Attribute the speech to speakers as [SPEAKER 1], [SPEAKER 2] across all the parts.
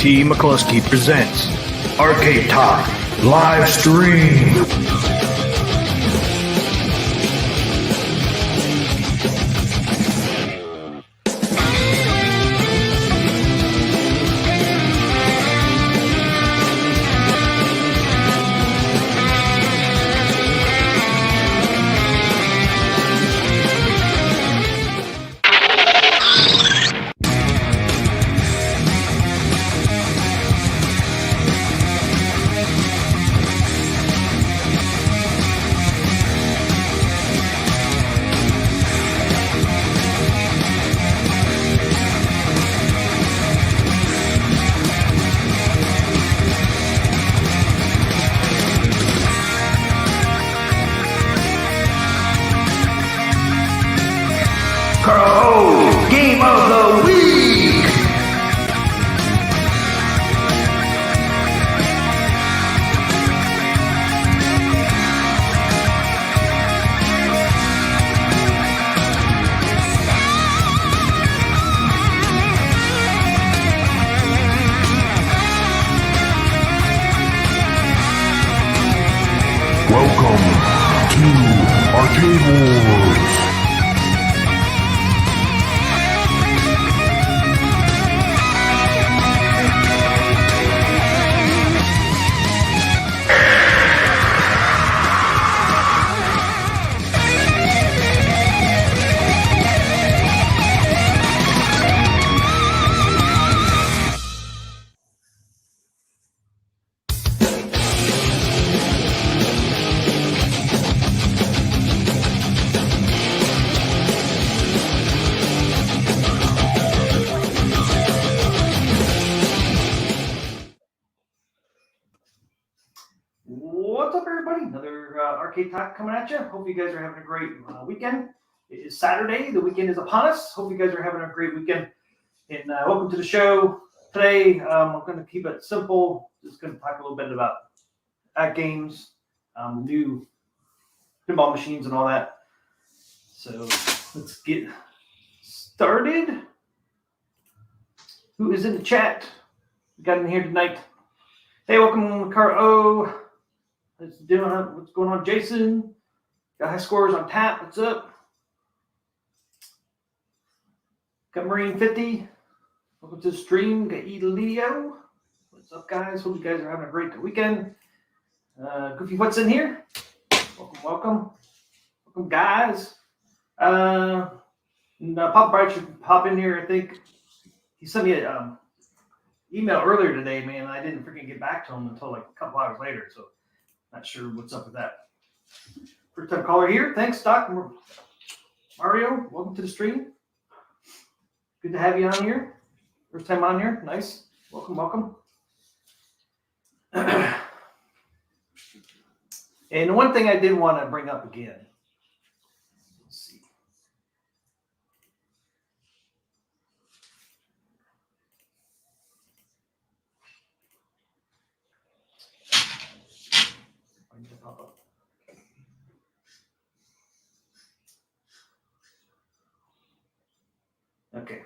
[SPEAKER 1] T. McCluskey presents Arcade Talk Live Stream. Game of the Week! Welcome to Arcade Wars! What's up, everybody? Another Arcade Talk coming at you. Hope you guys are having a great weekend. It is Saturday. The weekend is upon us. Hope you guys are having a great weekend. And welcome to the show. Today, I'm going to keep it simple. Just going to talk a little bit about AtGames, new pinball machines and all that. So let's get started. Who is in the chat? We got in here tonight. Hey, welcome, Caro. What's going on, Jason? Got high scores on tap. What's up? Got Marine 50. Welcome to the stream. Got Edilio. What's up, guys? Hope you guys are having a great weekend. Goofy, what's in here? Welcome, guys. Papa Bright should pop in here. I think he sent me an email earlier today, man. I didn't freaking get back to him until like a couple hours later, so not sure what's up with that. First time caller here. Thanks, Doc. Mario, welcome to the stream. Good to have you on here. First time on here. Nice. Welcome. And one thing I did want to bring up again. Let's see. Okay.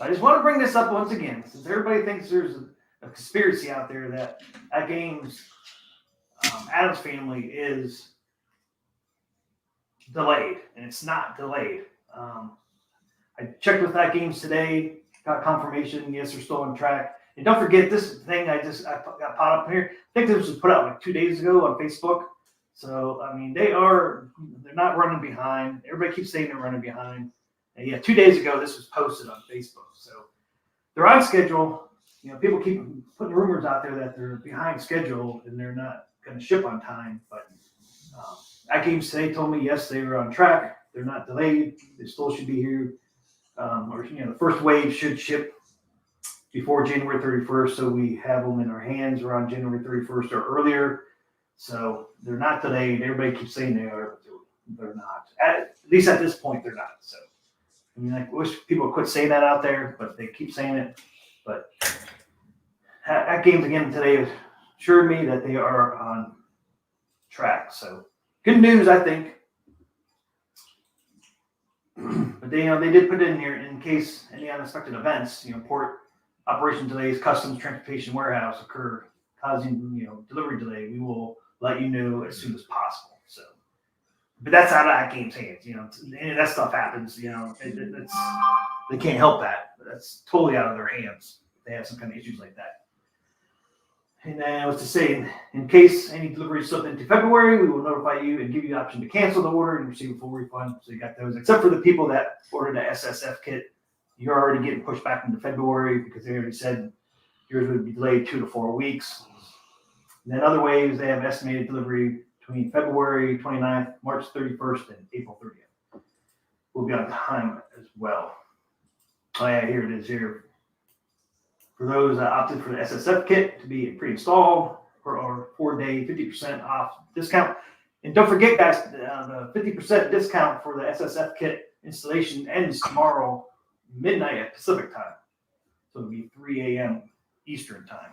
[SPEAKER 1] I just want to bring this up once again, since everybody thinks there's a conspiracy out there that AtGames Adams Family is delayed, and it's not delayed. I checked with AtGames today, got confirmation. Yes, they're still on track. And don't forget this thing I got popped up here. I think this was put out like 2 days ago on Facebook. So I mean, they're not running behind. Everybody keeps saying they're running behind. And yeah, 2 days ago this was posted on Facebook. So they're on schedule. You know, people keep putting rumors out there that they're behind schedule and they're not going to ship on time. But AtGames today told me yes, they were on track. They're not delayed. They still should be here. The first wave should ship before January 31st, so we have them in our hands around January 31st or earlier. So they're not delayed. Everybody keeps saying they are, but they're not. At least at this point, they're not. So I mean, I wish people would quit saying that out there, but they keep saying it. But AtGames again today assured me that they are on track. So good news, I think. But they did put in here in case any unexpected events, port operation delays, customs, transportation, warehouse occur, causing delivery delay, we will let you know as soon as possible. So, but that's out of AtGames' hands. Any of that stuff happens. It's they can't help that. That's totally out of their hands. They have some kind of issues like that. And then what's to say, in case any delivery is slipped into February, we will notify you and give you the option to cancel the order and receive a full refund. So you got those, except for the people that ordered the SSF kit. You're already getting pushed back into February because they already said yours would be delayed 2 to 4 weeks. And then other ways, they have estimated delivery between February 29th, March 31st, and April 30th. We'll be on time as well. Oh yeah, here it is here. For those that opted for the SSF kit to be pre-installed for our 4-day 50% off discount. And don't forget, guys, the 50% discount for the SSF kit installation ends tomorrow midnight at Pacific time. So it'll be 3 a.m. Eastern time.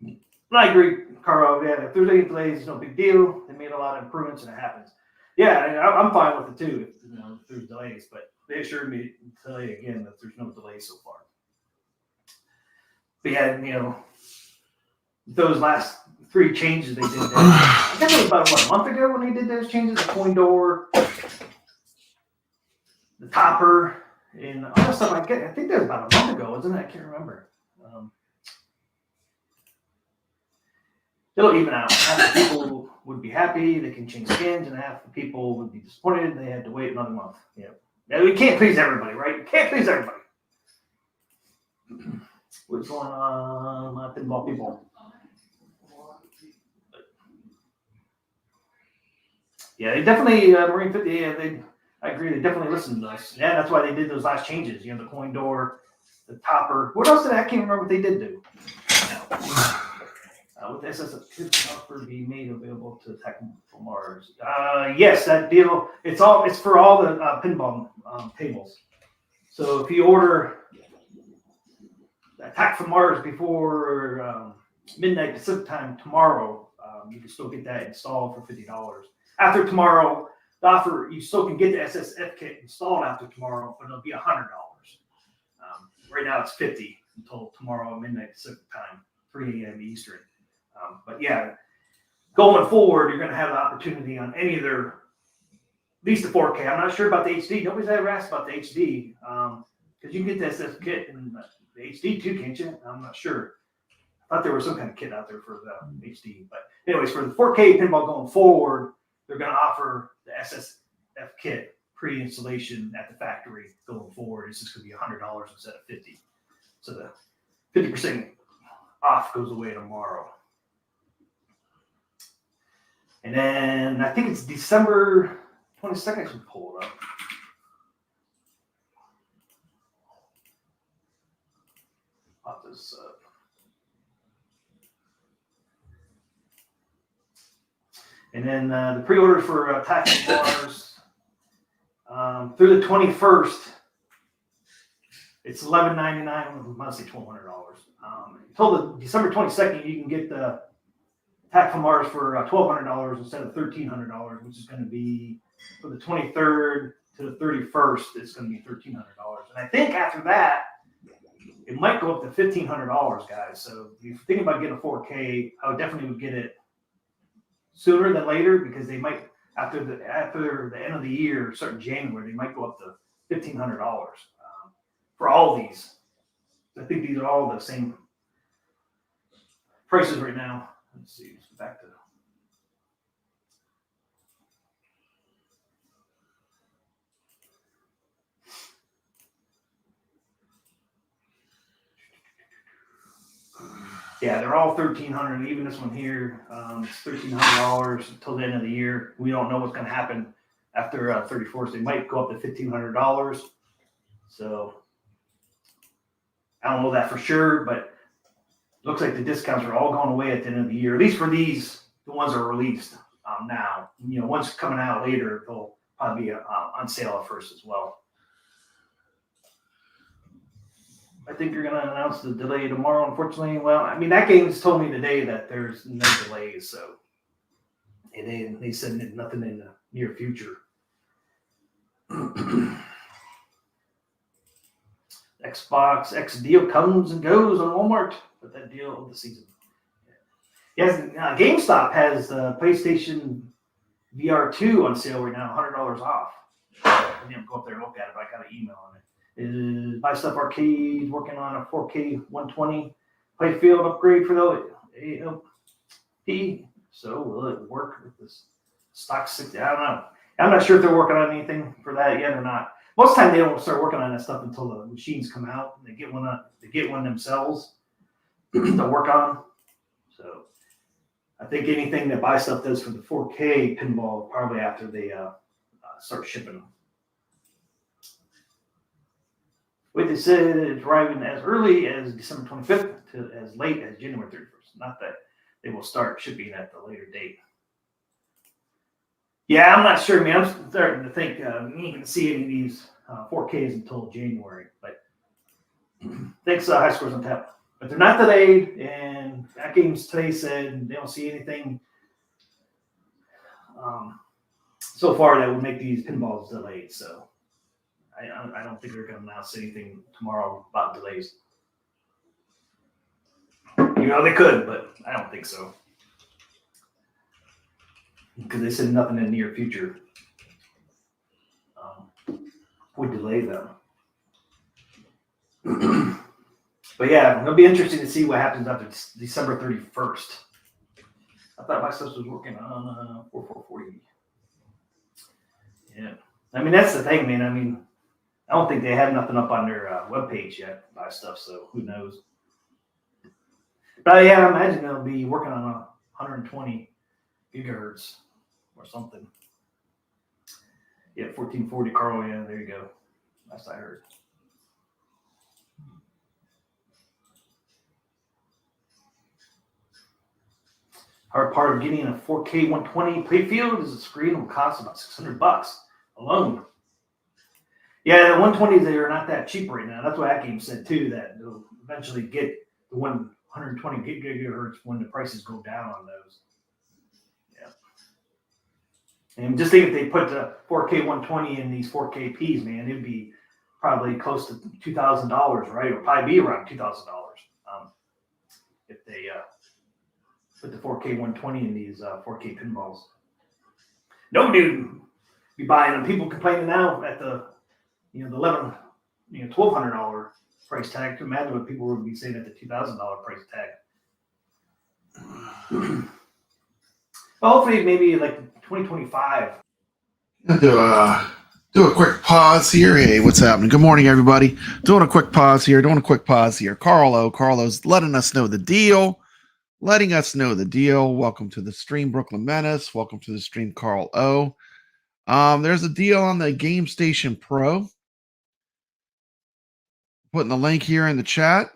[SPEAKER 1] And I agree, Carl. Yeah, if there's any delays, it's no big deal. They made a lot of improvements and it happens. Yeah, I'm fine with it too if there's delays, but they assured me to tell you again that there's no delays so far. But yeah, those last 3 changes they did there. I think it was about a month ago when they did those changes, the coin door, the topper, and all that stuff. I think that was about a month ago, wasn't it? I can't remember. It'll even out. Half the people would be happy, they can change skins, and half the people would be disappointed they had to wait another month. Yeah, we can't please everybody, right? We can't please everybody. What's going on, my pinball people? Yeah, they definitely, Marine 50, yeah, I agree, they definitely listened to us. Yeah, that's why they did those last changes, the coin door, the topper. What else did I can't remember what they did do. With the SSF kit offer be made available to Attack from Mars. Yes, that deal. It's for all the pinball tables. So if you order Attack from Mars before midnight Pacific time tomorrow, you can still get that installed for $50. After tomorrow, the offer you still can get the SSF kit installed after tomorrow, but it'll be $100. Right now it's $50 until tomorrow midnight Pacific time, 3 a.m. Eastern. But yeah, going forward, you're going to have the opportunity on any of their, at least the 4K. I'm not sure about the HD. Nobody's ever asked about the HD because you can get the SF kit and the HD too, can't you? I'm not sure. I thought there was some kind of kit out there for the HD. But anyways, for the 4K pinball going forward, they're going to offer the SSF kit pre-installation at the factory going forward. It's just going to be $100 instead of $50. So the 50% off goes away tomorrow. And then I think it's December 22nd. I should pull it up. Pop this up. And then the pre-order for Attack from Mars through the 21st, it's $11.99. I must say $1,200. Until the December 22nd, you can get the Attack from Mars for $1,200 instead of $1,300, which is going to be for the 23rd to the 31st. It's going to be $1,300, and I think after that, it might go up to $1,500, guys. So if you're thinking about getting a 4K, I would definitely get it sooner than later because they might after the end of the year, starting January, they might go up to $1,500 for all these. I think these are all the same prices right now. Let's see. Let's go back to. Yeah, they're all $1,300. Even this one here, it's $1,300 until the end of the year. We don't know what's going to happen after 31st. They might go up to $1,500. So I don't know that for sure, but looks like the discounts are all going away at the end of the year, at least for these, the ones that are released now. Ones coming out later, they'll probably be on sale at first as well. I think you're going to announce the delay tomorrow, unfortunately. Well, I mean, AtGames told me today that there's no delays, so they said nothing in the near future. Xbox X deal comes and goes on Walmart, but that deal of the season. Yes, GameStop has PlayStation VR2 on sale right now, $100 off. I didn't go up there and look at it, but I got an email on it. Is Buy Stuff Arcade working on a 4K 120 playfield upgrade for the AOP? So will it work with this stock 60? I don't know. I'm not sure if they're working on anything for that yet or not. Most of the time, they don't start working on that stuff until the machines come out and they get one themselves to work on. So I think anything that Buy Stuff does for the 4K pinball probably after they start shipping them. Wait, they said it's arriving as early as December 25th to as late as January 31st. Not that they will start shipping at the later date. Yeah, I'm not sure. I mean, I'm starting to think we ain't going to see any of these 4Ks until January. But thanks, High Scores on Tap. But they're not delayed, and AtGames today said they don't see anything so far that would make these pinballs delayed. So I don't think they're going to announce anything tomorrow about delays. You know, they could, but I don't think so. Because they said nothing in the near future would delay them. But yeah, it'll be interesting to see what happens after December 31st. I thought my stuff was working on 4440. Yeah. I mean, that's the thing, man. I mean, I don't think they have nothing up on their webpage yet by stuff, so who knows. But yeah, I imagine they'll be working on 120 gigahertz or something. Yeah, 1440 Carl, yeah, there you go. Last I heard. Hard part of getting a 4K 120 playfield is the screen will cost about $600 alone. Yeah, the 120s, they are not that cheap right now. That's what AtGames said too, that they'll eventually get the 120 gigahertz when the prices go down on those. Yeah. And just think if they put the 4K 120 in these 4K Ps, man, it'd be probably close to $2,000, right? Or probably be around $2,000 if they put the 4K 120 in these 4K pinballs. Nobody would be buying them. People complaining now at the the $1,200 price tag. To imagine what people would be saying at the $2,000 price tag. Well, hopefully, maybe like 2025.
[SPEAKER 2] Do a quick pause here. Hey, what's happening? Good morning, everybody. Doing a quick pause here. Carlo's letting us know the deal. Welcome to the stream, Brooklyn Menace. Welcome to the stream, Carl O. There's a deal on the Game Station Pro. Putting the link here in the chat.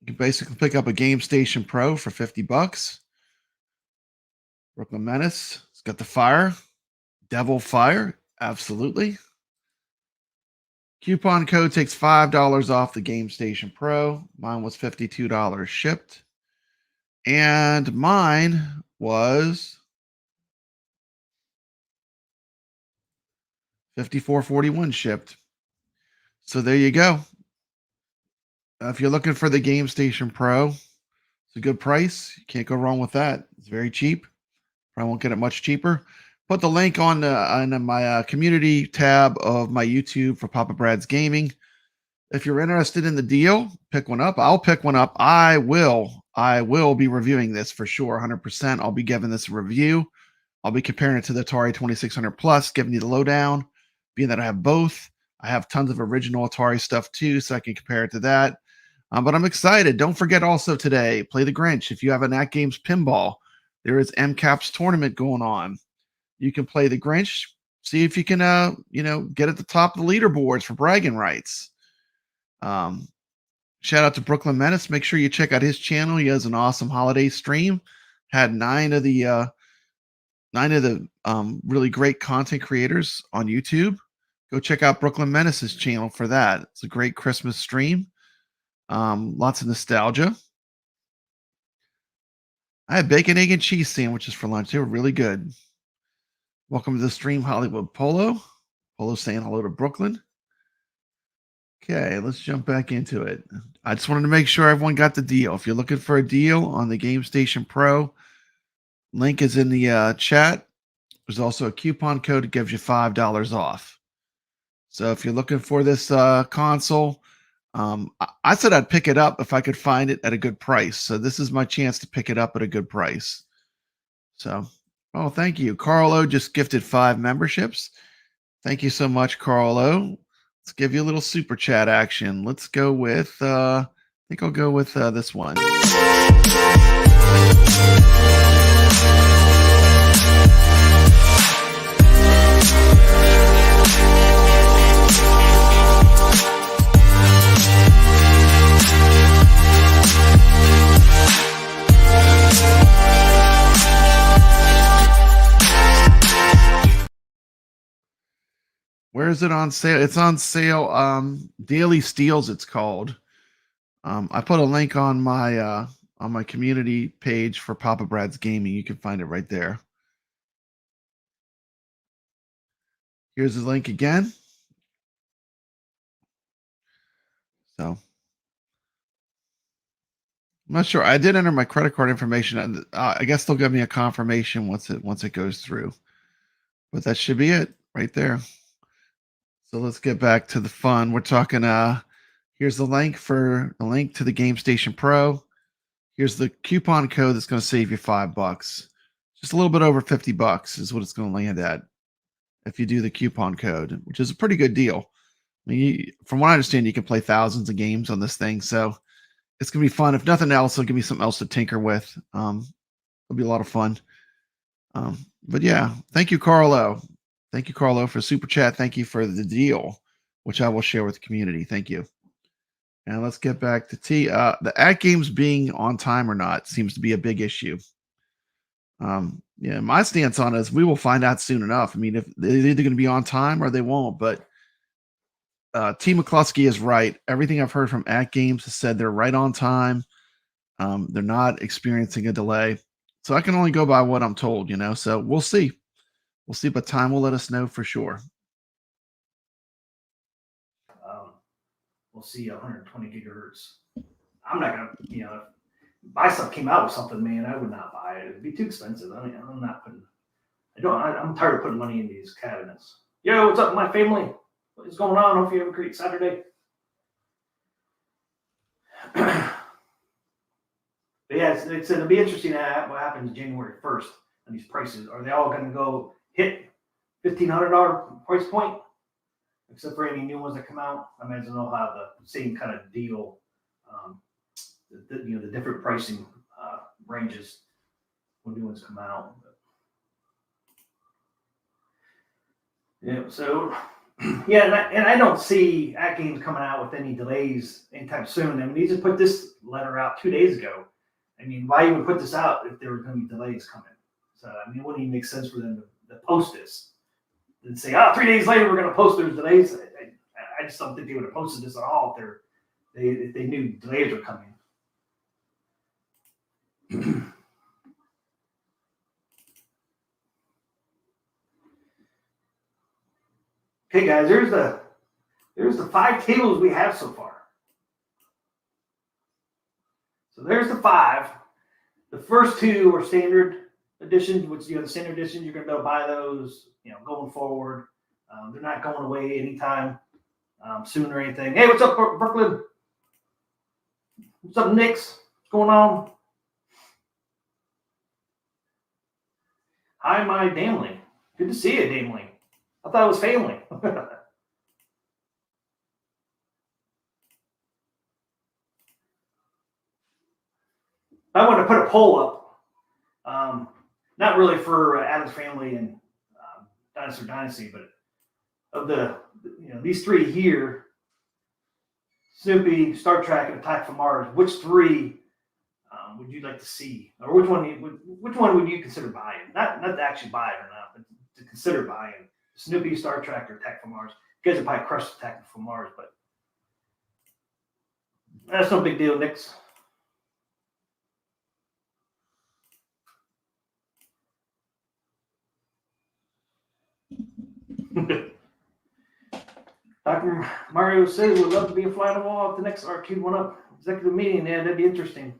[SPEAKER 2] You can basically pick up a Game Station Pro for $50. Brooklyn Menace. It's got the fire. Devil Fire. Absolutely. Coupon code takes $5 off the Game Station Pro. Mine was $52 shipped. And mine was $54.41 shipped. So there you go. If you're looking for the Game Station Pro, it's a good price. You can't go wrong with that. It's very cheap. Probably won't get it much cheaper. Put the link on my community tab of my YouTube for Papa Brad's Gaming. If you're interested in the deal, pick one up. I'll pick one up. I will be reviewing this for sure, 100%. I'll be giving this a review. I'll be comparing it to the Atari 2600 Plus, giving you the lowdown. Being that I have both, I have tons of original Atari stuff too, so I can compare it to that. But I'm excited. Don't forget also today, play the Grinch. If you have an AtGames pinball, there is MCAP's tournament going on. You can play the Grinch. See if you can, get at the top of the leaderboards for bragging rights. Shout out to Brooklyn Menace. Make sure you check out his channel. He has an awesome holiday stream. Had nine of the really great content creators on YouTube. Go check out Brooklyn Menace's channel for that. It's a great Christmas stream. Lots of nostalgia. I had bacon, egg, and cheese sandwiches for lunch. They were really good. Welcome to the stream, Hollywood Polo. Polo saying hello to Brooklyn. Okay, let's jump back into it. I just wanted to make sure everyone got the deal. If you're looking for a deal on the Game Station Pro, link is in the chat. There's also a coupon code that gives you $5 off. So if you're looking for this console, I said I'd pick it up if I could find it at a good price. So this is my chance to pick it up at a good price. So, oh, thank you. Carlo just gifted 5 memberships. Thank you so much, Carlo. Let's give you a little super chat action. Let's go with, I think I'll go with this one. Where is it on sale? It's on sale. Daily Steals, it's called. I put a link on my community page for Papa Brad's Gaming. You can find it right there. Here's the link again. So I'm not sure. I did enter my credit card information. I guess they'll give me a confirmation once it goes through. But that should be it right there. So let's get back to the fun. We're talking here's the link to the Game Station Pro. Here's the coupon code that's going to save you $5. Just a little bit over $50 is what it's going to land at if you do the coupon code, which is a pretty good deal. I mean, from what I understand, you can play thousands of games on this thing, so it's going to be fun. If nothing else, it'll give me something else to tinker with. It'll be a lot of fun. But yeah, thank you, Carlo. Thank you, Carlo, for super chat. Thank you for the deal, which I will share with the community. Thank you. And let's get back to T. The @games being on time or not seems to be a big issue. Yeah, my stance on it is we will find out soon enough. I mean, if they're either going to be on time or they won't. But T. McCluskey is right. Everything I've heard from @games has said they're right on time. They're not experiencing a delay. So I can only go by what I'm told, So we'll see. We'll see, but time will let us know for sure.
[SPEAKER 1] We'll see 120 gigahertz. I'm not gonna, if Bicep came out with something, man, I would not buy it. It'd be too expensive. I mean, I'm not putting. I'm tired of putting money in these cabinets. Yo, what's up, my family? What is going on? Hope you have a great Saturday. But yeah, it'll be interesting what happens January 1st on these prices. Are they all going to go hit $1,500 price point? Except for any new ones that come out. I imagine they'll have the same kind of deal. The different pricing ranges when new ones come out. Yeah, so yeah, and I don't see @games coming out with any delays anytime soon. I mean, they just put this letter out 2 days ago. I mean, why even put this out if there were going to be delays coming? So I mean, it wouldn't even make sense for them to post this and say, 3 days later we're going to post there's delays. I just don't think they would have posted this at all if they knew delays were coming. Okay, guys, there's the 5 tables we have so far. So there's the 5. The first 2 are standard editions, which the standard editions you're going to be able to buy those, going forward. They're not going away anytime soon or anything. Hey, what's up, Brooklyn? What's up, Knicks? What's going on? Hi, my Damley. Good to see you, Damley. I thought it was family. I want to put a poll up, not really for Adam's Family and Dinosaur Dynasty, but of these 3 here, Snoopy, Star Trek, and Attack from Mars. Which 3 would you like to see, or which one would you consider buying? Not to actually buy it or not, but to consider buying. Snoopy, Star Trek, or Attack from Mars. You guys would probably crush Attack from Mars, but that's no big deal, Knicks. Attack Dr. Mario says would love to be a fly on the wall at the next Arcade 1-Up executive meeting. Yeah, that'd be interesting.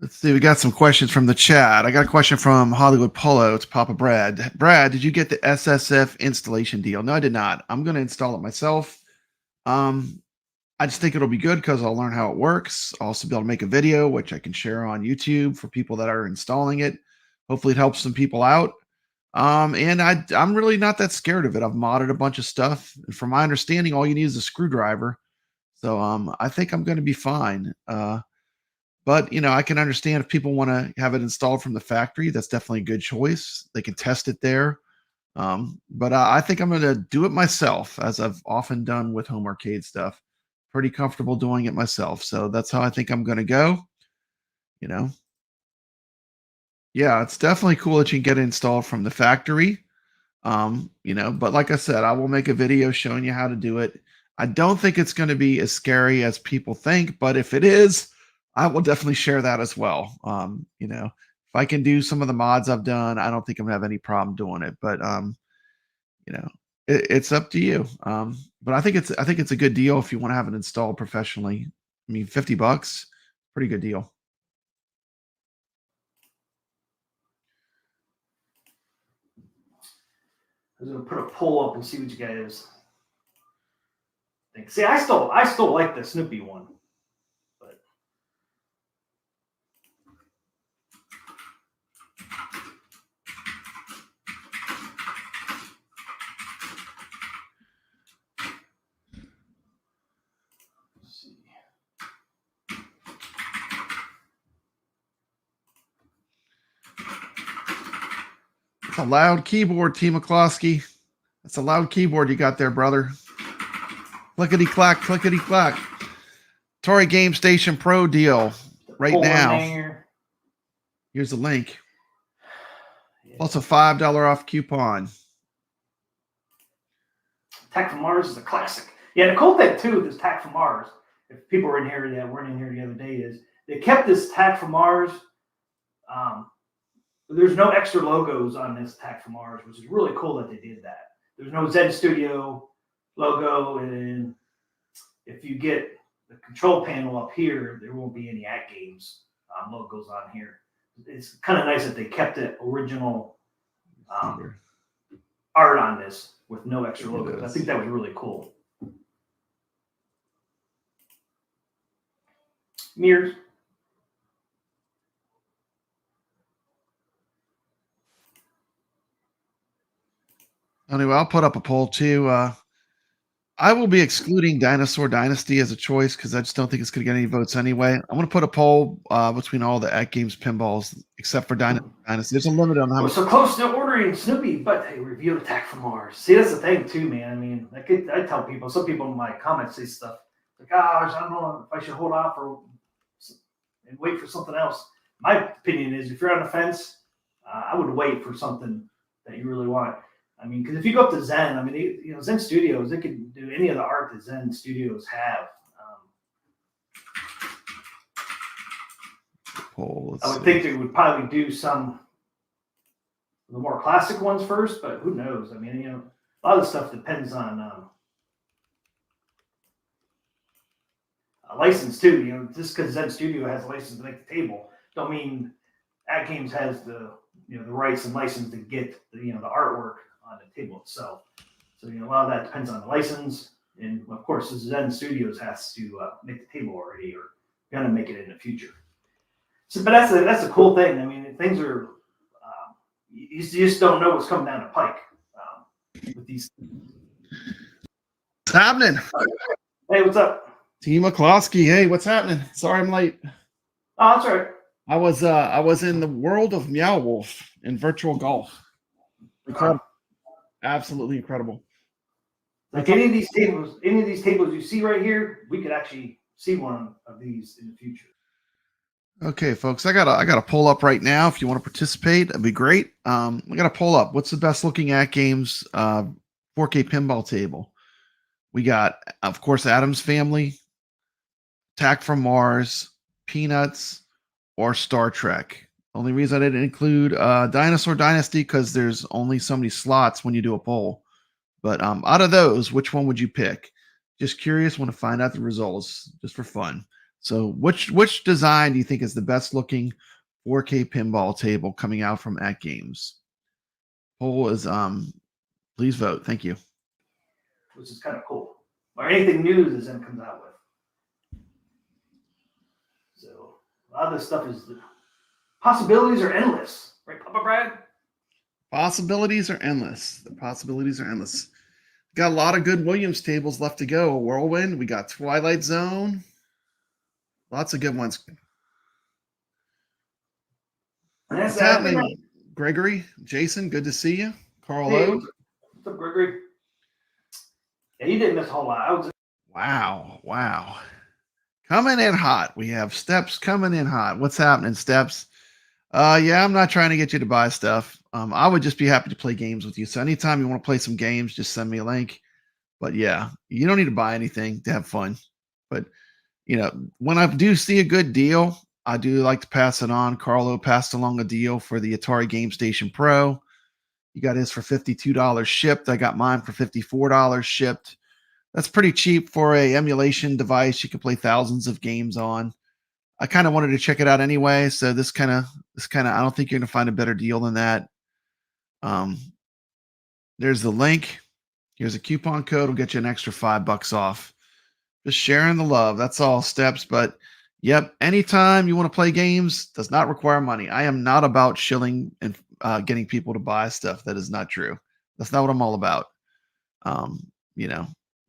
[SPEAKER 2] Let's see. We got some questions from the chat. I got a question from Hollywood Polo. It's Papa Brad. Brad, did you get the SSF installation deal? No, I did not. I'm going to install it myself. I just think it'll be good because I'll learn how it works. I'll also be able to make a video, which I can share on YouTube for people that are installing it. Hopefully it helps some people out. And I'm really not that scared of it. I've modded a bunch of stuff. And from my understanding, all you need is a screwdriver. So I think I'm going to be fine. But, you know, I can understand if people want to have it installed from the factory. That's definitely a good choice. They can test it there. But I think I'm going to do it myself, as I've often done with home arcade stuff. Pretty comfortable doing it myself. So that's how I think I'm going to go. You know, yeah, it's definitely cool that you can get it installed from the factory. You know, but like I said, I will make a video showing you how to do it. I don't think it's going to be as scary as people think, but if it is, I will definitely share that as well. You know, if I can do some of the mods I've done, I don't think I'm gonna have any problem doing it. But you know, it's up to you. But I think it's a good deal if you want to have it installed professionally. I mean, $50, pretty good deal.
[SPEAKER 1] I was gonna put a poll up and see what you guys think. See, I still like the Snoopy one.
[SPEAKER 2] It's a loud keyboard, T. McCloskey. That's a loud keyboard you got there, brother. Clickety clack, clickety clack. Tory Game Station Pro deal right now. Here's the link. Plus a $5 off coupon.
[SPEAKER 1] Attack from Mars is a classic. Yeah, the cool thing too with this Attack from Mars, if people were in here that weren't in here the other day, is they kept this Attack from Mars. There's no extra logos on this Attack from Mars, which is really cool that they did that. There's no Zen Studio logo, and if you get the control panel up here, there won't be any AtGames logos on here. It's kind of nice that they kept it original art on this with no extra logos. I think that was really cool. Mirrors.
[SPEAKER 2] Anyway, I'll put up a poll too. I will be excluding Dinosaur Dynasty as a choice because I just don't think it's going to get any votes anyway. I'm going to put a poll between all the AtGames pinballs except for Dinosaur Dynasty. There's a limit on how
[SPEAKER 1] much. So close to ordering Snoopy, but hey, review Attack from Mars. See, that's the thing too, man. I mean, I tell people, some people in my comments say stuff like, "Gosh, I don't know if I should hold off and wait for something else." My opinion is, if you're on the fence, I would wait for something that you really want. I mean, because if you go up to Zen, I mean, Zen Studios, they could do any of the art that Zen Studios have. I would think they would probably do some of the more classic ones first, but who knows? I mean, a lot of the stuff depends on a license too. Just because Zen Studio has a license to make the table, don't mean AtGames has the rights and license to get the artwork on the table itself. So a lot of that depends on the license, and of course, the Zen Studios has to make the table already, or gonna make it in the future. So, but that's a cool thing. I mean, things are you just don't know what's coming down the pike with these.
[SPEAKER 2] What's happening?
[SPEAKER 1] Hey, what's up?
[SPEAKER 2] T. McCloskey. Hey, what's happening? Sorry, I'm late.
[SPEAKER 1] Oh, that's all right.
[SPEAKER 2] I was in the world of Meow Wolf in virtual golf. Incredible. Absolutely incredible.
[SPEAKER 1] Like any of these tables you see right here, we could actually see one of these in the future.
[SPEAKER 2] Okay, folks, I got a poll up right now. If you want to participate, that'd be great. I got a poll up. What's the best looking AtGames 4K pinball table? We got, of course, Addams Family, Attack from Mars, Peanuts, or Star Trek. Only reason I didn't include Dinosaur Dynasty because there's only so many slots when you do a poll. But out of those, which one would you pick? Just curious, want to find out the results just for fun. So which design do you think is the best looking 4K pinball table coming out from AtGames? Poll is please vote. Thank you.
[SPEAKER 1] which is kind of cool. Or anything new that Zen comes out with. So a lot of this stuff is the possibilities are endless, right, Papa Brad?
[SPEAKER 2] Possibilities are endless. The possibilities are endless. Got a lot of good Williams tables left to go. Whirlwind. We got Twilight Zone. Lots of good ones. What's happening, Gregory? Jason, good to see you. Carl
[SPEAKER 1] Hey,
[SPEAKER 2] O.
[SPEAKER 1] what's up, Gregory? Yeah, you didn't miss a whole lot.
[SPEAKER 2] Wow. Coming in hot. We have Steps coming in hot. What's happening, Steps? Yeah, I'm not trying to get you to buy stuff. I would just be happy to play games with you. So anytime you want to play some games, just send me a link. But yeah, you don't need to buy anything to have fun. But when I do see a good deal, I do like to pass it on. Carlo passed along a deal for the Atari Game Station Pro. You got his for $52 shipped. I got mine for $54 shipped. That's pretty cheap for a emulation device you can play thousands of games on. I kind of wanted to check it out anyway, so this kind of I don't think you're going to find a better deal than that. There's the link. Here's a coupon code. Will get you an extra $5 off. Just sharing the love. That's all, Steps. But yep, anytime you want to play games, does not require money. I am not about shilling and getting people to buy stuff. That is not true. That's not what I'm all about.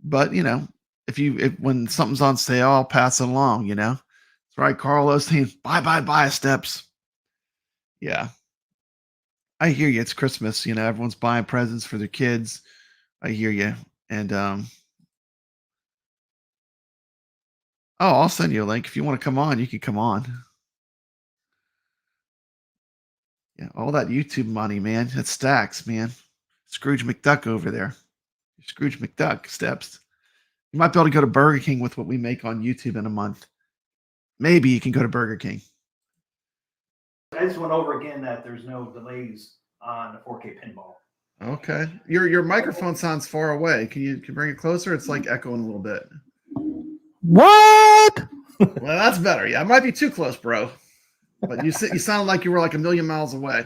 [SPEAKER 2] But if when something's on sale, I'll pass it along. That's right. Carlos saying buy Steps. Yeah, I hear you. It's Christmas. Everyone's buying presents for their kids. I hear you. And I'll send you a link. If you want to come on, you can come on. Yeah, all that YouTube money, man. It stacks, man. Scrooge McDuck over there. Scrooge McDuck, Steps. You might be able to go to Burger King with what we make on YouTube in a month. Maybe you can go to Burger King.
[SPEAKER 1] I just went over again that there's no delays on the 4K pinball.
[SPEAKER 2] Okay. Your microphone sounds far away. Can you bring it closer? It's like echoing a little bit.
[SPEAKER 3] What?
[SPEAKER 2] Well, that's better. Yeah, it might be too close, bro. But you sounded like you were like a million miles away.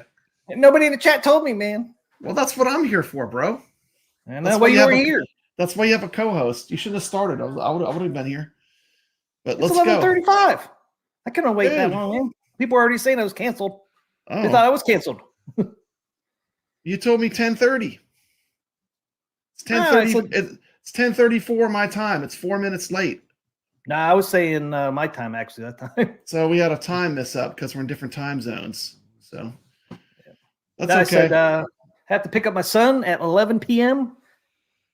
[SPEAKER 3] Nobody in the chat told me, man.
[SPEAKER 2] Well, that's what I'm here for, bro.
[SPEAKER 3] And that's why you were here.
[SPEAKER 2] That's why you have a co-host. You shouldn't have started. I would have been here. But
[SPEAKER 3] It's
[SPEAKER 2] let's go.
[SPEAKER 3] 11:35. I couldn't wait that long, man. People were already saying it was canceled.
[SPEAKER 2] Oh.
[SPEAKER 3] They thought it was canceled.
[SPEAKER 2] You told me 10:30. It's 10:30. It's 10:34 my time. It's 4 minutes late.
[SPEAKER 3] No, I was saying my time actually that time.
[SPEAKER 2] So we had a time miss up because we're in different time zones. So that's
[SPEAKER 3] okay.
[SPEAKER 2] okay.
[SPEAKER 3] I said have to pick up my son at 11 p.m.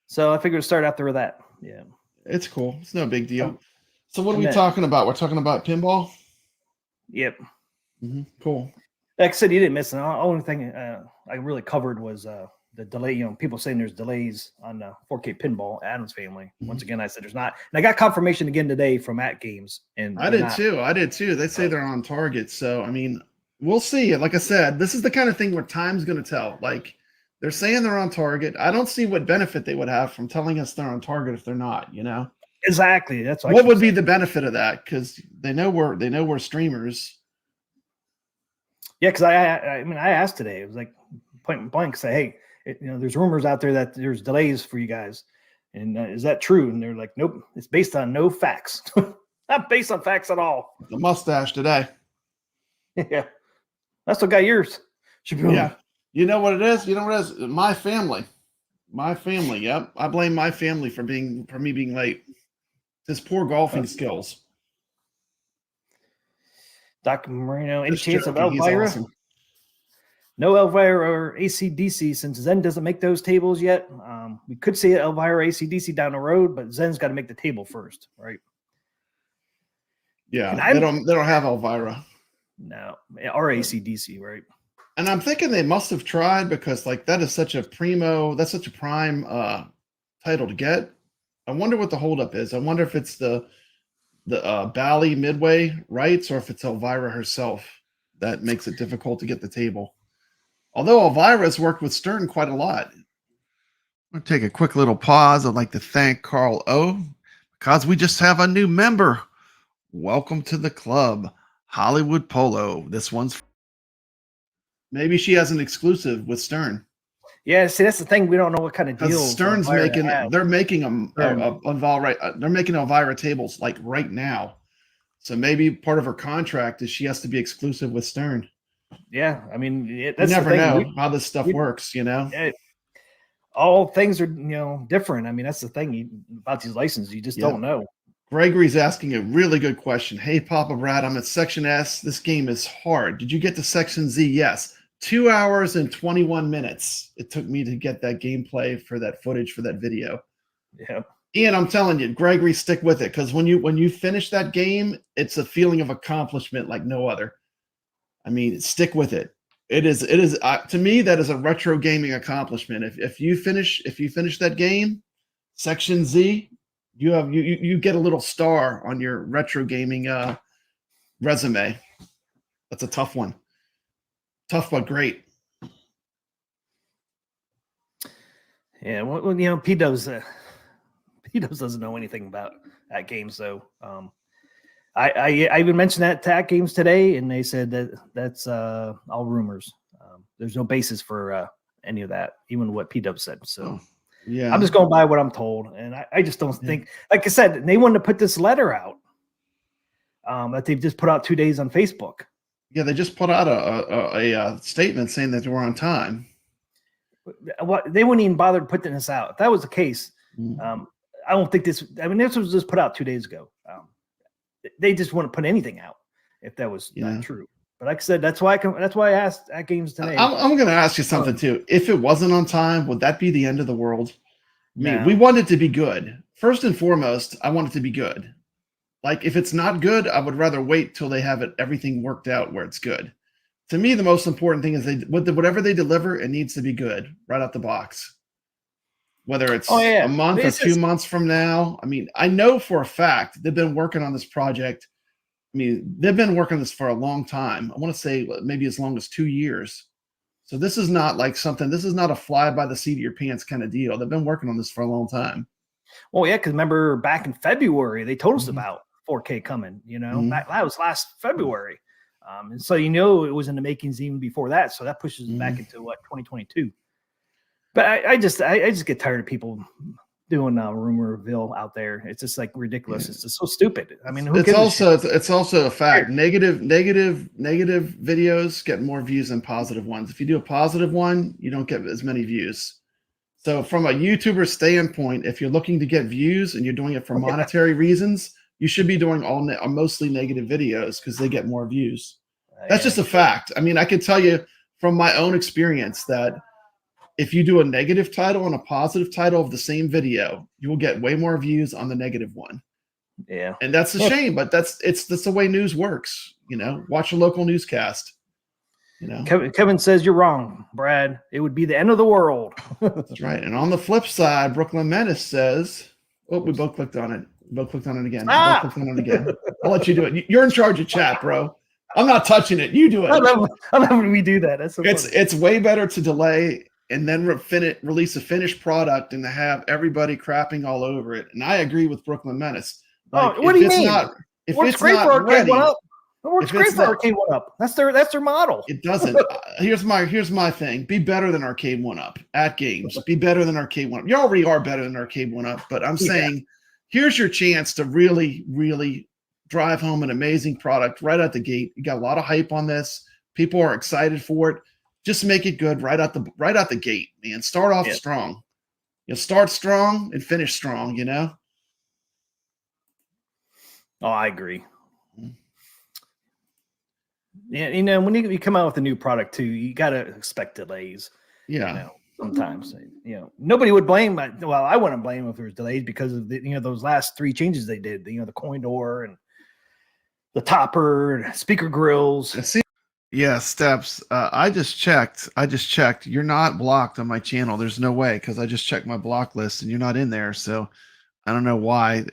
[SPEAKER 3] So I figured to start after that. Yeah.
[SPEAKER 2] It's cool. It's no big deal. So what are we talking about? We're talking about pinball?
[SPEAKER 3] Yep.
[SPEAKER 2] Mm-hmm. Cool.
[SPEAKER 3] Like I said, you didn't miss it. The only thing I really covered was the delay. People saying there's delays on the 4K pinball, Adams Family. Mm-hmm. Once again, I said there's not. And I got confirmation again today from AtGames. And
[SPEAKER 2] I did too. They say they're on target. So, I mean, we'll see. Like I said, this is the kind of thing where time's going to tell. Like, they're saying they're on target. I don't see what benefit they would have from telling us they're on target if they're not,
[SPEAKER 3] Exactly. That's
[SPEAKER 2] what would be the benefit of that? Because they know we're streamers.
[SPEAKER 3] Yeah, because I asked today. It was like point blank. Say, hey, there's rumors out there that there's delays for you guys, and is that true? And they're like, nope. It's based on no facts. Not based on facts at all.
[SPEAKER 2] The mustache today.
[SPEAKER 3] Yeah, that's what got yours.
[SPEAKER 2] Yeah, you know what it is. You know what it is. My family. Yep, I blame my family for me being late. His poor golfing skills.
[SPEAKER 3] Dr. Marino, any chance of
[SPEAKER 2] joking.
[SPEAKER 3] Elvira?
[SPEAKER 2] Awesome.
[SPEAKER 3] No Elvira or ACDC since Zen doesn't make those tables yet. We could see Elvira ACDC down the road, but Zen's got to make the table first, right?
[SPEAKER 2] Yeah, they don't have Elvira.
[SPEAKER 3] No, or ACDC, right?
[SPEAKER 2] And I'm thinking they must have tried because that is such a prime title to get. I wonder what the holdup is. I wonder if it's the Bally Midway rights or if it's Elvira herself. that makes it difficult to get the table. Although Elvira's worked with Stern quite a lot. I'm going to take a quick little pause. I'd like to thank Carl O, because we just have a new member. Welcome to the club, Hollywood Polo. This one's maybe she has an exclusive with Stern.
[SPEAKER 3] Yeah, see, that's the thing. We don't know what kind of
[SPEAKER 2] Because
[SPEAKER 3] deals
[SPEAKER 2] Stern's making, they're making
[SPEAKER 3] Stern.
[SPEAKER 2] Elvira tables like right now. So maybe part of her contract is she has to be exclusive with Stern.
[SPEAKER 3] Yeah, I mean,
[SPEAKER 2] You
[SPEAKER 3] that's
[SPEAKER 2] never
[SPEAKER 3] the thing.
[SPEAKER 2] know how this stuff works, you know?
[SPEAKER 3] All things are, different. I mean, that's the thing about these licenses. You just don't know.
[SPEAKER 2] Gregory's asking a really good question. Hey, Papa Brad, I'm at Section S. This game is hard. Did you get to Section Z? Yes. 2 hours and 21 minutes it took me to get that gameplay for that footage for that video.
[SPEAKER 3] Yeah.
[SPEAKER 2] Ian, I'm telling you, Gregory, stick with it, because when you finish that game, it's a feeling of accomplishment like no other. I mean, stick with it. It is to me, that is a retro gaming accomplishment. If you finish that game, Section Z, you get a little star on your retro gaming resume. That's a tough one. Tough but great.
[SPEAKER 3] Yeah, well, P-Dubs doesn't know anything about that game, so I even mentioned that to Games today, and they said that's all rumors. There's no basis for any of that, even what P-Dub said. So
[SPEAKER 2] yeah,
[SPEAKER 3] I'm just going by what I'm told, and I just don't think, like I said, they wanted to put this letter out that they've just put out 2 days on Facebook.
[SPEAKER 2] Yeah, they just put out a statement saying that they were on time.
[SPEAKER 3] What they wouldn't even bother putting this out. If that was the case, I don't think this. I mean, this was just put out 2 days ago. They just wouldn't put anything out if that was not true. But like I said, that's why I asked at Games today.
[SPEAKER 2] I'm going to ask you something too. If it wasn't on time, would that be the end of the world? I mean, we want it to be good. First and foremost, I want it to be good. Like, if it's not good, I would rather wait till they have everything worked out where it's good. To me, the most important thing is whatever they deliver, it needs to be good right out the box. Whether it's a month or 2 months from now. I mean, I know for a fact they've been working on this project. I mean, they've been working on this for a long time. I want to say maybe as long as 2 years. So this is not like this is not a fly by the seat of your pants kind of deal. They've been working on this for a long time.
[SPEAKER 3] Well, yeah, because remember back in February, they told us about 4K coming, that was last February. And so, it was in the makings even before that. So that pushes it back into 2022. But I just get tired of people doing rumorville out there. It's just like ridiculous. It's just so stupid. I mean,
[SPEAKER 2] it's also a fact. Negative videos get more views than positive ones. If you do a positive one, you don't get as many views. So from a YouTuber standpoint, if you're looking to get views and you're doing it for monetary reasons, you should be doing mostly negative videos because they get more views. That's just a fact. I mean, I can tell you from my own experience that if you do a negative title and a positive title of the same video, you will get way more views on the negative one.
[SPEAKER 3] Yeah.
[SPEAKER 2] And that's a shame, but that's the way news works. Watch a local newscast.
[SPEAKER 3] Kevin says you're wrong, Brad. It would be the end of the world.
[SPEAKER 2] That's right. And on the flip side, Brooklyn Menace says, we both clicked on it. Both clicked on it again. Both clicked on it again. I'll let you do it. You're in charge of chat, bro. I'm not touching it. You do it.
[SPEAKER 3] I love when we do that. That's so funny.
[SPEAKER 2] It's way better to delay and then release a finished product and to have everybody crapping all over it. And I agree with Brooklyn Menace.
[SPEAKER 3] Like, what do you mean?
[SPEAKER 2] It's great for Arcade
[SPEAKER 3] One-Up. It works great for Arcade One-Up. That's their model.
[SPEAKER 2] It doesn't. Here's my thing. Be better than Arcade One-Up at Games. Be better than Arcade One-Up. You already are better than Arcade One-Up, but I'm saying here's your chance to really, really drive home an amazing product right out the gate. You got a lot of hype on this. People are excited for it. Just make it good right out the gate, man. Start off strong. Start strong and finish strong,
[SPEAKER 3] Oh, I agree. Yeah, when you come out with a new product too, you got to expect delays.
[SPEAKER 2] Yeah.
[SPEAKER 3] Sometimes, nobody would blame. Well, I wouldn't blame if there was delays because of those last 3 changes they did. The coin door and the topper and speaker grills.
[SPEAKER 2] Yeah, Steps. I just checked. You're not blocked on my channel. There's no way, because I just checked my block list and you're not in there. So I don't know why.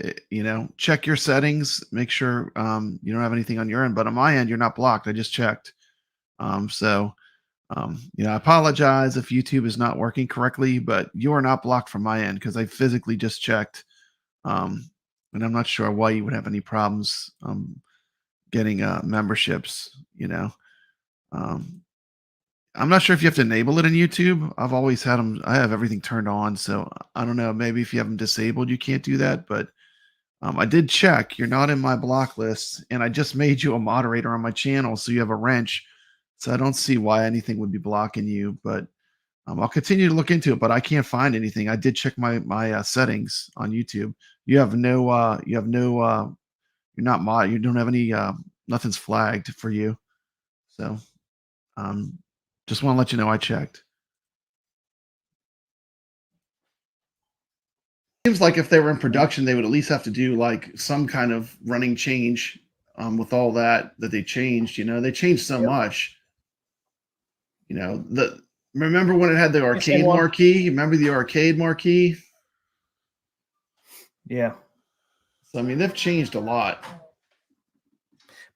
[SPEAKER 2] Check your settings. Make sure you don't have anything on your end. But on my end, you're not blocked. I just checked. I apologize if YouTube is not working correctly, but you are not blocked from my end because I physically just checked. And I'm not sure why you would have any problems getting memberships, I'm not sure if you have to enable it in YouTube. I've always had them. I have everything turned on. So I don't know. Maybe if you have them disabled, you can't do that. But I did check. You're not in my block list. And I just made you a moderator on my channel. So you have a wrench. So I don't see why anything would be blocking you. But I'll continue to look into it. But I can't find anything. I did check my settings on YouTube. You're not mod. You don't have any, nothing's flagged for you. So just want to let you know I checked. Seems like if they were in production, they would at least have to do like some kind of running change with all that they changed. They changed so much. Remember when it had the arcade marquee? Remember the arcade marquee?
[SPEAKER 3] Yeah.
[SPEAKER 2] So I mean, they've changed a lot.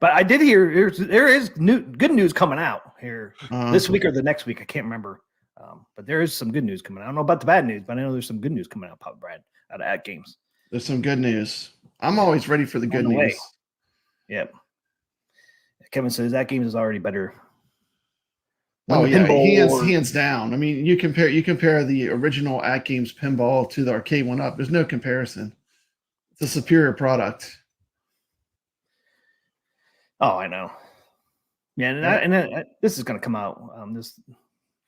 [SPEAKER 3] But I did hear there is good news coming out here this week or the next week. I can't remember. But there is some good news coming out. I don't know about the bad news, but I know there's some good news coming out, Pop Brad, out of AtGames.
[SPEAKER 2] There's some good news. I'm always ready for the good news.
[SPEAKER 3] Yep. Kevin says AtGames is already better.
[SPEAKER 2] Oh yeah, hands down. I mean, you compare the original AtGames pinball to the arcade one up. There's no comparison. It's a superior product.
[SPEAKER 3] Oh, I know. Yeah, and this is going to come out. This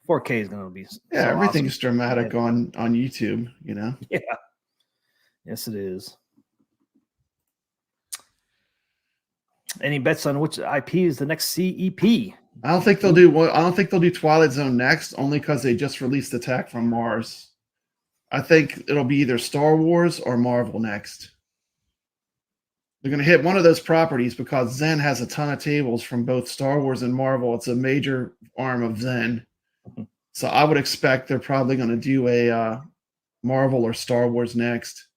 [SPEAKER 3] 4K is going to be
[SPEAKER 2] everything's
[SPEAKER 3] awesome.
[SPEAKER 2] dramatic on YouTube.
[SPEAKER 3] Yeah. Yes, it is. Any bets on which IP is the next CEP?
[SPEAKER 2] I don't think they'll do Twilight Zone next, only because they just released Attack from Mars. I think it'll be either Star Wars or Marvel next. They're going to hit one of those properties because Zen has a ton of tables from both Star Wars and Marvel. It's a major arm of Zen. So I would expect they're probably going to do a Marvel or Star Wars next.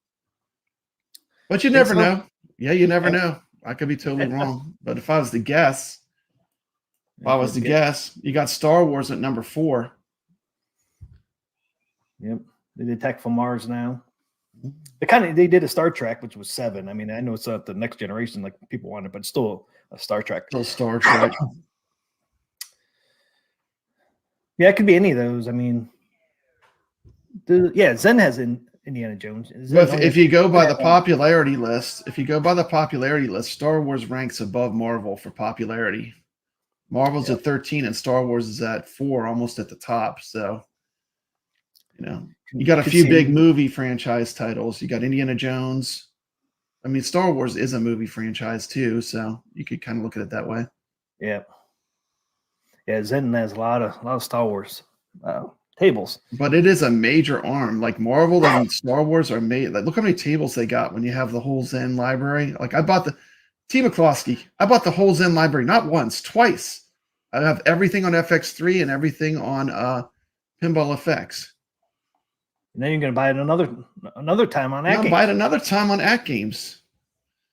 [SPEAKER 2] But you never know. Yeah, you never know. I could be totally wrong. But if I was to guess, you got Star Wars at number 4.
[SPEAKER 3] Yep. They did Attack from Mars now. They did a Star Trek, which was 7. I mean, I know it's not the next generation like people wanted, but still a Star Trek.
[SPEAKER 2] Still Star Trek.
[SPEAKER 3] Yeah, it could be any of those. I mean, Zen has Indiana Jones.
[SPEAKER 2] But if you go by the popularity list, Star Wars ranks above Marvel for popularity. Marvel's at 13 and Star Wars is at 4, almost at the top. So, you got a few big movie franchise titles. You got Indiana Jones. I mean, Star Wars is a movie franchise too, so you could kind of look at it that way.
[SPEAKER 3] Yeah. Yeah, Zen has a lot of Star Wars tables.
[SPEAKER 2] But it is a major arm. Like Marvel and Star Wars are made. Like, look how many tables they got when you have the whole Zen library. Like I bought T. McCloskey. I bought the whole Zen library, not once, twice. I have everything on FX3 and everything on Pinball FX.
[SPEAKER 3] And then you're going to buy it another time on AtGames.
[SPEAKER 2] Buy it another time on AtGames.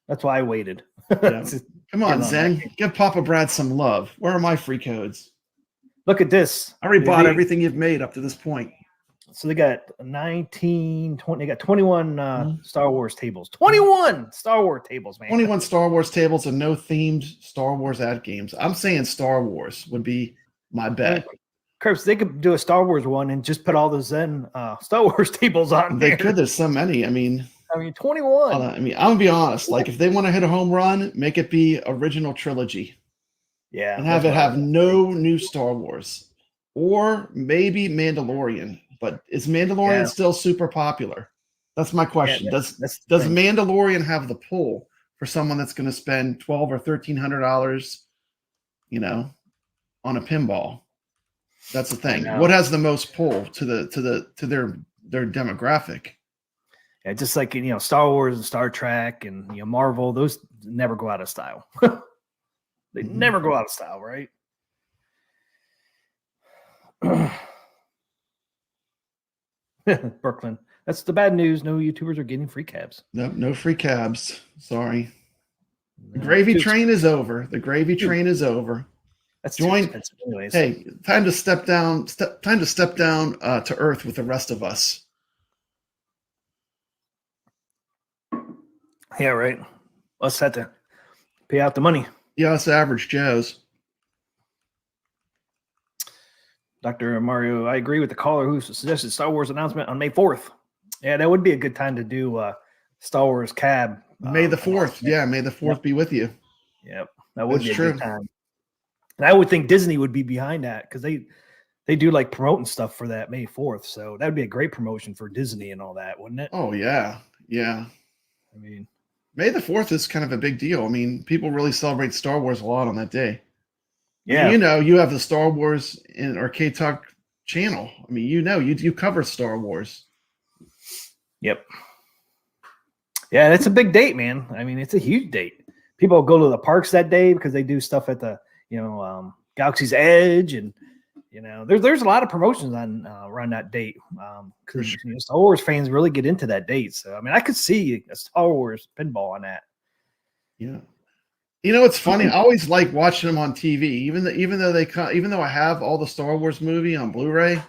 [SPEAKER 3] That's why I waited.
[SPEAKER 2] Come on, Zen. Give Papa Brad some love. Where are my free codes?
[SPEAKER 3] Look at this.
[SPEAKER 2] I already bought everything you've made up to this point.
[SPEAKER 3] So they got 19, 20. They got 21 Star Wars tables. 21 Star Wars tables, man.
[SPEAKER 2] 21 Star Wars tables and no themed Star Wars AtGames. I'm saying Star Wars would be my bet.
[SPEAKER 3] Curves, they could do a Star Wars one and just put all the Zen Star Wars tables on there.
[SPEAKER 2] They could. There's so many. I mean,
[SPEAKER 3] 21.
[SPEAKER 2] I'm gonna be honest. Like, if they want to hit a home run, make it be original trilogy.
[SPEAKER 3] Yeah,
[SPEAKER 2] and have no new Star Wars, or maybe Mandalorian. But is Mandalorian still super popular? That's my question. Does Mandalorian have the pull for someone that's going to spend $1,200 or $1,300, on a pinball? That's the thing. What has the most pull to their demographic?
[SPEAKER 3] Yeah, just like Star Wars and Star Trek and Marvel, those never go out of style. They never go out of style, right? Brooklyn. That's the bad news. No YouTubers are getting free cabs.
[SPEAKER 2] No free cabs. Sorry. The gravy train is over. The gravy train is over.
[SPEAKER 3] That's
[SPEAKER 2] Join-
[SPEAKER 3] too expensive anyways.
[SPEAKER 2] Hey, time to step down. Time to step down to earth with the rest of us.
[SPEAKER 3] Yeah, right. Us had to pay out the money.
[SPEAKER 2] Yeah, us average Joes.
[SPEAKER 3] Dr. Mario, I agree with the caller who suggested Star Wars announcement on May 4th. Yeah, that would be a good time to do Star Wars cab.
[SPEAKER 2] May the 4th. Yeah, May the 4th be with you.
[SPEAKER 3] Yep, that would
[SPEAKER 2] That's
[SPEAKER 3] be a
[SPEAKER 2] true.
[SPEAKER 3] good time. And I would think Disney would be behind that because they do like promoting stuff for that May 4th. So that would be a great promotion for Disney and all that, wouldn't it?
[SPEAKER 2] Oh, yeah. Yeah.
[SPEAKER 3] I mean,
[SPEAKER 2] May the 4th is kind of a big deal. I mean, people really celebrate Star Wars a lot on that day.
[SPEAKER 3] yeah.
[SPEAKER 2] You know, you have the Star Wars in Arcade Talk channel. I mean, you cover Star Wars.
[SPEAKER 3] Yep. Yeah, it's a big date, man. I mean, it's a huge date. People go to the parks that day because they do stuff at the, Galaxy's Edge, and there's a lot of promotions on around that date. Because
[SPEAKER 2] sure.
[SPEAKER 3] Star Wars fans really get into that date. So I mean, I could see a Star Wars pinball on that.
[SPEAKER 2] Yeah. You know, it's funny. I always like watching them on TV, even though I have all the Star Wars movie on Blu-ray,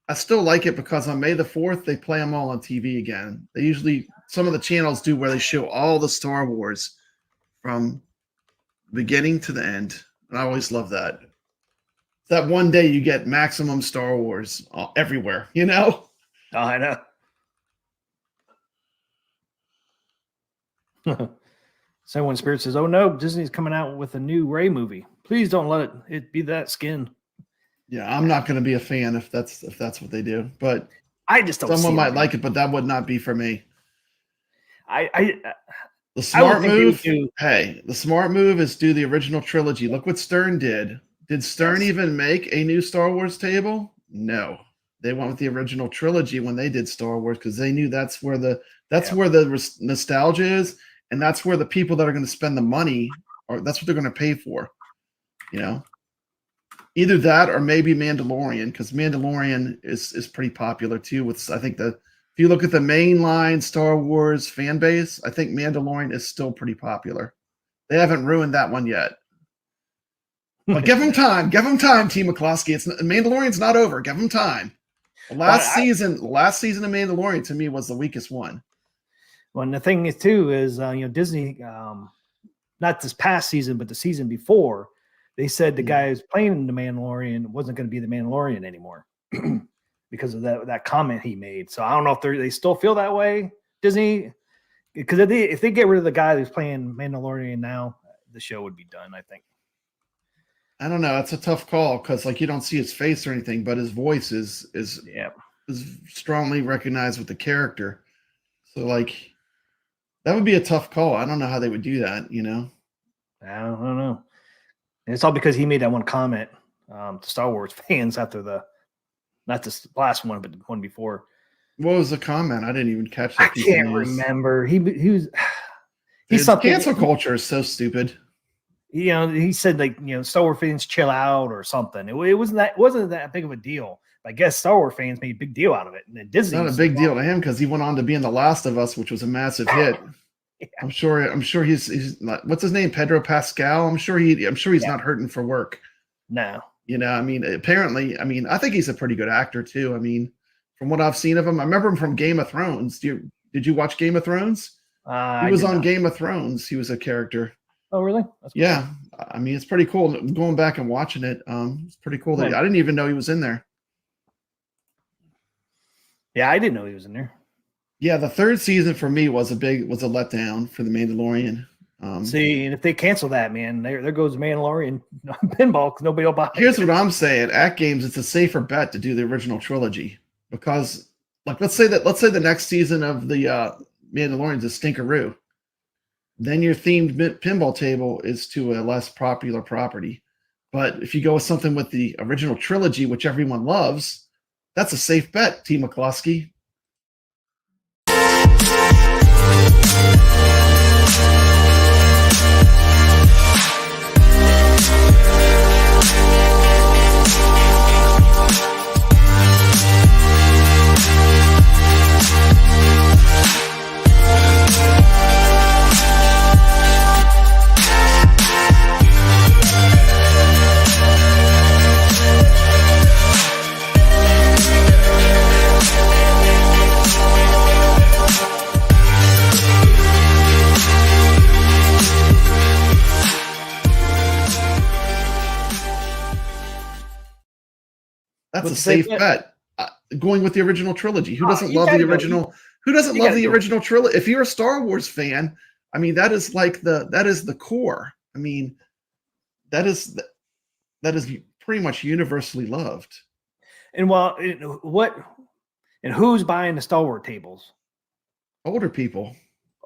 [SPEAKER 2] I still like it because on May the 4th they play them all on TV again. They usually, some of the channels do where they show all the Star Wars from beginning to the end, and I always love that. That one day you get maximum Star Wars everywhere. You know?
[SPEAKER 3] Oh, I know. Someone Spirit says, "Oh no, Disney's coming out with a new Rey movie. Please don't let it be that skin."
[SPEAKER 2] Yeah, I'm not going to be a fan if that's what they do. But
[SPEAKER 3] I just don't.
[SPEAKER 2] someone might like it, but that would not be for me. The smart move. Hey, the smart move is do the original trilogy. Look what Stern did. Did Stern even make a new Star Wars table? No. They went with the original trilogy when they did Star Wars because they knew that's where the nostalgia is. And that's where the people that are going to spend the money, or that's what they're going to pay for, Either that or maybe Mandalorian, because Mandalorian is pretty popular too. If you look at the mainline Star Wars fan base, I think Mandalorian is still pretty popular. They haven't ruined that one yet. But give them time. Give them time, T. McCloskey. Mandalorian's not over. Give them time. Last season of Mandalorian to me was the weakest one.
[SPEAKER 3] Well, and the thing is too is Disney, not this past season, but the season before, they said the guy who's playing the Mandalorian wasn't going to be the Mandalorian anymore because of that comment he made. So I don't know if they still feel that way, Disney, because if they get rid of the guy who's playing Mandalorian now, the show would be done, I think.
[SPEAKER 2] I don't know. It's a tough call because you don't see his face or anything, but his voice is strongly recognized with the character. So that would be a tough call. I don't know how they would do that,
[SPEAKER 3] I don't know. And it's all because he made that one comment to Star Wars fans after not this last one, but the one before.
[SPEAKER 2] What was the comment? I didn't even catch that.
[SPEAKER 3] I can't remember. He's something.
[SPEAKER 2] Cancel culture is so stupid.
[SPEAKER 3] He said Star Wars fans chill out or something. It wasn't that big of a deal. I guess Star Wars fans made a big deal out of it, and then Disney.
[SPEAKER 2] It's not a big deal to him because he went on to be in The Last of Us, which was a massive hit. Yeah. I'm sure he's not, what's his name, Pedro Pascal. I'm sure he's not hurting for work.
[SPEAKER 3] No,
[SPEAKER 2] apparently, I think he's a pretty good actor too. From what I've seen of him, I remember him from Game of Thrones. Did you watch Game of Thrones? He was on Game of Thrones. He was a character.
[SPEAKER 3] Oh, really? That's cool.
[SPEAKER 2] Yeah, it's pretty cool. Going back and watching it, it's pretty cool. I didn't even know he was in there.
[SPEAKER 3] Yeah, I didn't know he was in there.
[SPEAKER 2] Yeah, the third season for me was a letdown for the Mandalorian.
[SPEAKER 3] See, and if they cancel that, man, there goes Mandalorian pinball because nobody will buy it.
[SPEAKER 2] Here's what I'm saying: AtGames, it's a safer bet to do the original trilogy because, let's say the next season of the Mandalorian is a stinkeroo, then your themed pinball table is to a less popular property. But if you go with something with the original trilogy, which everyone loves, that's a safe bet, T. McCloskey. That's
[SPEAKER 3] What's
[SPEAKER 2] a
[SPEAKER 3] the safe
[SPEAKER 2] safe bet. Going with the original trilogy. Who doesn't
[SPEAKER 3] you
[SPEAKER 2] love the
[SPEAKER 3] gotta go.
[SPEAKER 2] original? Who doesn't
[SPEAKER 3] You
[SPEAKER 2] love
[SPEAKER 3] gotta
[SPEAKER 2] the
[SPEAKER 3] go.
[SPEAKER 2] original trilogy? If you're a Star Wars fan, I mean, that is like that is the core. I mean, that is pretty much universally loved.
[SPEAKER 3] And and who's buying the Star Wars tables?
[SPEAKER 2] Older people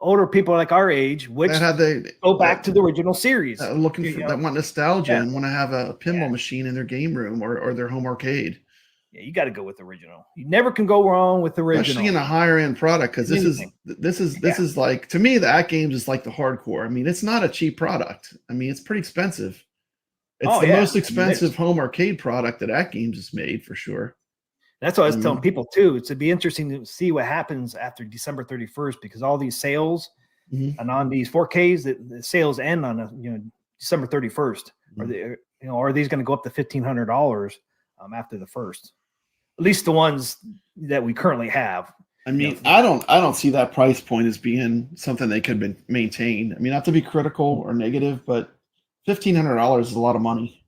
[SPEAKER 3] Older people like our age, which
[SPEAKER 2] that have
[SPEAKER 3] go back to the original series.
[SPEAKER 2] that are looking for
[SPEAKER 3] You
[SPEAKER 2] that
[SPEAKER 3] know?
[SPEAKER 2] want nostalgia
[SPEAKER 3] Yeah.
[SPEAKER 2] and want to have a pinball
[SPEAKER 3] Yeah.
[SPEAKER 2] machine in their game room or their home arcade.
[SPEAKER 3] Yeah, you got to go with the original. You never can go wrong with the original.
[SPEAKER 2] Especially in a higher end product, because this
[SPEAKER 3] Anything.
[SPEAKER 2] is like, to me, the AtGames is like the hardcore. I mean, it's not a cheap product. I mean, it's pretty expensive. It's the most expensive home arcade product that AtGames has made for sure.
[SPEAKER 3] That's what I was telling people too. It's to be interesting to see what happens after December 31st, because all these sales and on these 4Ks, the sales end on December 31st. Are they, are these going to go up to $1,500 after the first? At least the ones that we currently have.
[SPEAKER 2] I mean, I don't see that price point as being something they could maintain. I mean, not to be critical or negative, but $1,500 is a lot of money.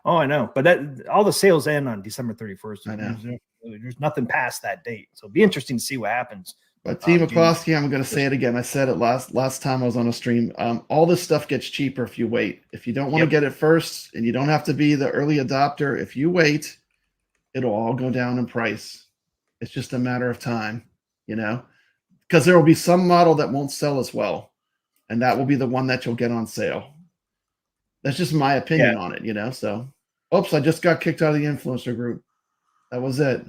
[SPEAKER 3] Oh, I know, but all the sales end on December 31st.
[SPEAKER 2] I know.
[SPEAKER 3] There's nothing past that date, so it'll be interesting to see what happens.
[SPEAKER 2] But T. McCloskey, I'm going to say it again. I said it last time I was on a stream. All this stuff gets cheaper if you wait. If you don't want to get it first, and you don't have to be the early adopter, if you wait, it'll all go down in price. It's just a matter of time, because there will be some model that won't sell as well, and that will be the one that you'll get on sale. That's just my opinion on it, So, oops, I just got kicked out of the influencer group. That was it.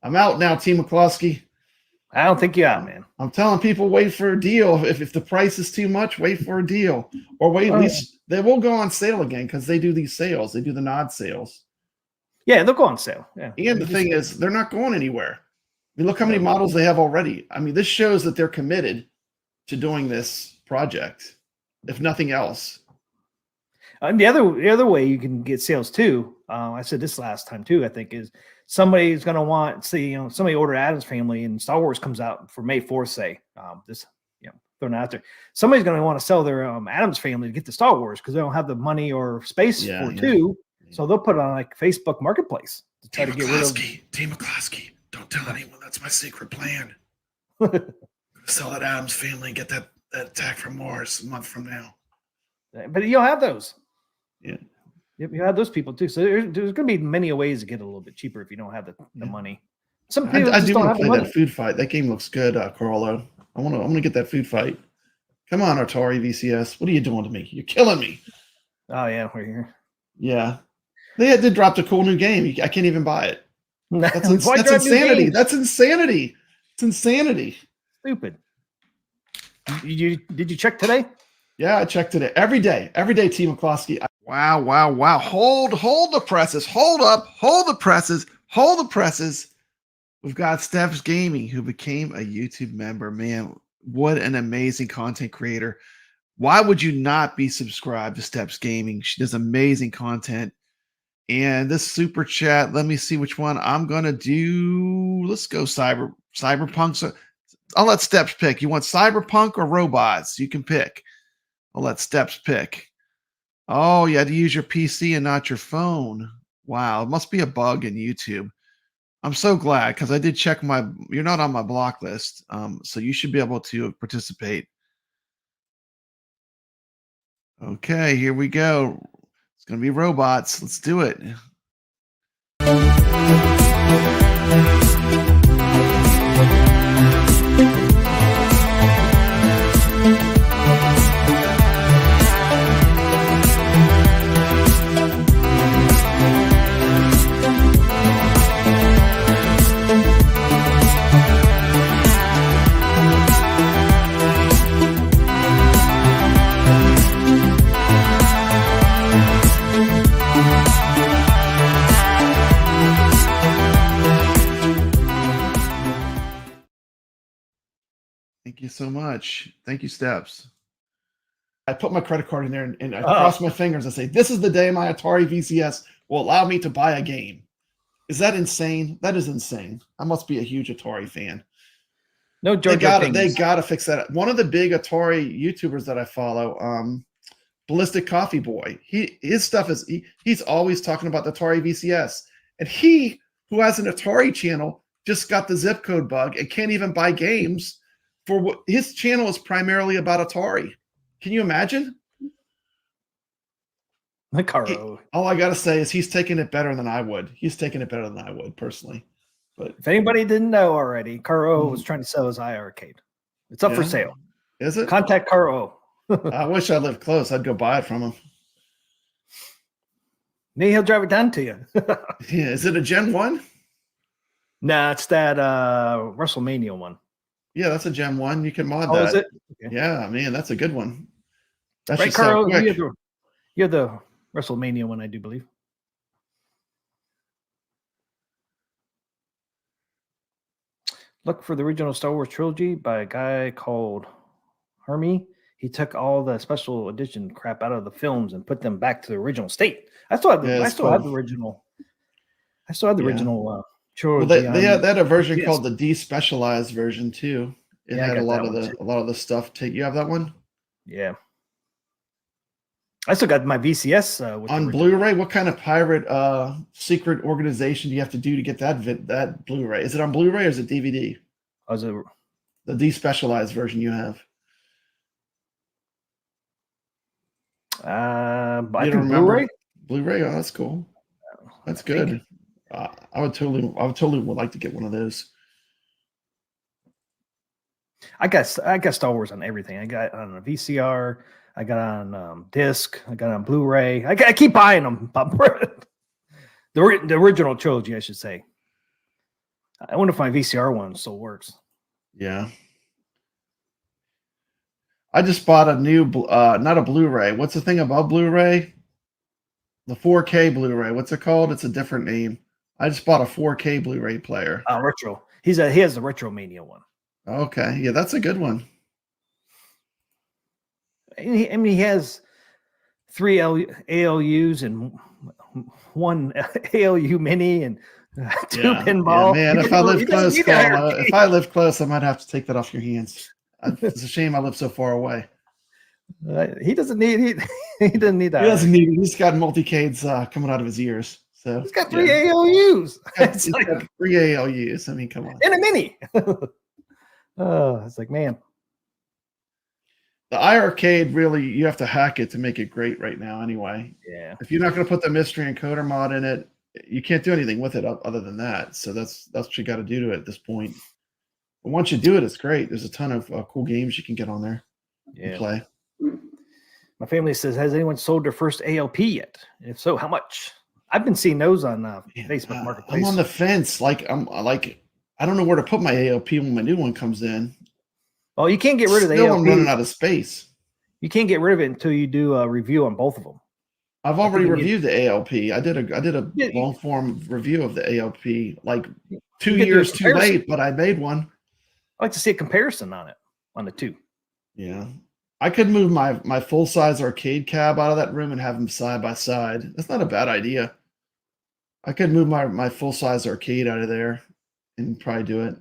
[SPEAKER 2] I'm out now, T. McCloskey.
[SPEAKER 3] I don't think you're out, man.
[SPEAKER 2] I'm telling people, wait for a deal. If the price is too much, wait for a deal. Or wait, at least they will go on sale again, because they do these sales. They do the nod sales.
[SPEAKER 3] Yeah, they'll go on sale. Yeah.
[SPEAKER 2] And the thing is, they're not going anywhere. I mean, look how many models they have already. I mean, this shows that they're committed to doing this project, if nothing else.
[SPEAKER 3] And the other way you can get sales too, I said this last time too, I think, is somebody's going to want, somebody ordered Addams Family and Star Wars comes out for May 4th, say, thrown out there. Somebody's going to want to sell their Addams Family to get the Star Wars because they don't have the money or space for two. So they'll put it on like Facebook Marketplace to try to get rid of.
[SPEAKER 2] T. McCloskey, don't tell anyone. That's my secret plan. Sell that Addams Family and get that Attack from Mars a month from now.
[SPEAKER 3] But you'll have those.
[SPEAKER 2] Yeah.
[SPEAKER 3] You have those people too. So there's going to be many ways to get it a little bit cheaper if you don't have the money. Some people
[SPEAKER 2] I do want to play that food fight. That game looks good, Carlo. I want to get that food fight. Come on, Atari VCS. What are you doing to me? You're killing me.
[SPEAKER 3] Oh yeah, we're here.
[SPEAKER 2] Yeah, they dropped a cool new game. I can't even buy it. That's insanity. That's insanity. It's insanity.
[SPEAKER 3] Stupid. Did you check today?
[SPEAKER 2] Yeah, I checked today. Every day, T. McCloskey. Wow. Hold the presses. Hold up. Hold the presses. We've got Steps Gaming, who became a YouTube member. Man, what an amazing content creator. Why would you not be subscribed to Steps Gaming? She does amazing content. And this super chat, let me see which one I'm going to do. Let's go Cyberpunk. So I'll let Steps pick. You want Cyberpunk or robots? You can pick. I'll let Steps pick. Oh, you had to use your PC and not your phone. Wow, it must be a bug in YouTube. I'm so glad, because I did check you're not on my block list, so you should be able to participate. Okay, here we go. It's going to be robots. Let's do it. Thank you so much. Thank you, Steps. I put my credit card in there and I cross my fingers and say, this is the day my Atari VCS will allow me to buy a game. Is that insane? That is insane. I must be a huge Atari fan.
[SPEAKER 3] No,
[SPEAKER 2] they gotta fix that. One of the big Atari YouTubers that I follow, Ballistic Coffee Boy, his stuff is he's always talking about the Atari VCS, and he who has an Atari channel just got the zip code bug and can't even buy games for what his channel is primarily about Atari. Can you imagine?
[SPEAKER 3] Caro.
[SPEAKER 2] All I got to say is he's taking it better than I would. He's taking it better than I would personally. But
[SPEAKER 3] If anybody didn't know already, Caro was trying to sell his iArcade. It's up for sale.
[SPEAKER 2] Is it?
[SPEAKER 3] Contact Caro.
[SPEAKER 2] I wish I lived close. I'd go buy it from him.
[SPEAKER 3] Maybe he'll drive it down to you.
[SPEAKER 2] Yeah, is it a Gen 1?
[SPEAKER 3] Nah, it's that WrestleMania one.
[SPEAKER 2] Yeah, that's a Gen 1. You can mod
[SPEAKER 3] Oh,
[SPEAKER 2] that.
[SPEAKER 3] is it? Okay.
[SPEAKER 2] Yeah, man, that's a good one. That's
[SPEAKER 3] Right,
[SPEAKER 2] just
[SPEAKER 3] Caro,
[SPEAKER 2] so quick.
[SPEAKER 3] you're the WrestleMania one, I do believe. Look for the original Star Wars trilogy by a guy called Hermie. He took all the special edition crap out of the films and put them back to the original state. I still have the, I still have the original. I still have the original trilogy.
[SPEAKER 2] Well, they had a version called the despecialized version too. It had a lot of the stuff. You have that one?
[SPEAKER 3] Yeah. I still got my VCS with
[SPEAKER 2] on Blu-ray. What kind of pirate secret organization do you have to do to get that Blu-ray? Is it on Blu-ray or is it DVD?
[SPEAKER 3] Oh, is it
[SPEAKER 2] the despecialized version you have?
[SPEAKER 3] I
[SPEAKER 2] you
[SPEAKER 3] think Blu-ray.
[SPEAKER 2] Blu-ray. Oh, that's cool. That's good. I would totally would like to get one of those. I got
[SPEAKER 3] Star Wars on everything. I got on a VCR. I got on disc. I got on Blu-ray. I keep buying them. The original trilogy, I should say. I wonder if my VCR one still works.
[SPEAKER 2] Yeah. I just bought a new, not a Blu-ray. What's the thing above Blu-ray? The 4K Blu-ray. What's it called? It's a different name. I just bought a 4K Blu-ray player.
[SPEAKER 3] Retro. He has the Retro Mania one.
[SPEAKER 2] Okay. Yeah, that's a good one.
[SPEAKER 3] He has 3 ALUs and 1 ALU mini and 2 pinball.
[SPEAKER 2] Yeah, man, if I live close, I might have to take that off your hands. It's a shame I live so far away.
[SPEAKER 3] He doesn't need he doesn't need that.
[SPEAKER 2] He doesn't need it. He's got multi-cades coming out of his ears. So
[SPEAKER 3] he's got 3 ALUs.
[SPEAKER 2] He's got 3 ALUs. I mean, come on.
[SPEAKER 3] And a mini. It's like, man.
[SPEAKER 2] The iArcade, really, you have to hack it to make it great right now anyway.
[SPEAKER 3] Yeah.
[SPEAKER 2] If you're not going to put the mystery encoder mod in it, you can't do anything with it other than that. So that's what you got to do to it at this point. But once you do it, it's great. There's a ton of cool games you can get on there and play.
[SPEAKER 3] My family says, has anyone sold their first ALP yet? If so, how much? I've been seeing those on Facebook Marketplace.
[SPEAKER 2] I'm on the fence. I don't know where to put my ALP when my new one comes in.
[SPEAKER 3] Well, you can't get rid of the ALP.
[SPEAKER 2] I'm running out of space.
[SPEAKER 3] You can't get rid of it until you do a review on both of them.
[SPEAKER 2] I've already reviewed the ALP. I did a long form review of the ALP, like 2 years too late, but I made one.
[SPEAKER 3] I like to see a comparison on it, on the two.
[SPEAKER 2] Yeah. I could move my full-size arcade cab out of that room and have them side by side. That's not a bad idea. I could move my full-size arcade out of there and probably do it.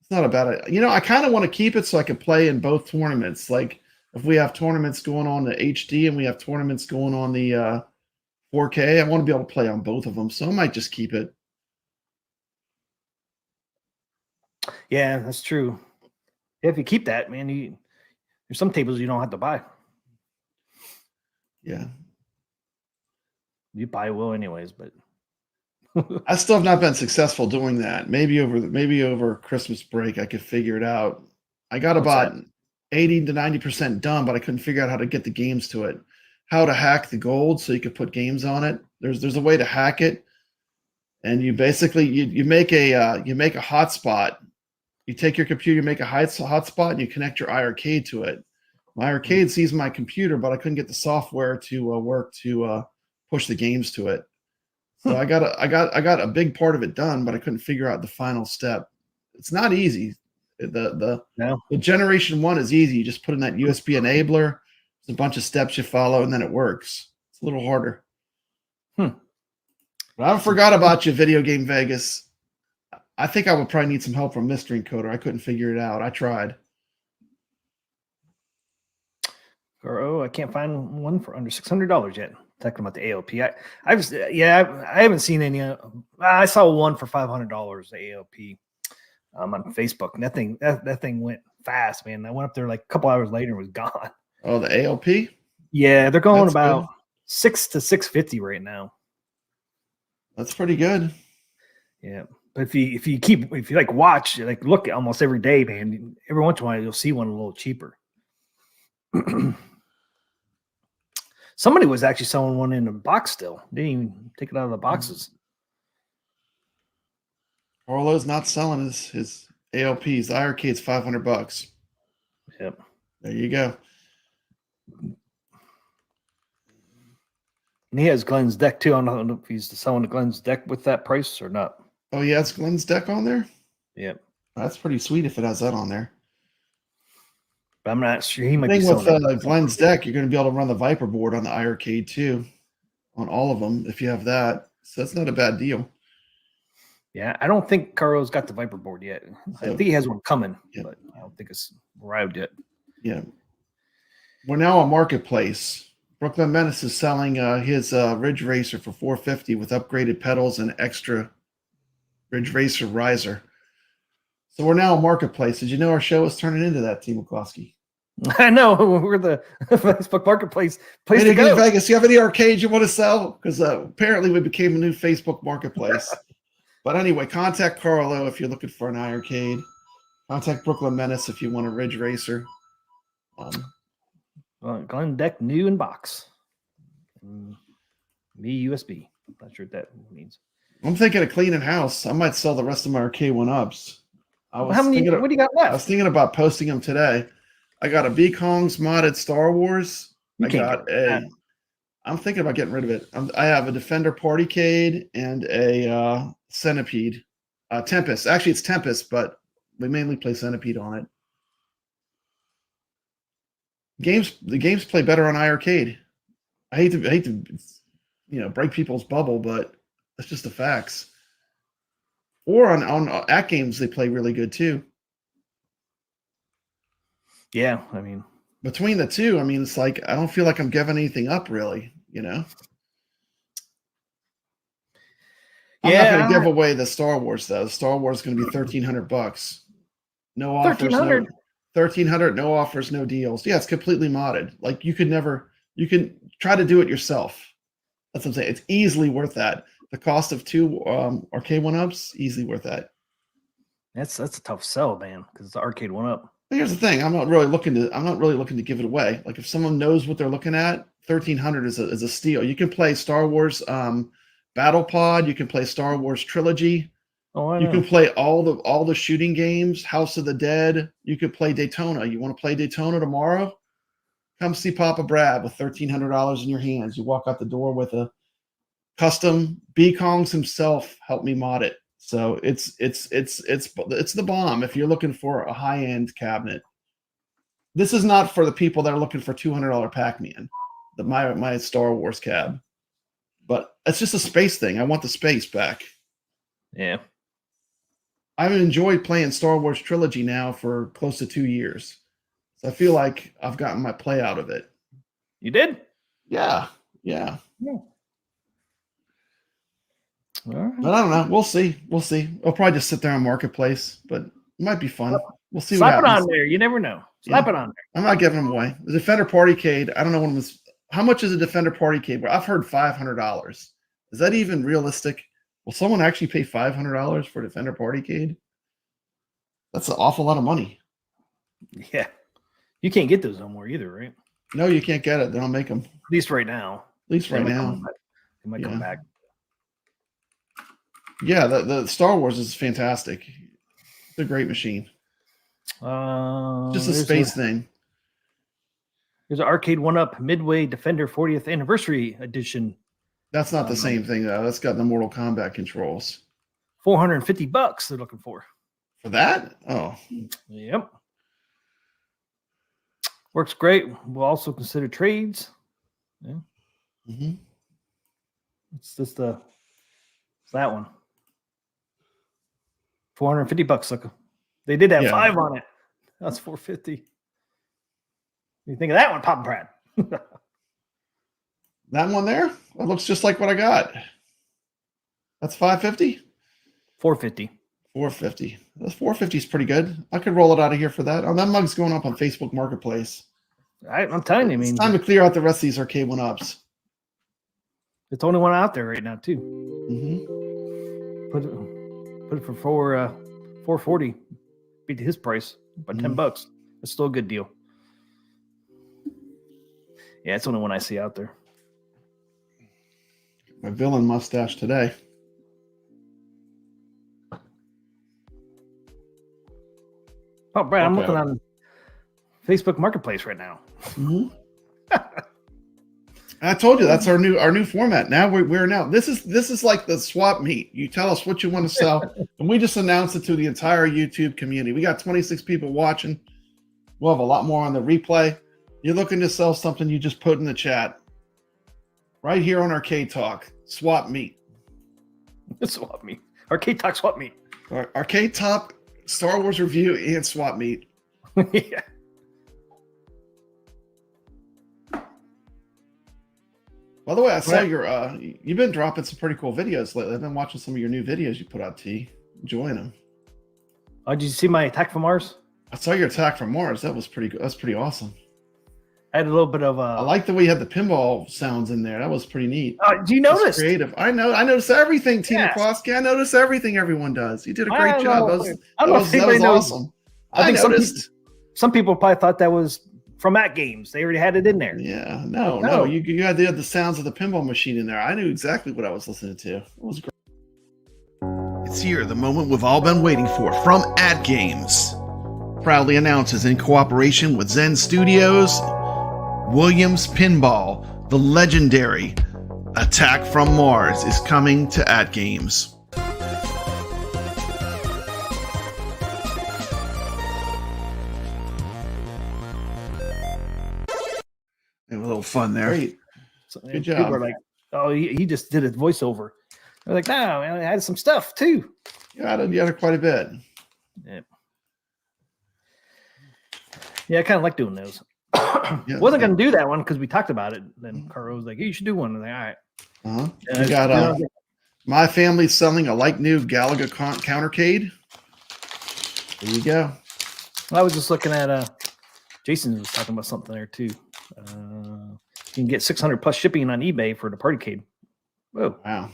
[SPEAKER 2] It's not a bad idea. I kind of want to keep it so I could play in both tournaments. Like if we have tournaments going on the HD and we have tournaments going on the 4K, I want to be able to play on both of them. So I might just keep it.
[SPEAKER 3] Yeah, that's true. If you keep that, man, there's some tables you don't have to buy.
[SPEAKER 2] Yeah.
[SPEAKER 3] You probably will anyways, but
[SPEAKER 2] I still have not been successful doing that. Maybe over Christmas break I could figure it out. I got about 80 to 90% done, but I couldn't figure out how to get the games to it. How to hack the gold so you could put games on it. There's a way to hack it, and you basically you make a hotspot. You take your computer, you make a hotspot, and you connect your iArcade to it. My arcade sees my computer, but I couldn't get the software to work to push the games to it. So I got a big part of it done, but I couldn't figure out the final step. It's not easy. The generation 1 is easy. You just put in that USB enabler. There's a bunch of steps you follow, and then it works. It's a little harder. But I forgot about you, Video Game Vegas. I think I would probably need some help from Mystery Encoder. I couldn't figure it out. I tried.
[SPEAKER 3] I can't find one for under $600 yet. talking about the ALP. I haven't seen any. I saw one for $500, the ALP, on Facebook. And that thing went fast, man. I went up there like a couple hours later and was gone.
[SPEAKER 2] Oh, the ALP?
[SPEAKER 3] Yeah, they're going
[SPEAKER 2] That's
[SPEAKER 3] about
[SPEAKER 2] good.
[SPEAKER 3] 6 to 650 right now.
[SPEAKER 2] That's pretty good.
[SPEAKER 3] Yeah. But if you like watch, like look almost every day, man, every once in a while you'll see one a little cheaper. Somebody was actually selling one in a box still. Didn't even take it out of the boxes.
[SPEAKER 2] Orlo's not selling his ALPs. The arcade's $500.
[SPEAKER 3] Yep.
[SPEAKER 2] There you go.
[SPEAKER 3] And he has Glenn's deck too. I don't know if he's selling the Glenn's deck with that price or not.
[SPEAKER 2] Oh, yeah, it's Glenn's deck on there?
[SPEAKER 3] Yep.
[SPEAKER 2] That's pretty sweet if it has that on there.
[SPEAKER 3] But I'm not sure. He might
[SPEAKER 2] The
[SPEAKER 3] be
[SPEAKER 2] thing with
[SPEAKER 3] selling
[SPEAKER 2] Glenn's deck, you're going to be able to run the Viper board on the iArcade too, on all of them if you have that. So that's not a bad deal.
[SPEAKER 3] Yeah, I don't think Carlo's got the Viper board yet. I think he has one coming, but I don't think it's arrived yet.
[SPEAKER 2] Yeah. We're now a marketplace. Brooklyn Menace is selling his Ridge Racer for $450 with upgraded pedals and extra Ridge Racer riser. So we're now a marketplace. Did you know our show is turning into that, T. McCloskey?
[SPEAKER 3] I know. We're the Facebook marketplace place to go.
[SPEAKER 2] Vegas, do you have any arcades you want to sell? Because apparently we became a new Facebook marketplace. But anyway, contact Carlo if you're looking for an iArcade. Contact Brooklyn Menace if you want a Ridge Racer.
[SPEAKER 3] Glenn deck new in box. Me USB. Not sure what that means.
[SPEAKER 2] I'm thinking of cleaning house. I might sell the rest of my arcade 1-ups.
[SPEAKER 3] What do you got left?
[SPEAKER 2] I was thinking about posting them today. I got a B Kong's modded Star Wars. I'm thinking about getting rid of it. I have a Defender Partycade and a Centipede. Tempest. Actually, it's Tempest, but we mainly play Centipede on it. The games play better on iArcade. I hate to break people's bubble, but that's just the facts. Or on AtGames, they play really good too.
[SPEAKER 3] Yeah, I mean,
[SPEAKER 2] between the two, I mean, it's like I don't feel like I'm giving anything up, really. I'm not going to give away the Star Wars though. The Star Wars is going to be $1,300. No offers. $1,300. No offers. No deals. Yeah, it's completely modded. Like you can try to do it yourself. That's what I'm saying. It's easily worth that. The cost of 2 arcade 1-ups, easily worth that.
[SPEAKER 3] That's a tough sell, man, because it's the arcade 1-up.
[SPEAKER 2] Here's the thing: I'm not really looking to give it away. Like if someone knows what they're looking at, $1,300 is a steal. You can play Star Wars Battle Pod. You can play Star Wars Trilogy. You can play all the shooting games, House of the Dead. You could play Daytona. You want to play Daytona tomorrow? Come see Papa Brad with $1,300 in your hands. You walk out the door with a custom. B Kongs himself helped me mod it, so it's the bomb. If you're looking for a high end cabinet, this is not for the people that are looking for $200 Pac-Man, my Star Wars cab. But it's just a space thing. I want the space back.
[SPEAKER 3] Yeah.
[SPEAKER 2] I've enjoyed playing Star Wars Trilogy now for close to 2 years. So I feel like I've gotten my play out of it.
[SPEAKER 3] You did?
[SPEAKER 2] Yeah. All right. But I don't know. We'll see. I'll probably just sit there on Marketplace, but it might be fun. We'll see.
[SPEAKER 3] Slap it on there. You never know. Slap it on there.
[SPEAKER 2] I'm not giving them away. The Defender Partycade, I don't know when it was. How much is a Defender Partycade? I've heard $500. Is that even realistic? Will someone actually pay $500 for a Defender Partycade? That's an awful lot of money.
[SPEAKER 3] Yeah. You can't get those no more either, right?
[SPEAKER 2] No, you can't get it. They don't make them.
[SPEAKER 3] At least right now.
[SPEAKER 2] They
[SPEAKER 3] might come back.
[SPEAKER 2] Yeah, the Star Wars is fantastic. It's a great machine. Just a space thing.
[SPEAKER 3] There's an arcade 1-up Midway Defender 40th Anniversary Edition.
[SPEAKER 2] That's not the same thing though. That's got the Mortal Kombat controls.
[SPEAKER 3] $450 they're looking for.
[SPEAKER 2] For that? Oh.
[SPEAKER 3] Yep. Works great. We'll also consider trades. Yeah.
[SPEAKER 2] Mm-hmm.
[SPEAKER 3] It's that one. $450. Look, they did have 5 on it. That's $450. You think of that one, Papa Brad?
[SPEAKER 2] That one there? It looks just like what I got. That's 550?
[SPEAKER 3] 450.
[SPEAKER 2] 450. That's 450 is pretty good. I could roll it out of here for that. Oh, that mug's going up on Facebook Marketplace.
[SPEAKER 3] I'm telling you, I
[SPEAKER 2] It's
[SPEAKER 3] mean,
[SPEAKER 2] time to clear out the rest of these arcade one-ups.
[SPEAKER 3] it's the only one out there right now, too.
[SPEAKER 2] Mm-hmm.
[SPEAKER 3] Put it for 440. Beat his price by $10. That's still a good deal. Yeah, it's the only one I see out there.
[SPEAKER 2] My villain mustache today.
[SPEAKER 3] Oh, Brad, I'm
[SPEAKER 2] Okay.
[SPEAKER 3] looking on Facebook Marketplace right now.
[SPEAKER 2] Mm-hmm. I told you that's our new format. Now we're now this is like the swap meet. You tell us what you want to sell, and we just announce it to the entire YouTube community. We got 26 people watching. We'll have a lot more on the replay. You're looking to sell something, you just put in the chat. Right here on Arcade Talk, swap meet.
[SPEAKER 3] Swap meet. Arcade Talk swap meet.
[SPEAKER 2] Arcade Talk, Star Wars review, and swap meet.
[SPEAKER 3] Yeah.
[SPEAKER 2] By the way, I saw you've been dropping some pretty cool videos lately. I've been watching some of your new videos you put out, T. Enjoying them.
[SPEAKER 3] Oh, did you see my Attack from Mars?
[SPEAKER 2] I saw your Attack from Mars. That was pretty good. That's pretty awesome.
[SPEAKER 3] I had a little bit of
[SPEAKER 2] I like the way you had the pinball sounds in there. That was pretty neat.
[SPEAKER 3] do you
[SPEAKER 2] That's
[SPEAKER 3] notice?
[SPEAKER 2] creative. I know. I noticed everything, Tina
[SPEAKER 3] Yes.
[SPEAKER 2] McCloskey. I noticed everything everyone does. You did a
[SPEAKER 3] I
[SPEAKER 2] great
[SPEAKER 3] don't
[SPEAKER 2] job.
[SPEAKER 3] know.
[SPEAKER 2] That
[SPEAKER 3] I don't know if
[SPEAKER 2] was
[SPEAKER 3] anybody knows.
[SPEAKER 2] awesome.
[SPEAKER 3] I
[SPEAKER 2] I
[SPEAKER 3] think
[SPEAKER 2] noticed.
[SPEAKER 3] some people probably thought that was from AtGames. They already had it in there.
[SPEAKER 2] Yeah. No.
[SPEAKER 3] No.
[SPEAKER 2] You had the sounds of the pinball machine in there. I knew exactly what I was listening to. It was great. It's here, the moment we've all been waiting for from AtGames. Proudly announces in cooperation with Zen Studios, Williams Pinball, the legendary Attack from Mars is coming to AtGames. Have a little fun there. Great.
[SPEAKER 3] So,
[SPEAKER 2] Good
[SPEAKER 3] people
[SPEAKER 2] job.
[SPEAKER 3] are like, oh, he just did a voiceover. They're like, no, man, I had some stuff too.
[SPEAKER 2] You had it quite a bit.
[SPEAKER 3] Yeah, I kind of like doing those.
[SPEAKER 2] Yeah.
[SPEAKER 3] Wasn't going to do that one because we talked about it. Then Carl was like, hey, you should do one. And I'm like, all right.
[SPEAKER 2] Uh-huh. We got my family's selling a like new Galaga countercade. There you go.
[SPEAKER 3] I was just looking at Jason was talking about something there too. You can get 600 plus shipping on eBay for the partycade. Whoa.
[SPEAKER 2] Wow.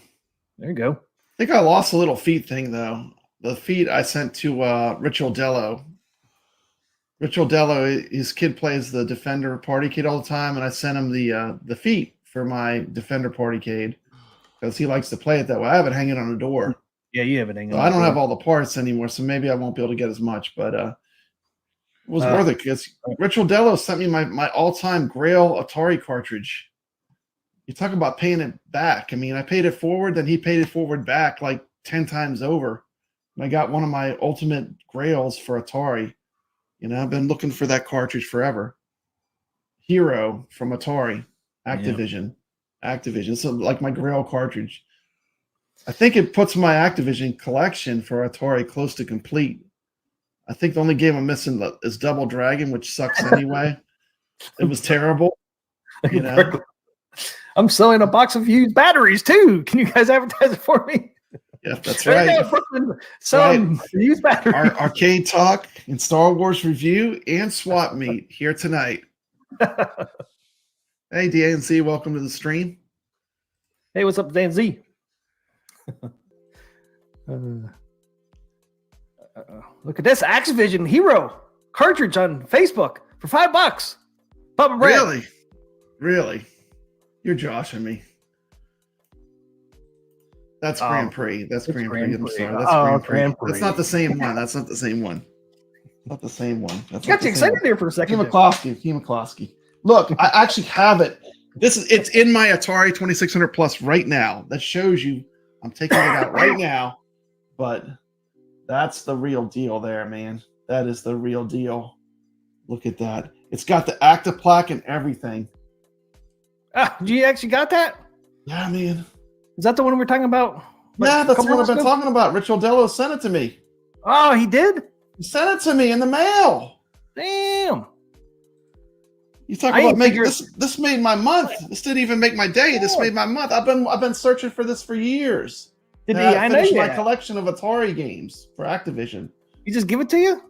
[SPEAKER 3] There you go.
[SPEAKER 2] I think I lost a little feet thing though. The feet I sent to Rich Dello. Rich Dello, his kid plays the Defender partycade all the time, and I sent him the feet for my Defender partycade because he likes to play it that way. I have it hanging on a door.
[SPEAKER 3] Yeah, you have it hanging.
[SPEAKER 2] So I don't have all the parts anymore, so maybe I won't be able to get as much, but it was worth it because Rich Dello sent me my all-time Grail Atari cartridge. You talk about paying it back. I mean, I paid it forward, then he paid it forward back like 10 times over. And I got one of my ultimate Grails for Atari. You know, I've been looking for that cartridge forever. Hero from Atari, Activision. Yeah. Activision. So like my Grail cartridge. I think it puts my Activision collection for Atari close to complete. I think the only game I'm missing is Double Dragon, which sucks anyway. It was terrible. You know?
[SPEAKER 3] I'm selling a box of used batteries too. Can you guys advertise it for me?
[SPEAKER 2] Yeah, that's right.
[SPEAKER 3] Some used batteries.
[SPEAKER 2] Our Arcade Talk and Star Wars review and swap meet here tonight. Hey, DNC, welcome to the stream.
[SPEAKER 3] Hey, what's up, Dan Z? Look at this Activision Hero cartridge on Facebook for $5. Papa Brad.
[SPEAKER 2] Really? You're joshing me. That's Grand Prix. That's Grand Prix. I'm sorry. That's Grand Prix. That's not the same one. That's not the same one. Not the same one. That's
[SPEAKER 3] got you excited there for a second.
[SPEAKER 2] T. McCloskey. Look, I actually have it. It's in my Atari 2600 Plus right now. That shows you I'm taking it out right now. But that's the real deal there, man. That is the real deal. Look at that. It's got the active plaque and everything.
[SPEAKER 3] You actually got that?
[SPEAKER 2] Yeah, man.
[SPEAKER 3] Is that the one we're talking about?
[SPEAKER 2] Yeah, that's the one I've been talking about. Rich Dello sent it to me.
[SPEAKER 3] Oh, he did?
[SPEAKER 2] He sent it to me in the mail.
[SPEAKER 3] Damn.
[SPEAKER 2] You talk
[SPEAKER 3] I
[SPEAKER 2] about
[SPEAKER 3] didn't
[SPEAKER 2] making
[SPEAKER 3] figure-
[SPEAKER 2] this. This made my month. This didn't even make my day. This made my month. I've been searching for this for years.
[SPEAKER 3] Did
[SPEAKER 2] And
[SPEAKER 3] I know
[SPEAKER 2] finished
[SPEAKER 3] you
[SPEAKER 2] my
[SPEAKER 3] had.
[SPEAKER 2] collection of Atari games for Activision
[SPEAKER 3] You just give it to you?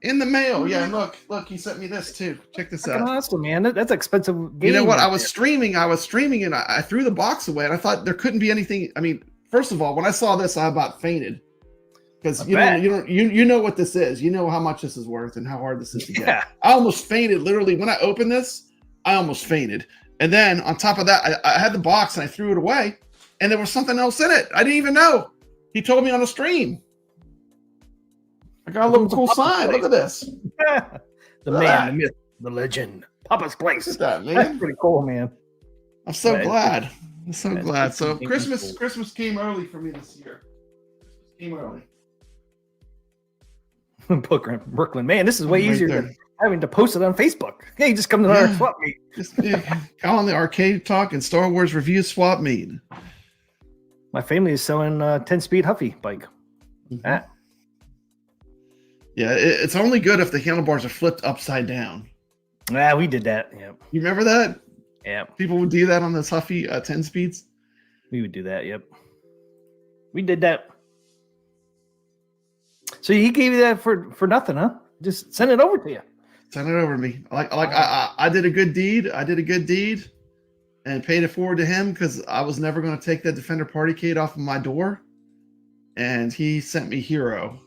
[SPEAKER 2] in the mail. Yeah, and look, he sent me this too. Check this
[SPEAKER 3] Fucking
[SPEAKER 2] out.
[SPEAKER 3] awesome, man. That's expensive game.
[SPEAKER 2] You know what?
[SPEAKER 3] right
[SPEAKER 2] I was streaming, and I threw the box away, and I thought there couldn't be anything. I mean, first of all, when I saw this, I about fainted because you know what this is. You know how much this is worth and how hard this is to get.
[SPEAKER 3] Yeah.
[SPEAKER 2] I almost fainted. Literally, when I opened this, I almost fainted. And then on top of that, I had the box and I threw it away, and there was something else in it. I didn't even know. He told me on the stream. I got a little cool sign. Look at this.
[SPEAKER 3] The
[SPEAKER 2] Look
[SPEAKER 3] man,
[SPEAKER 2] at
[SPEAKER 3] the myth, the legend. Papa's Place.
[SPEAKER 2] Look at that,
[SPEAKER 3] That's
[SPEAKER 2] man.
[SPEAKER 3] pretty cool, man.
[SPEAKER 2] I'm so
[SPEAKER 3] Yeah,
[SPEAKER 2] glad. I'm so
[SPEAKER 3] yeah,
[SPEAKER 2] glad.
[SPEAKER 3] it's
[SPEAKER 2] So
[SPEAKER 3] cool.
[SPEAKER 2] Christmas came early for me this year. Christmas came early.
[SPEAKER 3] Brooklyn, man, this is way
[SPEAKER 2] Right
[SPEAKER 3] easier
[SPEAKER 2] there.
[SPEAKER 3] than having to post it on Facebook. Hey, just come to our
[SPEAKER 2] Yeah.
[SPEAKER 3] swap meet.
[SPEAKER 2] Just call on the Arcade Talk and Star Wars Review Swap Meet.
[SPEAKER 3] My family is selling a 10-speed Huffy bike. Ah.
[SPEAKER 2] Yeah, it's only good if the handlebars are flipped upside down.
[SPEAKER 3] Ah, we did that. Yeah,
[SPEAKER 2] You remember that?
[SPEAKER 3] yeah,
[SPEAKER 2] People would do that on those Huffy 10 speeds.
[SPEAKER 3] we would do that. Yep, we did that. So he gave you that for nothing, huh? Just send it over to you.
[SPEAKER 2] Send it over to me. I did a good deed. I did a good deed and paid it forward to him because I was never going to take that Defender Partycade off of my door. And he sent me Hero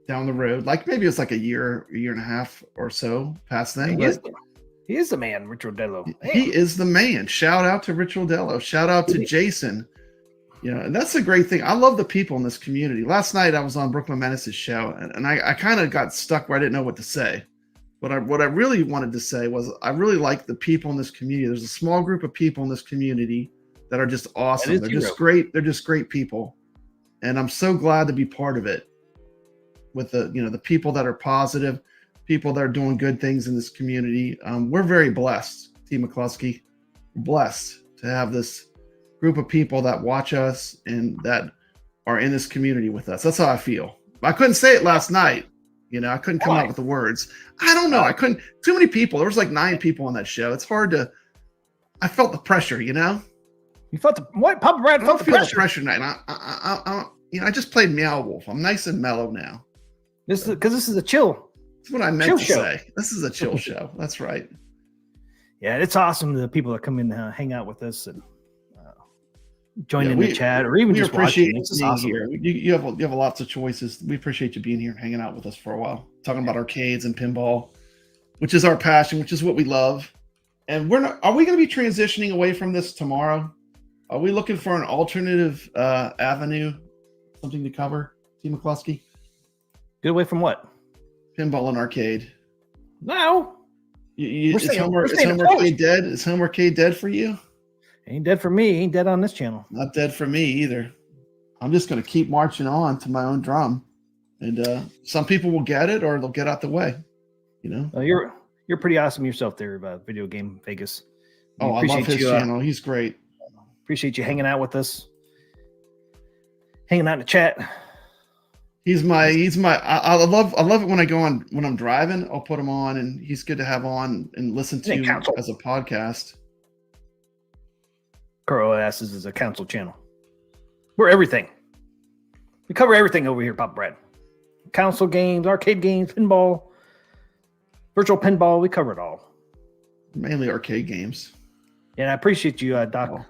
[SPEAKER 2] down the road. Like maybe it was like a year and a half or so past then.
[SPEAKER 3] He is the man, Richard Dello.
[SPEAKER 2] He is the man. Shout out to Rich Rodello. Shout out to Jason. You know, and that's the great thing. I love the people in this community. Last night I was on Brooklyn Menace's show, and I kind of got stuck where I didn't know what to say. But what I really wanted to say was I really like the people in this community. There's a small group of people in this community that are just awesome. They're just great. They're just great people, and I'm so glad to be part of it. With the people that are positive, people that are doing good things in this community. We're very blessed, Team McCluskey. Blessed to have this group of people that watch us and that are in this community with us. That's how I feel. I couldn't say it last night. You know, I couldn't come out with the words. I don't know. I couldn't. Too many people. There was like 9 people on that show. It's hard to. I felt the pressure. You know.
[SPEAKER 3] You felt the what? Papa Brad
[SPEAKER 2] I
[SPEAKER 3] felt
[SPEAKER 2] don't
[SPEAKER 3] the
[SPEAKER 2] feel the
[SPEAKER 3] pressure.
[SPEAKER 2] pressure tonight. I just played Meow Wolf. I'm nice and mellow now.
[SPEAKER 3] This is because this is a chill.
[SPEAKER 2] That's what I meant
[SPEAKER 3] Chill
[SPEAKER 2] to
[SPEAKER 3] show.
[SPEAKER 2] say. This is a chill show. That's right.
[SPEAKER 3] Yeah, it's awesome. The people that come in, hang out with us, and join
[SPEAKER 2] Yeah,
[SPEAKER 3] in the chat, or even
[SPEAKER 2] we
[SPEAKER 3] just
[SPEAKER 2] appreciate
[SPEAKER 3] watching. It's just
[SPEAKER 2] being
[SPEAKER 3] awesome.
[SPEAKER 2] here. You have lots of choices. We appreciate you being here and hanging out with us for a while, talking about arcades and pinball, which is our passion, which is what we love. And are we going to be transitioning away from this tomorrow? Are we looking for an alternative avenue, something to cover, Team McCluskey?
[SPEAKER 3] Get away from what?
[SPEAKER 2] Pinball and arcade.
[SPEAKER 3] No,
[SPEAKER 2] Is Home Arcade dead? Is Home Arcade dead for you?
[SPEAKER 3] ain't dead for me. Ain't dead on this channel.
[SPEAKER 2] Not dead for me either. I'm just going to keep marching on to my own drum. And some people will get it or they'll get out the way. You know?
[SPEAKER 3] You're pretty awesome yourself there, Video Game Vegas.
[SPEAKER 2] Oh, I love his channel. He's great.
[SPEAKER 3] Appreciate you hanging out with us. Hanging out in the chat.
[SPEAKER 2] I love it when I go on, when I'm driving, I'll put him on and he's good to have on and listen to as a podcast.
[SPEAKER 3] Carl asks is a council channel. We're everything. We cover everything over here, Papa Brad. Console games, arcade games, pinball, virtual pinball. We cover it all.
[SPEAKER 2] Mainly arcade games.
[SPEAKER 3] And I appreciate you, Doc,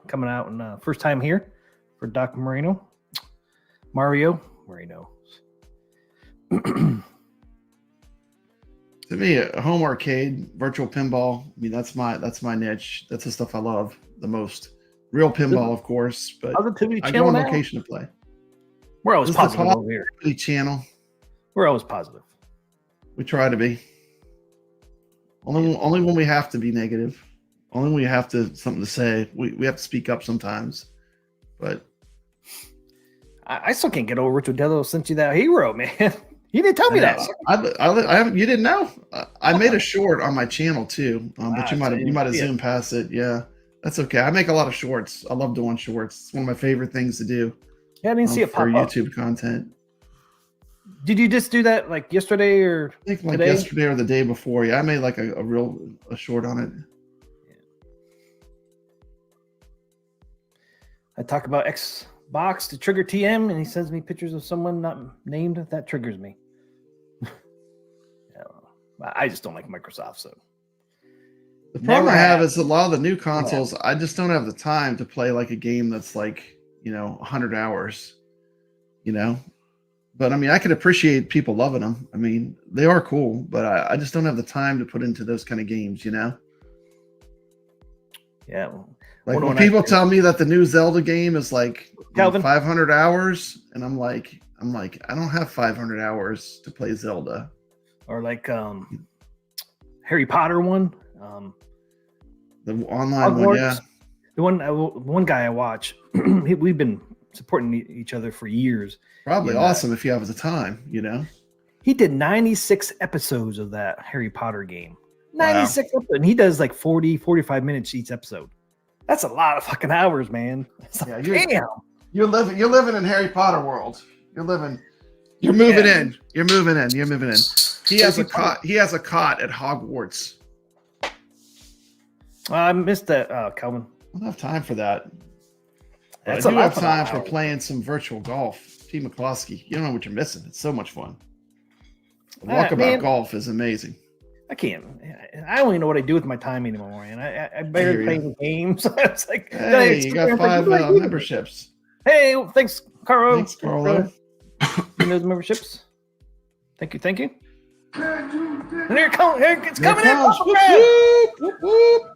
[SPEAKER 3] coming out and first time here for Doc Mario.
[SPEAKER 2] To me, a home arcade, virtual pinball. I mean, that's my niche. That's the stuff I love the most. Real pinball, of course, but
[SPEAKER 3] Positivity
[SPEAKER 2] I
[SPEAKER 3] channel
[SPEAKER 2] go on
[SPEAKER 3] now?
[SPEAKER 2] location to play.
[SPEAKER 3] We're always
[SPEAKER 2] This is the
[SPEAKER 3] positive over here.
[SPEAKER 2] Positivity channel.
[SPEAKER 3] We're always positive.
[SPEAKER 2] We try to be. Only when we have to be negative. Only when we have something to say. We have to speak up sometimes. But
[SPEAKER 3] I still can't get over Richard Dello sent you that hero, man. He didn't tell me that.
[SPEAKER 2] I haven't. You didn't know. I made a short on my channel too, but you might have zoomed past it. Yeah, that's okay. I make a lot of shorts. I love doing shorts. It's one of my favorite things to do.
[SPEAKER 3] Yeah, I didn't see it
[SPEAKER 2] for
[SPEAKER 3] pop up.
[SPEAKER 2] YouTube content.
[SPEAKER 3] Did you just do that like yesterday or
[SPEAKER 2] I think like
[SPEAKER 3] today?
[SPEAKER 2] yesterday or the day before. Yeah, I made like a short on it.
[SPEAKER 3] I talk about Xbox to trigger TM, and he sends me pictures of someone not named. That triggers me. I just don't like Microsoft. So
[SPEAKER 2] The problem I have is a lot of the new consoles, I just don't have the time to play like a game that's like, 100 hours, But I mean, I can appreciate people loving them. I mean, they are cool, but I just don't have the time to put into those kind of games,
[SPEAKER 3] Yeah.
[SPEAKER 2] Like when people tell me that the new Zelda game is like 500 hours, and I'm like, I don't have 500 hours to play Zelda.
[SPEAKER 3] Or like Harry Potter one.
[SPEAKER 2] The online Hogwarts, one, yeah.
[SPEAKER 3] The one guy I watch, we've been supporting each other for years.
[SPEAKER 2] Probably awesome if you have the time,
[SPEAKER 3] He did 96 episodes of that Harry Potter game. 96 episodes. And he does like 40, 45 minutes each episode. That's a lot of fucking hours, man.
[SPEAKER 2] Yeah, damn. You're living in Harry Potter world. You're moving in. You're moving in. He has a cot at Hogwarts.
[SPEAKER 3] I missed that, Calvin.
[SPEAKER 2] I don't have time for that. I
[SPEAKER 3] do
[SPEAKER 2] have time for playing some virtual golf. T. McCloskey, you don't know what you're missing. It's so much fun. Walkabout golf is amazing.
[SPEAKER 3] I can't. I don't even know what I do with my time anymore, man. I barely play the games. It's like,
[SPEAKER 2] hey, you got 5 memberships.
[SPEAKER 3] Hey, thanks, Carlo.
[SPEAKER 2] Thanks, Carlo.
[SPEAKER 3] Those memberships. Thank you. And here it's coming in.
[SPEAKER 2] Whoop, whoop, whoop.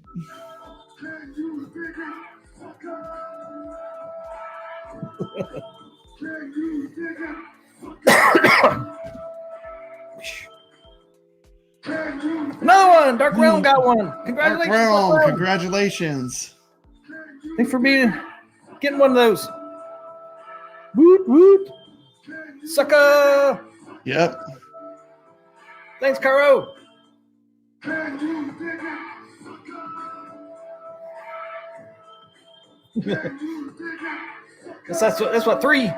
[SPEAKER 3] Another one. Dark Realm got one. Congratulations.
[SPEAKER 2] Congratulations.
[SPEAKER 3] Thanks for getting one of those. Woot woot. Sucker.
[SPEAKER 2] Yep.
[SPEAKER 3] Thanks, Caro. That's what 3.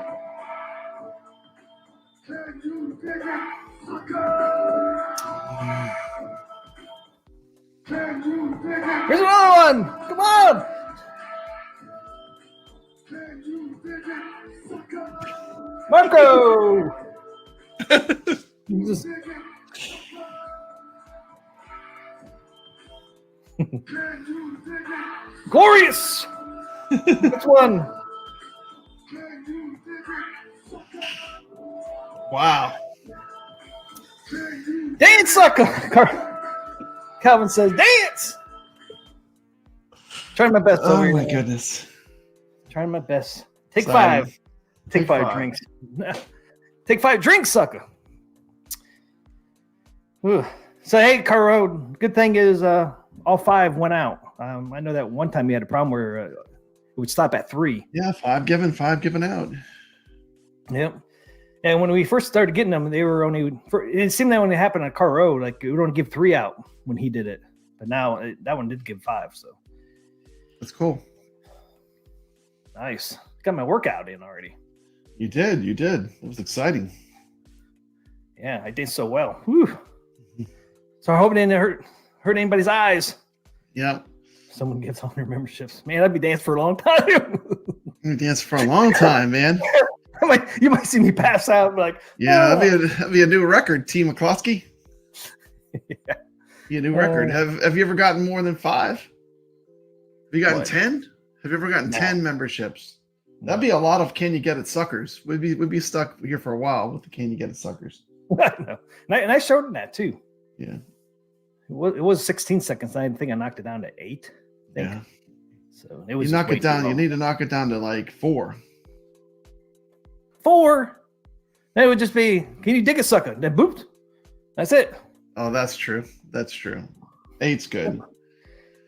[SPEAKER 3] Here's another one. Come on. Marco. Glorious. That's one.
[SPEAKER 2] Wow.
[SPEAKER 3] Dance, sucker. Calvin says, dance. Trying my best.
[SPEAKER 2] Oh, my goodness.
[SPEAKER 3] Trying my best. Take 5. Take 5 drinks. Take 5 drinks, sucker. Ooh. So, hey, Caro, good thing is all 5 went out. I know that one time you had a problem where it would stop at 3.
[SPEAKER 2] Yeah, 5 given out.
[SPEAKER 3] Yep. And when we first started getting them, they were only. It seemed that when it happened at Caro, like it would only give 3 out when he did it. But now that one did give 5. So
[SPEAKER 2] that's cool.
[SPEAKER 3] Nice. Got my workout in already.
[SPEAKER 2] You did. It was exciting.
[SPEAKER 3] Yeah, I did so well. Whew. So I'm hoping it didn't hurt anybody's eyes.
[SPEAKER 2] Yeah.
[SPEAKER 3] Someone gets on their memberships. Man, I'd be dancing for a long time.
[SPEAKER 2] You danced for a long time, man.
[SPEAKER 3] You might see me pass out and be like,
[SPEAKER 2] yeah, that'd be a new record, T. McCloskey.
[SPEAKER 3] Yeah.
[SPEAKER 2] Be a new record. Have you ever gotten more than 5? Have you gotten 10? Have you ever gotten 10 memberships? That'd be a lot of Can You Get It suckers. We'd be stuck here for a while with the Can You Get It suckers.
[SPEAKER 3] I know. And I showed him that too.
[SPEAKER 2] Yeah.
[SPEAKER 3] It was 16 seconds. I think I knocked it down to 8.
[SPEAKER 2] Yeah.
[SPEAKER 3] So it was.
[SPEAKER 2] You knock it down. You need to knock it down to like 4.
[SPEAKER 3] 4. That would just be. Can you dig a sucker? Then booped. That's it.
[SPEAKER 2] Oh, that's true. 8's good.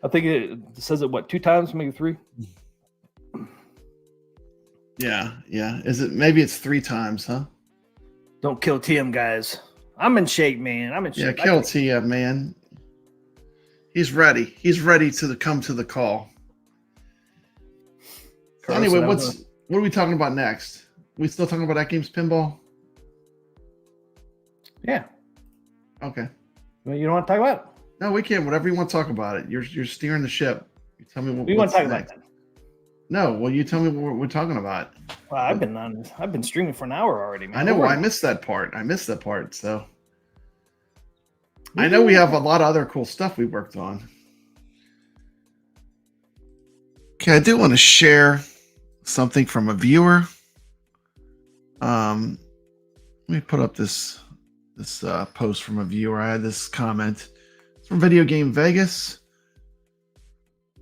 [SPEAKER 3] I think it says it 2 times, maybe 3.
[SPEAKER 2] Yeah. Is it? Maybe it's 3 times, huh?
[SPEAKER 3] Don't kill TM, guys. I'm in shape, man.
[SPEAKER 2] Yeah, kill TM, man. He's ready. He's ready to come to the call. So anyway, what are we talking about next? We still talking about AtGames Pinball?
[SPEAKER 3] Yeah.
[SPEAKER 2] Okay.
[SPEAKER 3] Well, you don't want to talk about it?
[SPEAKER 2] No, we can. Whatever you want to talk about it. You're steering the ship. You tell me
[SPEAKER 3] What do you want
[SPEAKER 2] what's
[SPEAKER 3] to talk
[SPEAKER 2] next.
[SPEAKER 3] about then?
[SPEAKER 2] No, well, you tell me what we're talking about.
[SPEAKER 3] Well, I've been streaming for an hour already, man.
[SPEAKER 2] I know.
[SPEAKER 3] Don't
[SPEAKER 2] I
[SPEAKER 3] worry.
[SPEAKER 2] missed that part. So I know we have a lot of other cool stuff we worked on. Okay, I do want to share something from a viewer. Let me put up this post from a viewer. I had this comment. It's from Video Game Vegas.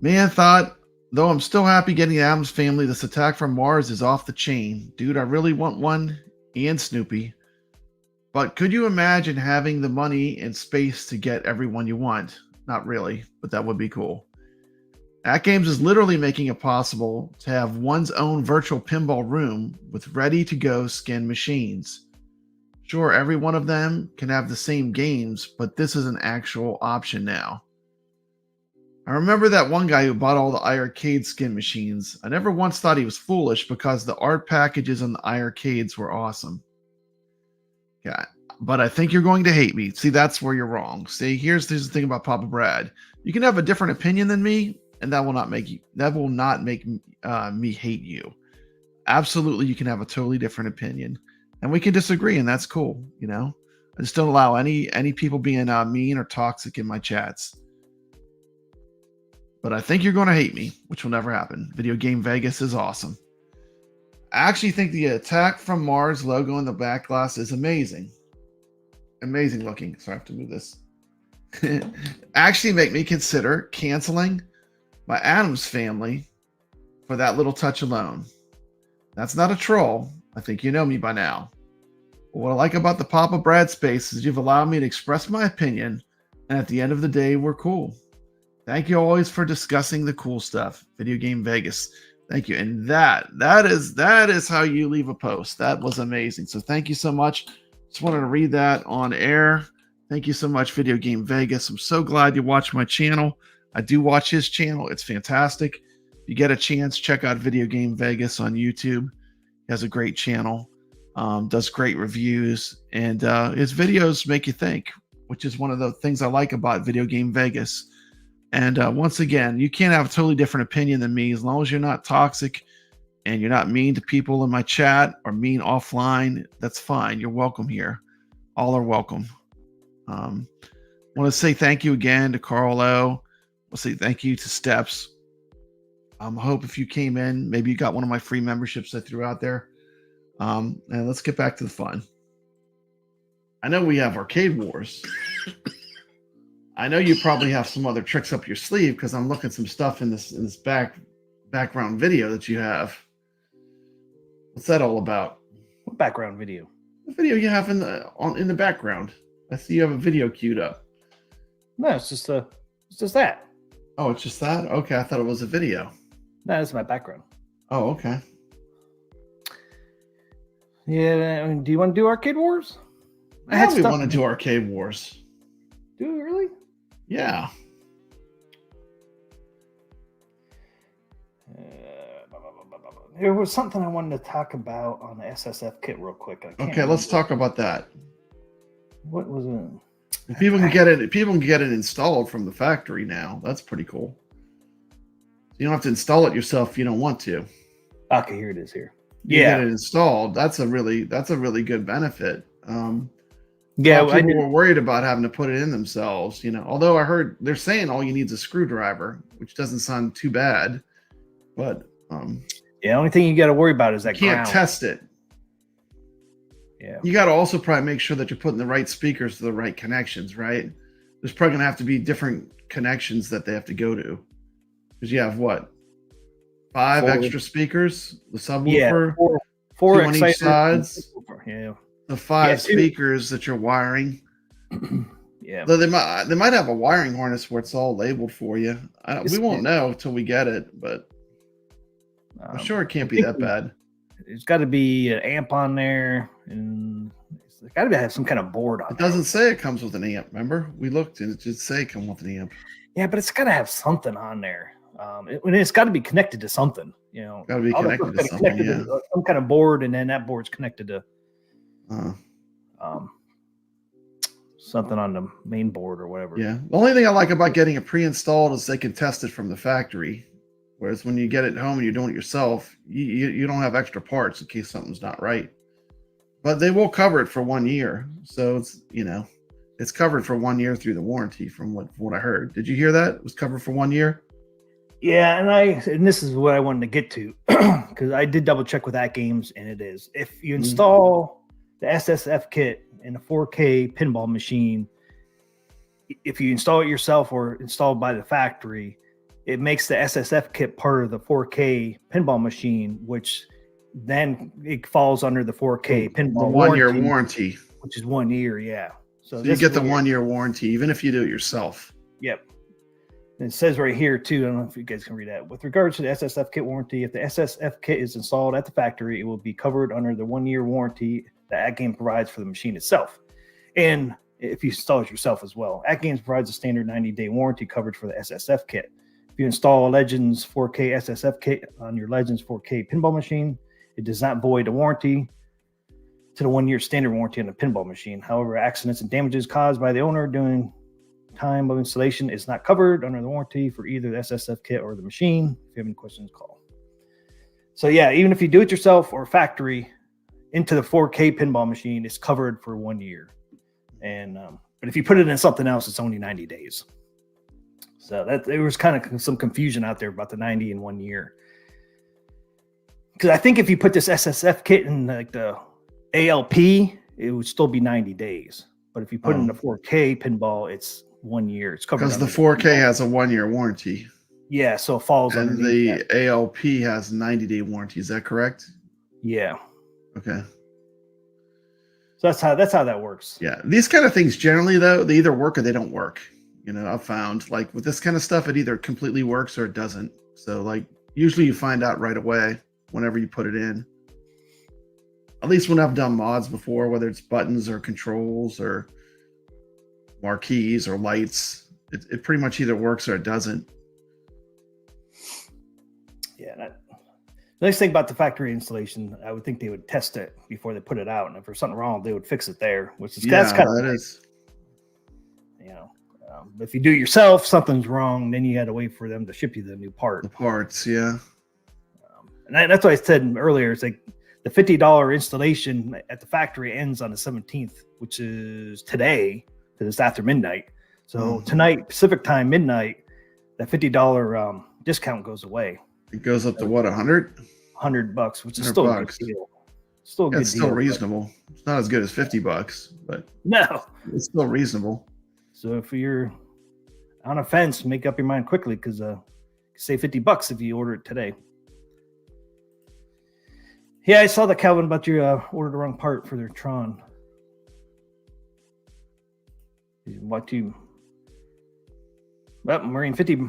[SPEAKER 2] Man thought, though I'm still happy getting the Addams Family, this attack from Mars is off the chain. Dude, I really want one and Snoopy. But could you imagine having the money and space to get everyone you want? Not really, but that would be cool. AtGames is literally making it possible to have one's own virtual pinball room with ready-to-go skin machines. Sure, every one of them can have the same games, but this is an actual option now. I remember that one guy who bought all the iArcade skin machines. I never once thought he was foolish because the art packages on the iArcades were awesome. Yeah, but I think you're going to hate me. See, that's where you're wrong. See, here's the thing about Papa Brad. You can have a different opinion than me, and that will not make me hate you. Absolutely, you can have a totally different opinion, and we can disagree, and that's cool. You know, I just don't allow any people being mean or toxic in my chats. But I think you're going to hate me, which will never happen. Video Game Vegas is awesome. I actually think the attack from Mars logo in the back glass is amazing. Amazing looking. So I have to move this. Actually make me consider canceling my Addams Family for that little touch alone. That's not a troll. I think you know me by now. But what I like about the Papa Brad space is you've allowed me to express my opinion, and at the end of the day, we're cool. Thank you always for discussing the cool stuff. Video Game Vegas. Thank you. And that is how you leave a post. That was amazing. So thank you so much. Just wanted to read that on air. Thank you so much, Video Game Vegas. I'm so glad you watched my channel. I do watch his channel. It's fantastic. If you get a chance, check out Video Game Vegas on YouTube. He has a great channel. Does great reviews. And his videos make you think, which is one of the things I like about Video Game Vegas. And once again, you can't have a totally different opinion than me as long as you're not toxic and you're not mean to people in my chat or mean offline. That's fine. You're welcome here. All are welcome. I want to say thank you again to Carl O. I'll say thank you to Steps. I hope if you came in, maybe you got one of my free memberships I threw out there. And let's get back to the fun. I know we have Arcade Wars. I know you probably have some other tricks up your sleeve because I'm looking some stuff in this background video that you have. What's that all about?
[SPEAKER 3] What background video?
[SPEAKER 2] The video you have in the background. I see you have a video queued up.
[SPEAKER 3] No, it's just that.
[SPEAKER 2] Oh, it's just that? Okay, I thought it was a video.
[SPEAKER 3] No, that's my background.
[SPEAKER 2] Oh, okay.
[SPEAKER 3] Yeah, I mean, do you want to do Arcade Wars?
[SPEAKER 2] Yeah, we want to do Arcade Wars.
[SPEAKER 3] Do we really?
[SPEAKER 2] Yeah.
[SPEAKER 3] There was something I wanted to talk about on the SSF kit real quick.
[SPEAKER 2] Okay, let's talk about that.
[SPEAKER 3] What was it?
[SPEAKER 2] People can get it. People can get it installed from the factory now. That's pretty cool. You don't have to install it yourself if you don't want to.
[SPEAKER 3] Okay, here it is. Here.
[SPEAKER 2] You get it installed. That's a really good benefit.
[SPEAKER 3] Yeah,
[SPEAKER 2] people were worried about having to put it in themselves. Although I heard they're saying all you need is a screwdriver, which doesn't sound too bad. But
[SPEAKER 3] the only thing you got to worry about is that
[SPEAKER 2] you can't
[SPEAKER 3] ground.
[SPEAKER 2] test it.
[SPEAKER 3] Yeah,
[SPEAKER 2] you got to also probably make sure that you're putting the right speakers to the right connections, right? There's probably gonna have to be different connections that they have to go to, because you have what, 5 extra speakers, the subwoofer,
[SPEAKER 3] four
[SPEAKER 2] 2 on each sides.
[SPEAKER 3] Yeah,
[SPEAKER 2] the 5 speakers that you're wiring.
[SPEAKER 3] Yeah,
[SPEAKER 2] though they might have a wiring harness where it's all labeled for you. We won't know until we get it, but I'm sure it can't be that bad.
[SPEAKER 3] There's got to be an amp on there, and it's got to have some kind of board on.
[SPEAKER 2] It doesn't say it comes with an amp. Remember, we looked and it did say come with an amp.
[SPEAKER 3] Yeah, but it's got to have something on there. It's got to be connected to something.
[SPEAKER 2] Got to be connected to something.
[SPEAKER 3] To some kind of board, and then that board's connected to. something on the main board or whatever.
[SPEAKER 2] Yeah. The only thing I like about getting it pre-installed is they can test it from the factory. Whereas when you get it home and you're doing it yourself, you don't have extra parts in case something's not right. But they will cover it for 1 year. So it's covered for 1 year through the warranty from what I heard. Did you hear that? It was covered for 1 year?
[SPEAKER 3] Yeah, and this is what I wanted to get to because I did double check with AtGames, and it is. If you install the SSF kit in a 4K pinball machine, if you install it yourself or installed by the factory, it makes the SSF kit part of the 4K pinball machine, which then it falls under the 4K pinball
[SPEAKER 2] 1 year warranty,
[SPEAKER 3] which is 1 year. Yeah.
[SPEAKER 2] So you get the 1 year warranty, even if you do it yourself.
[SPEAKER 3] Yep. And it says right here too, I don't know if you guys can read that. With regards to the SSF kit warranty, if the SSF kit is installed at the factory, it will be covered under the 1 year warranty that AtGames provides for the machine itself. And if you install it yourself as well, AtGames provides a standard 90-day warranty coverage for the SSF kit. If you install a Legends 4K SSF kit on your Legends 4K pinball machine, it does not void the warranty to the 1 year standard warranty on the pinball machine. However, accidents and damages caused by the owner during time of installation is not covered under the warranty for either the SSF kit or the machine. If you have any questions, call. So yeah, even if you do it yourself or factory into the 4K pinball machine, it's covered for 1 year. And but if you put it in something else, it's only 90 days. So that there was kind of some confusion out there about the 90 and 1 year. Because I think if you put this SSF kit in like the ALP, it would still be 90 days. But if you put it in the 4K pinball, it's 1 year. It's covered
[SPEAKER 2] because the 4K has a 1 year warranty.
[SPEAKER 3] Yeah, so it falls under
[SPEAKER 2] the ALP has 90-day warranty. Is that correct?
[SPEAKER 3] Yeah.
[SPEAKER 2] Okay.
[SPEAKER 3] So that's how that works.
[SPEAKER 2] Yeah, these kind of things generally though, they either work or they don't work. I've found like with this kind of stuff, it either completely works or it doesn't. So like usually you find out right away whenever you put it in. At least when I've done mods before, whether it's buttons or controls or marquees or lights, it pretty much either works or it doesn't. Yeah.
[SPEAKER 3] The nice thing about the factory installation, I would think they would test it before they put it out, and if there's something wrong, they would fix it there. Which is that's kind of
[SPEAKER 2] that is.
[SPEAKER 3] If you do it yourself, something's wrong, then you got to wait for them to ship you the new part.
[SPEAKER 2] The parts, yeah.
[SPEAKER 3] And that's why I said earlier. It's like the $50 installation at the factory ends on the 17th, which is today, because it's after midnight. So tonight, Pacific time, midnight, that $50 discount goes away.
[SPEAKER 2] It goes up to what, $100?
[SPEAKER 3] $100, which is still a good deal. Still a good deal.
[SPEAKER 2] It's still reasonable. It's not as good as $50, but
[SPEAKER 3] no,
[SPEAKER 2] it's still reasonable.
[SPEAKER 3] So if you're on a fence, make up your mind quickly because save $50 if you order it today. Yeah, I saw that, Calvin, about you ordered the wrong part for their Tron. What you? Well, Marine 50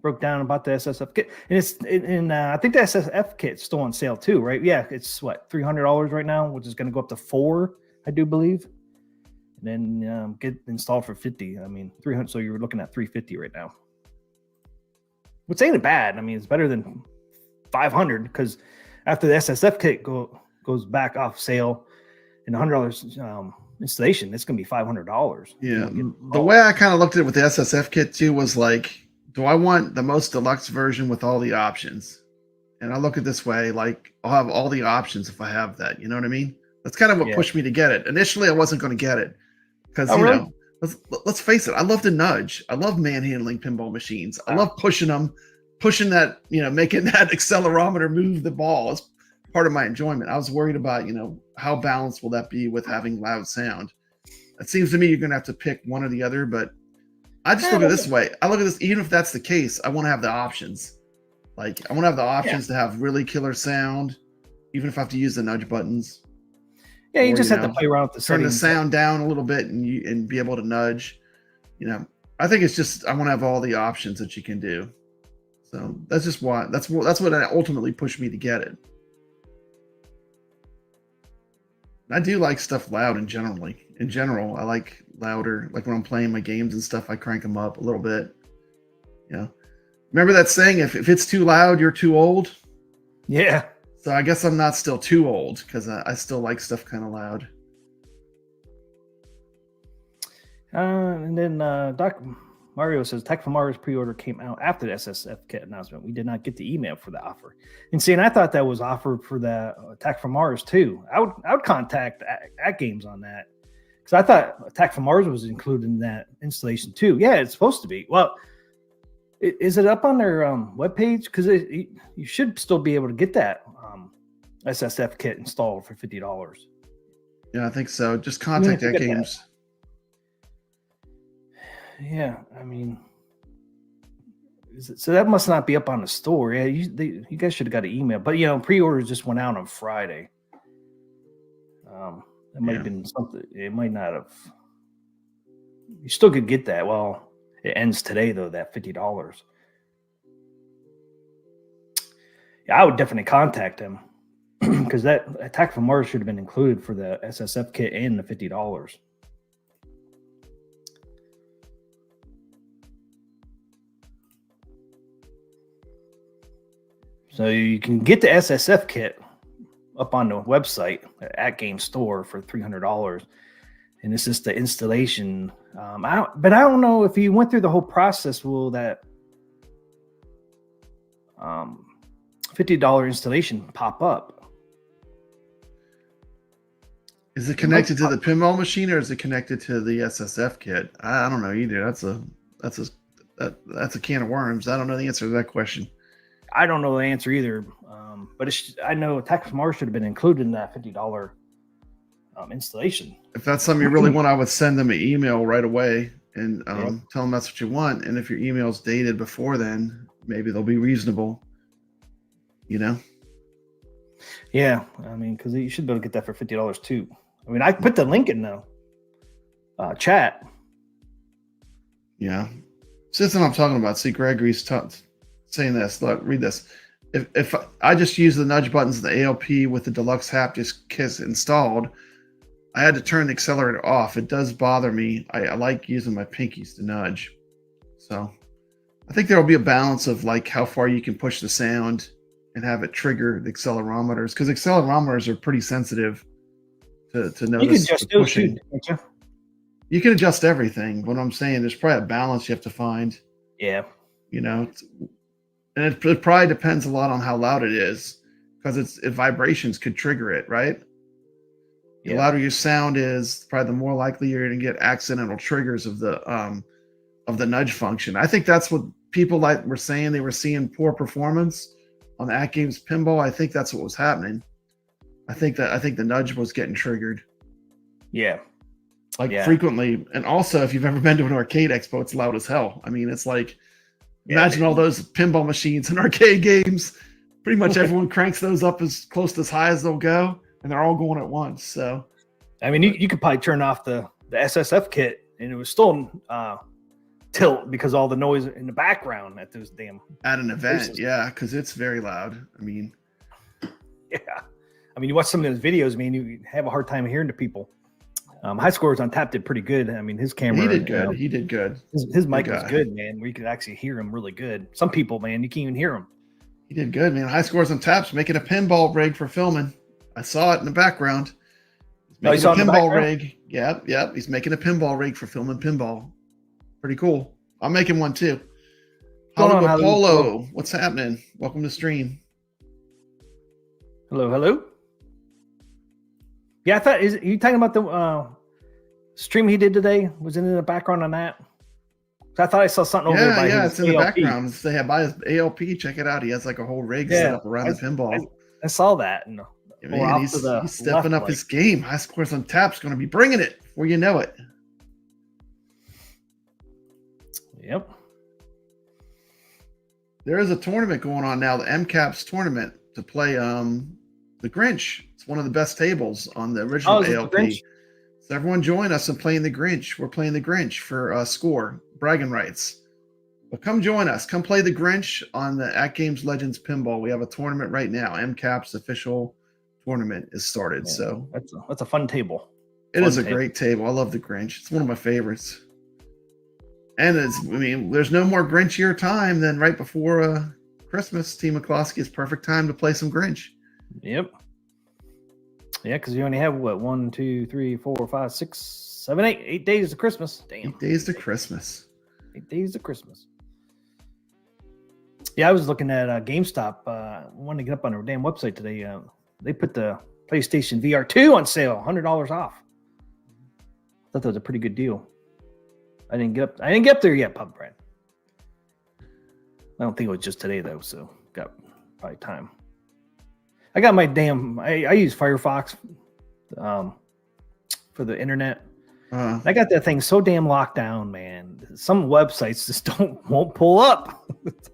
[SPEAKER 3] broke down about the SSF kit, and I think the SSF kit's still on sale too, right? Yeah, it's what, $300 right now, which is going to go up to $400, I do believe. And then get installed for $50. I mean, $300. So you're looking at $350 right now, which ain't bad. I mean, it's better than $500 because after the SSF kit goes back off sale and $100 installation, it's going to be $500.
[SPEAKER 2] Yeah. The way I kind of looked at it with the SSF kit too was like, do I want the most deluxe version with all the options? And I look at it this way, like I'll have all the options if I have that. You know what I mean? That's kind of what pushed me to get it. Initially, I wasn't going to get it because, know, let's face it. I love to nudge. I love manhandling pinball machines. I love pushing them, that, making that accelerometer move the ball is part of my enjoyment. I was worried about, how balanced will that be with having loud sound? It seems to me you're going to have to pick one or the other, but I just look at it this way. I look at this, even if that's the case, I want to have the options. Like I want to have the options to have really killer sound, even if I have to use the nudge buttons.
[SPEAKER 3] Yeah, you just have to play around with the
[SPEAKER 2] turn
[SPEAKER 3] settings.
[SPEAKER 2] the sound down a little bit and be able to nudge. I think it's just I want to have all the options that you can do. So that's just why that's what ultimately pushed me to get it. I do like stuff loud in general. I like louder. Like when I'm playing my games and stuff, I crank them up a little bit. Remember that saying, if it's too loud, you're too old?
[SPEAKER 3] Yeah.
[SPEAKER 2] So I guess I'm not still too old because I still like stuff kind of loud.
[SPEAKER 3] And then Doc Mario says Tech for Mars pre-order came out after the SSF kit announcement. We did not get the email for the offer. And see, and I thought that was offered for the Tech for Mars too. I would contact AtGames on that because I thought Tech for Mars was included in that installation too. Yeah, it's supposed to be. Well, is it up on their webpage? Because you should still be able to get that SSF kit installed for $50.
[SPEAKER 2] Yeah, I think so. Just contact AtGames.
[SPEAKER 3] Yeah, I mean, so that must not be up on the store. Yeah, you guys should have got an email, but pre-orders just went out on Friday. It might have been something. It might not have. You still could get that. Well, it ends today though. That $50. Yeah, I would definitely contact him because that Attack from Mars should have been included for the SSF kit and the $50. So you can get the SSF kit up on the website at Game Store for $300, and this is the installation. But I don't know if you went through the whole process. Will that $50 installation pop up?
[SPEAKER 2] Is it connected to the pinball machine or is it connected to the SSF kit? I don't know either. That's a can of worms. I don't know the answer to that question.
[SPEAKER 3] I don't know the answer either, but I know Attack from Mars should have been included in that $50 installation.
[SPEAKER 2] If that's something you really want, I would send them an email right away and tell them that's what you want. And if your email's dated before then, maybe they'll be reasonable.
[SPEAKER 3] Yeah, I mean, because you should be able to get that for $50 too. I mean, I put the link in the chat.
[SPEAKER 2] Yeah, system I'm talking about. See, Gregory's saying this. Look, read this. If I just use the nudge buttons of the ALP with the deluxe haptic kit installed, I had to turn the accelerator off. It does bother me. I like using my pinkies to nudge. So I think there will be a balance of like how far you can push the sound and have it trigger the accelerometers, because accelerometers are pretty sensitive to notice. You can adjust those too, can't you? You can adjust everything. What I'm saying, there's probably a balance you have to find.
[SPEAKER 3] Yeah.
[SPEAKER 2] And it probably depends a lot on how loud it is, because vibrations could trigger it, right? The louder your sound is, probably the more likely you're going to get accidental triggers of the nudge function. I think that's what people were saying. They were seeing poor performance on the AtGames pinball. I think that's what was happening. I think the nudge was getting triggered.
[SPEAKER 3] Yeah.
[SPEAKER 2] Frequently. And also, if you've ever been to an arcade expo, it's loud as hell. I mean, it's like, imagine all those pinball machines in arcade games. Pretty much everyone cranks those up as close to as high as they'll go, and they're all going at once. So,
[SPEAKER 3] I mean, you could probably turn off the SSF kit, and it was still tilt because all the noise in the background at those damn
[SPEAKER 2] at an event places. Yeah, because it's very loud. I mean,
[SPEAKER 3] you watch some of those videos, man, you have a hard time hearing the people. High Scores on Tap did pretty good. I mean, his camera.
[SPEAKER 2] He did good. He did good.
[SPEAKER 3] His mic was good, man, where you could actually hear him really good. Some people, man, you can't even hear him.
[SPEAKER 2] He did good, man. High Scores on Tap's making a pinball rig for filming. I saw it in the background. He's making a pinball rig. Yep. He's making a pinball rig for filming pinball. Pretty cool. I'm making one too. Hollywood Polo, what's happening? Welcome to stream.
[SPEAKER 3] Hello. Yeah, I thought, are you talking about the stream he did today? Was it in the background on that? I thought I saw something over there by his
[SPEAKER 2] it's in the background. They have by his ALP. Check it out. He has like a whole rig set up around the pinball.
[SPEAKER 3] I saw that.
[SPEAKER 2] He's stepping up his game. High Scores on Tap's going to be bringing it before you know it.
[SPEAKER 3] Yep.
[SPEAKER 2] There is a tournament going on now, the MCAPS tournament, to play the Grinch. It's one of the best tables on the original ALP. So everyone join us in playing the Grinch. We're playing the Grinch for score, bragging rights. But come join us. Come play the Grinch on the AtGames Legends Pinball. We have a tournament right now. MCAP's official tournament is started. Yeah, so
[SPEAKER 3] that's a fun table.
[SPEAKER 2] It is a great table. I love the Grinch. It's one of my favorites. And there's no more Grinchier time than right before Christmas. T. McCloskey is perfect time to play some Grinch.
[SPEAKER 3] Yep. Yeah, because you only have 1, 2, 3, 4, 5, 6, 7, 8 days to Christmas. Damn.
[SPEAKER 2] 8 days to Christmas.
[SPEAKER 3] 8 days to Christmas. Yeah, I was looking at GameStop. Wanted to get up on their damn website today. They put the PlayStation VR 2 on sale, $100 off. Thought that was a pretty good deal. I didn't get up there yet, Pub Brad. I don't think it was just today though, so got probably time. I got my damn. I use Firefox for the internet. I got that thing so damn locked down, man. Some websites just won't pull up.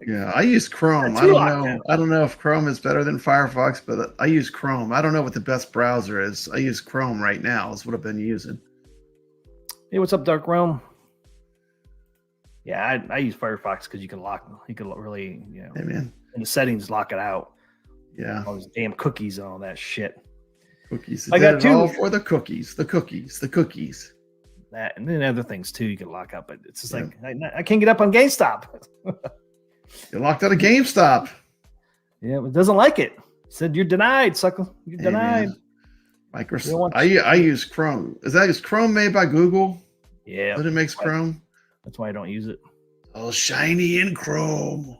[SPEAKER 2] Yeah, I use Chrome. I don't know if Chrome is better than Firefox, but I use Chrome. I don't know what the best browser is. I use Chrome right now. Is what I've been using.
[SPEAKER 3] Hey, what's up, Dark Realm? Yeah, I use Firefox because you can really,
[SPEAKER 2] Hey, man.
[SPEAKER 3] in the settings lock it out.
[SPEAKER 2] Yeah,
[SPEAKER 3] All those damn cookies and all that shit.
[SPEAKER 2] cookies.
[SPEAKER 3] I got two.
[SPEAKER 2] All for the cookies. The cookies. The cookies.
[SPEAKER 3] That and then other things too you can lock up, but it's just like I can't get up on GameStop.
[SPEAKER 2] You're locked out of GameStop.
[SPEAKER 3] Yeah, it doesn't like it. It said you're denied, sucker. You're denied.
[SPEAKER 2] Man. Microsoft. I use Chrome. Is Chrome made by Google?
[SPEAKER 3] Yeah,
[SPEAKER 2] That it makes Chrome.
[SPEAKER 3] That's why I don't use it.
[SPEAKER 2] Oh, shiny in Chrome.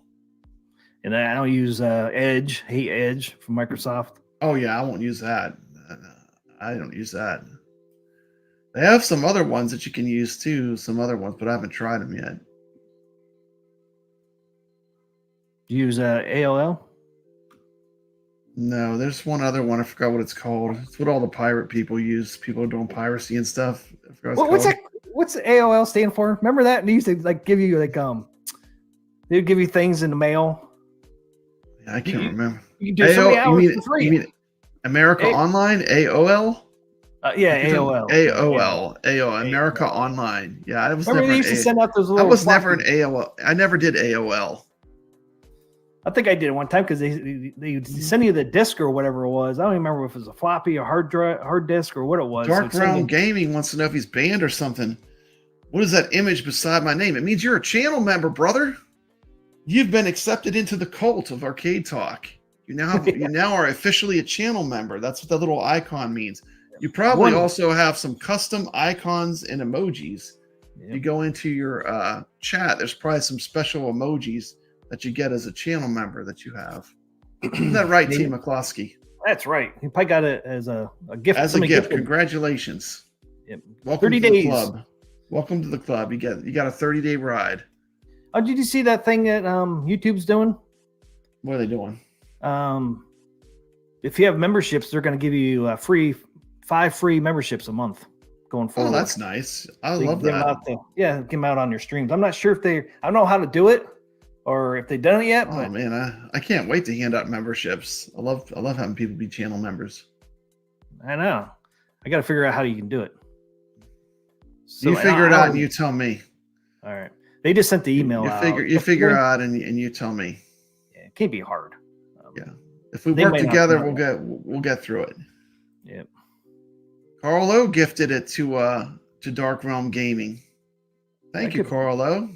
[SPEAKER 3] And I don't use Edge. Hate Edge from Microsoft.
[SPEAKER 2] Oh yeah, I won't use that. I don't use that. They have some other ones that you can use too. Some other ones, but I haven't tried them yet.
[SPEAKER 3] You use AOL?
[SPEAKER 2] No, there's one other one. I forgot what it's called. It's what all the pirate people use. People are doing piracy and stuff. I forgot what it's
[SPEAKER 3] What's
[SPEAKER 2] called.
[SPEAKER 3] that? What's the AOL stand for? Remember that? And they used to give you they would give you things in the mail.
[SPEAKER 2] Yeah, I can't remember.
[SPEAKER 3] You can do so many hours for free.
[SPEAKER 2] You mean America Online? AOL?
[SPEAKER 3] Yeah, AOL.
[SPEAKER 2] AOL. America Online. Yeah, I was
[SPEAKER 3] Remember
[SPEAKER 2] never.
[SPEAKER 3] they used to send out those little.
[SPEAKER 2] I was never an AOL. I never did AOL.
[SPEAKER 3] I think I did it one time because they send you the disc or whatever it was. I don't even remember if it was a floppy or hard disk or what it was.
[SPEAKER 2] Dark Realm Gaming wants to know if he's banned or something. What is that image beside my name? It means you're a channel member, brother. You've been accepted into the cult of Arcade Talk. You now are officially a channel member. That's what the little icon means. You probably also have some custom icons and emojis. Yep. You go into your chat. There's probably some special emojis that you get as a channel member that you have. Isn't that right, T. McCloskey?
[SPEAKER 3] That's right. You probably got it as a gift.
[SPEAKER 2] As a gift. Congratulations.
[SPEAKER 3] Yep.
[SPEAKER 2] Welcome
[SPEAKER 3] 30
[SPEAKER 2] to
[SPEAKER 3] days.
[SPEAKER 2] the club. Welcome to the club. You got a 30-day ride.
[SPEAKER 3] Oh, did you see that thing that YouTube's doing?
[SPEAKER 2] What are they doing?
[SPEAKER 3] If you have memberships, they're going to give you 5 free memberships a month going forward.
[SPEAKER 2] Oh, that's nice. I love that.
[SPEAKER 3] Get them out on your streams. I'm not sure if I don't know how to do it or if they've done it yet.
[SPEAKER 2] Oh man, I can't wait to hand out memberships. I love having people be channel members.
[SPEAKER 3] I know. I got to figure out how you can do it.
[SPEAKER 2] So you figure it out and you tell me.
[SPEAKER 3] All right. They just sent the email out.
[SPEAKER 2] You figure it out and you tell me.
[SPEAKER 3] Yeah, it can't be hard.
[SPEAKER 2] Yeah. If we work together, we'll get through it.
[SPEAKER 3] Yep.
[SPEAKER 2] Carlo gifted it to Dark Realm Gaming. Thank you, Carlo.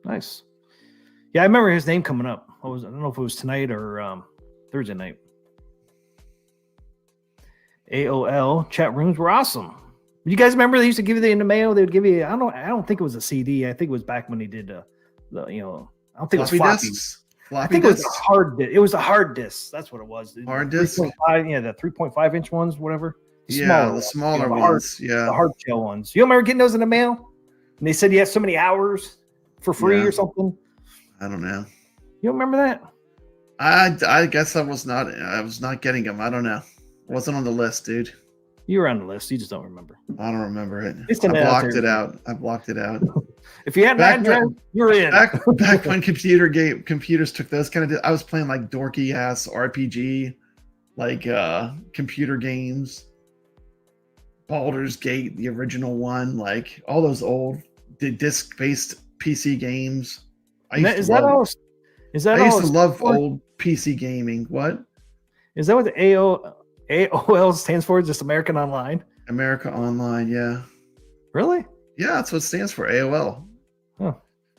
[SPEAKER 3] Nice. Yeah, I remember his name coming up. I don't know if it was tonight or Thursday night. AOL chat rooms were awesome. You guys remember they used to give you in the mail? They would give you. I don't think it was a CD. I think it was back when they did the I don't think it was floppy. I think it was a hard disk. It was a hard disk. That's what it was.
[SPEAKER 2] Hard disk.
[SPEAKER 3] The 3.5 inch ones, whatever.
[SPEAKER 2] The smaller ones.
[SPEAKER 3] The hard shell ones. You remember getting those in the mail? And they said you had so many hours for free or something.
[SPEAKER 2] I don't know.
[SPEAKER 3] You don't remember that?
[SPEAKER 2] I guess I was not getting them. I don't know. Wasn't on the list, dude.
[SPEAKER 3] You were on the list. You just don't remember.
[SPEAKER 2] I don't remember it. I blocked it out.
[SPEAKER 3] If you had that address, you're in.
[SPEAKER 2] Back when computers took those kind of. I was playing like dorky ass RPG, like computer games. Baldur's Gate, the original one, like all those old disc-based PC games. I used to love old PC gaming. What?
[SPEAKER 3] Is that what the AOL stands for? Just American Online?
[SPEAKER 2] America Online, yeah.
[SPEAKER 3] Really?
[SPEAKER 2] Yeah, that's what it stands for, AOL.
[SPEAKER 3] Huh.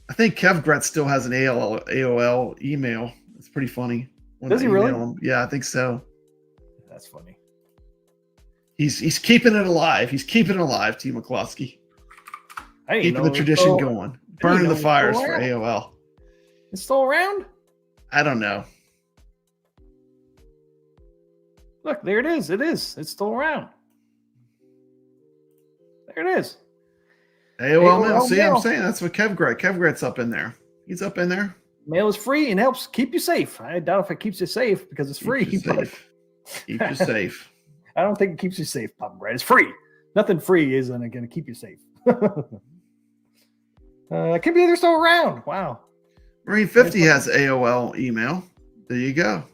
[SPEAKER 2] I think Kev Gretz still has an AOL email. It's pretty funny.
[SPEAKER 3] Does he really?
[SPEAKER 2] Yeah, I think so.
[SPEAKER 3] That's funny.
[SPEAKER 2] He's keeping it alive. He's keeping it alive, T. McCloskey. Keeping the tradition going. Burning the fires for AOL.
[SPEAKER 3] It's still around?
[SPEAKER 2] I don't know.
[SPEAKER 3] Look, there it is. It is. It's still around. There it is.
[SPEAKER 2] AOL Mail. See, I'm saying that's what Kevgret's up in there. He's up in there.
[SPEAKER 3] Mail is free and helps keep you safe. I doubt if it keeps you safe because it's free.
[SPEAKER 2] Keep you safe.
[SPEAKER 3] I don't think it keeps you safe, Papa Brad. It's free. Nothing free isn't going to keep you safe. It could be they're still around. Wow.
[SPEAKER 2] Marine 50 has AOL email. There you go.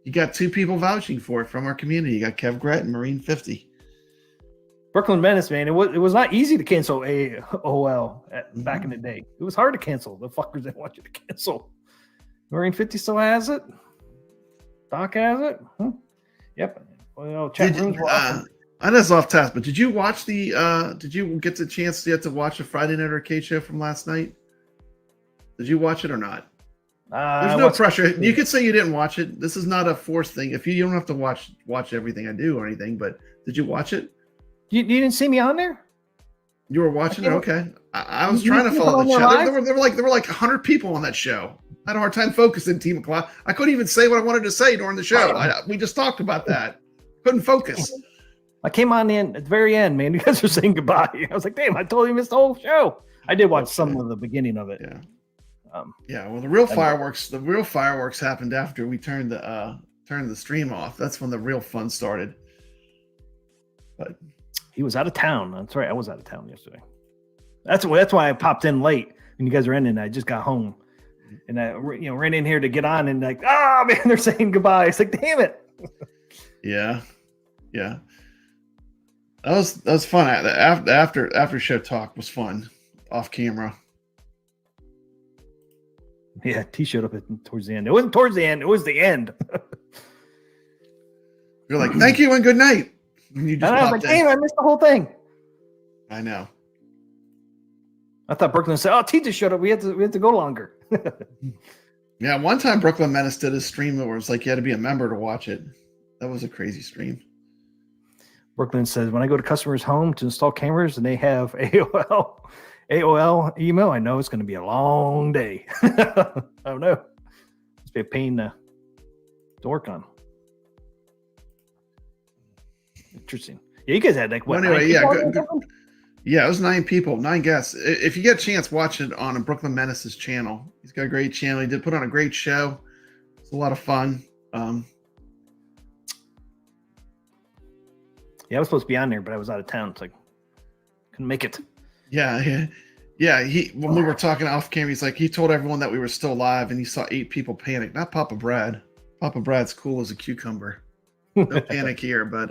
[SPEAKER 2] You got 2 people vouching for it from our community. You got Kevgret and Marine 50.
[SPEAKER 3] Brooklyn Menace, man. It was not easy to cancel AOL back in the day. It was hard to cancel. The fuckers didn't want you to cancel. Marine 50 still has it. Doc has it. Huh? Yep. Well, chat rooms were awesome.
[SPEAKER 2] I know it's off task, but did you watch did you get the chance yet to watch the Friday Night Arcade show from last night? Did you watch it or not? There's no pressure. You could say you didn't watch it. This is not a forced thing. If you don't have to watch everything I do or anything, but did you watch it?
[SPEAKER 3] You didn't see me on there?
[SPEAKER 2] You were watching it? Okay. I was trying to follow the chat. There were like 100 people on that show. I had a hard time focusing, Team McCloud. I couldn't even say what I wanted to say during the show. We just talked about that. Couldn't focus.
[SPEAKER 3] I came on in at the very end, man. You guys were saying goodbye. I was like, damn, I totally missed the whole show. I did watch some of the beginning of it.
[SPEAKER 2] Yeah. Well, the real fireworks happened after we turned the stream off. That's when the real fun started. But
[SPEAKER 3] he was out of town. That's right. I was out of town yesterday. That's why I popped in late when you guys were in, and I just got home, and I ran in here to get on, and like, man, they're saying goodbye. It's like, damn it.
[SPEAKER 2] Yeah. That was fun. The after show talk was fun off camera.
[SPEAKER 3] Yeah, T showed up towards the end. It wasn't towards the end. It was the end.
[SPEAKER 2] You're like, thank you and good night. And you just
[SPEAKER 3] I was like, damn, I missed the whole thing.
[SPEAKER 2] I know.
[SPEAKER 3] I thought Brooklyn said, T just showed up. We had to go longer.
[SPEAKER 2] Yeah, one time Brooklyn Menace did a stream where it was like you had to be a member to watch it. That was a crazy stream.
[SPEAKER 3] Brooklyn says, when I go to customers' home to install cameras and they have AOL email, I know it's going to be a long day. I don't know. It's be a pain to work on. Interesting. Yeah, you guys had like what?
[SPEAKER 2] Anyway, yeah, it was 9 people, 9 guests. If you get a chance, watch it on Brooklyn Menace's channel. He's got a great channel. He did put on a great show. It's a lot of fun.
[SPEAKER 3] Yeah, I was supposed to be on there, but I was out of town. It's like couldn't make it.
[SPEAKER 2] Yeah. When we were talking off camera, he's like, he told everyone that we were still live, and he saw 8 people panic. Not Papa Brad. Papa Brad's cool as a cucumber. No panic here, but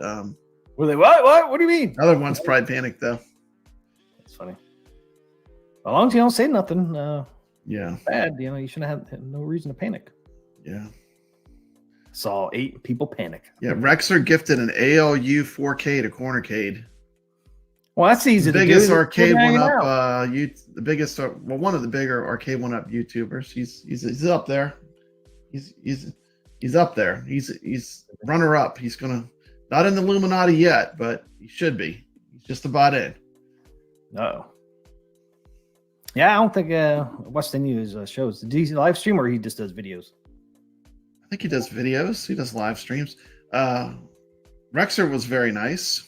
[SPEAKER 3] were they what? What do you mean?
[SPEAKER 2] Other ones probably panicked though.
[SPEAKER 3] That's funny. As long as you don't say nothing, bad, you shouldn't have no reason to panic.
[SPEAKER 2] Yeah.
[SPEAKER 3] Saw 8 people panic.
[SPEAKER 2] Yeah, Rexer gifted an ALU 4K to Cornercade.
[SPEAKER 3] Well, that's easy.
[SPEAKER 2] The biggest arcade one up. One of the bigger arcade one up YouTubers. He's up there. He's up there. He's runner up. He's not in the Illuminati yet, but he should be. He's just about in.
[SPEAKER 3] No. Yeah, I don't think I watched any of his shows. Did he live stream or he just does videos?
[SPEAKER 2] I think he does videos. He does live streams. Rexer was very nice.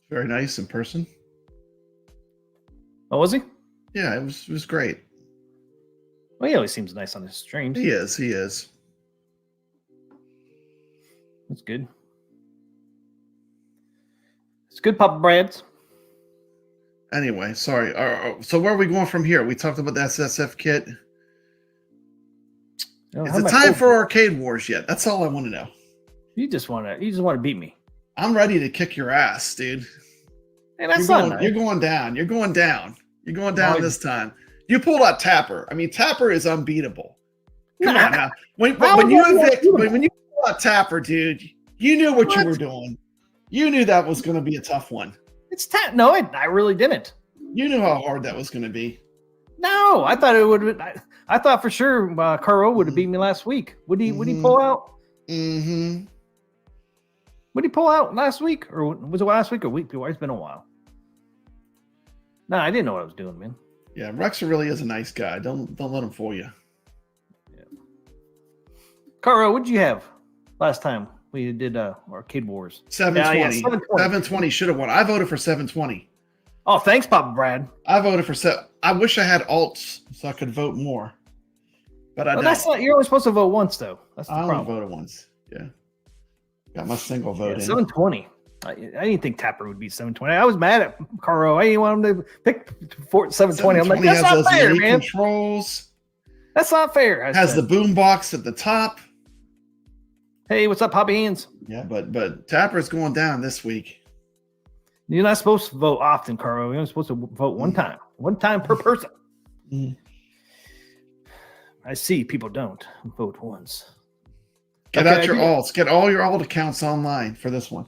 [SPEAKER 2] Very nice in person.
[SPEAKER 3] Oh, was he?
[SPEAKER 2] Yeah, it was great.
[SPEAKER 3] Well, he always seems nice on his streams.
[SPEAKER 2] He is.
[SPEAKER 3] That's good. It's good, Papa Brads.
[SPEAKER 2] Anyway, sorry. So where are we going from here? We talked about the SSF kit. Is it time for Arcade Wars yet? That's all I want to know.
[SPEAKER 3] You just want to beat me.
[SPEAKER 2] I'm ready to kick your ass, dude.
[SPEAKER 3] Hey, that's
[SPEAKER 2] you're going down. You're going down this time. You pulled out Tapper. I mean, Tapper is unbeatable. Come on now. When you pulled out Tapper, dude, you knew what you were doing. You knew that was going to be a tough one.
[SPEAKER 3] No, I really didn't.
[SPEAKER 2] You knew how hard that was going to be.
[SPEAKER 3] No, I thought it would have been. I thought for sure Caro would have beat me last week. Would he pull out?
[SPEAKER 2] Mm-hmm.
[SPEAKER 3] What did he pull out last week? Or was it last week or week before? It's been a while. No, I didn't know what I was doing, man.
[SPEAKER 2] Yeah, Rexer really is a nice guy. Don't let him fool you.
[SPEAKER 3] Yeah. Caro, what did you have last time we did Arcade Wars?
[SPEAKER 2] 720.
[SPEAKER 3] 720.
[SPEAKER 2] 720 should have won. I voted for 720.
[SPEAKER 3] Oh, thanks, Papa Brad.
[SPEAKER 2] I voted for I wish I had alts so I could vote more. But I don't.
[SPEAKER 3] That's not, you're only supposed to vote once, though. That's the
[SPEAKER 2] I only
[SPEAKER 3] problem.
[SPEAKER 2] voted once. Yeah. Got my single vote in.
[SPEAKER 3] 720. I didn't think Tapper would be 720. I was mad at Caro. I didn't want him to pick 720. I'm like, that's not fair, man.
[SPEAKER 2] Controls.
[SPEAKER 3] That's not fair.
[SPEAKER 2] Has the boom box at the top.
[SPEAKER 3] Hey, what's up, Poppy Hands?
[SPEAKER 2] Yeah, but Tapper's going down this week.
[SPEAKER 3] You're not supposed to vote often, Caro. You're only supposed to vote one time per person.
[SPEAKER 2] Mm.
[SPEAKER 3] I see people don't vote once.
[SPEAKER 2] Get out your alts. Get all your alt accounts online for this one.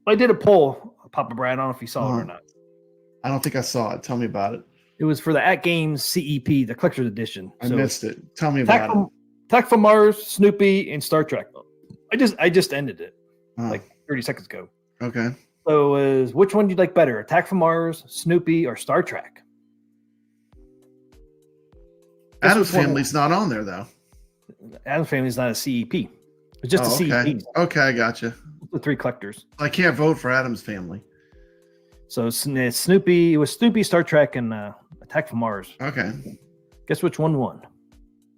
[SPEAKER 3] I did a poll, Papa Brad. I don't know if you saw it or not.
[SPEAKER 2] I don't think I saw it. Tell me about it.
[SPEAKER 3] It was for the AtGames CEP, the Collector's Edition.
[SPEAKER 2] I missed it. Tell me about it.
[SPEAKER 3] Attack from Mars, Snoopy, and Star Trek. I just ended it like 30 seconds ago.
[SPEAKER 2] Okay.
[SPEAKER 3] So it was, which one do you like better? Attack from Mars, Snoopy, or Star Trek?
[SPEAKER 2] Adam's Family's not on there, though.
[SPEAKER 3] Adam's Family's not a CEP. It's just a CEP.
[SPEAKER 2] Okay, I gotcha.
[SPEAKER 3] The 3 collectors.
[SPEAKER 2] I can't vote for Adam's Family.
[SPEAKER 3] So Snoopy, it was Snoopy, Star Trek, and Attack from Mars.
[SPEAKER 2] Okay.
[SPEAKER 3] Guess which one won?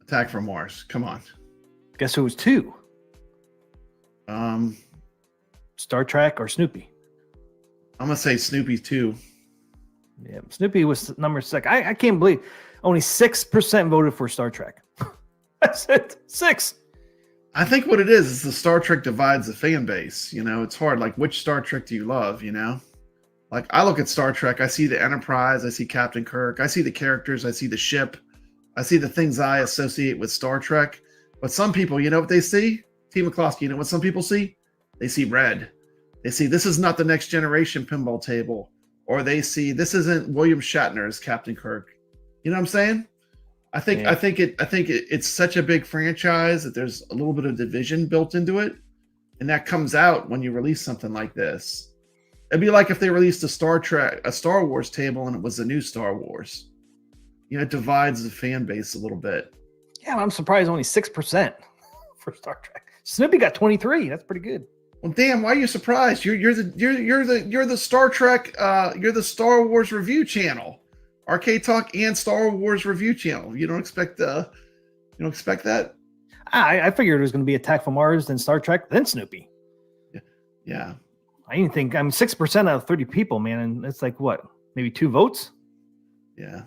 [SPEAKER 2] Attack from Mars. Come on.
[SPEAKER 3] Guess who was 2? Star Trek or Snoopy?
[SPEAKER 2] I'm gonna say Snoopy 2.
[SPEAKER 3] Yeah, Snoopy was number 6. I can't believe only 6% voted for Star Trek. That's it. 6.
[SPEAKER 2] I think what it is the Star Trek divides the fan base. You know, it's hard. Like, which Star Trek do you love? You know, like I look at Star Trek, I see the Enterprise, I see Captain Kirk, I see the characters, I see the ship, I see the things I associate with Star Trek. But some people, you know what they see? T. McCloskey, you know what some people see? They see red. They see this is not the next generation pinball table, or they see this isn't William Shatner as Captain Kirk. You know what I'm saying? I think it's such a big franchise that there's a little bit of division built into it, and that comes out when you release something like this. It'd be like if they released a Star Wars table, and it was the new Star Wars. You know, it divides the fan base a little bit.
[SPEAKER 3] Yeah, I'm surprised only 6% for Star Trek. Snoopy got 23. That's pretty good.
[SPEAKER 2] Well, damn, why are you surprised? You're the Star Trek. You're the Star Wars review channel. Arcade Talk and Star Wars review channel. You don't expect that?
[SPEAKER 3] I figured it was going to be Attack from Mars, then Star Trek, then Snoopy.
[SPEAKER 2] Yeah.
[SPEAKER 3] I didn't think. 6% out of 30 people, man, and it's like what? Maybe 2 votes?
[SPEAKER 2] Yeah.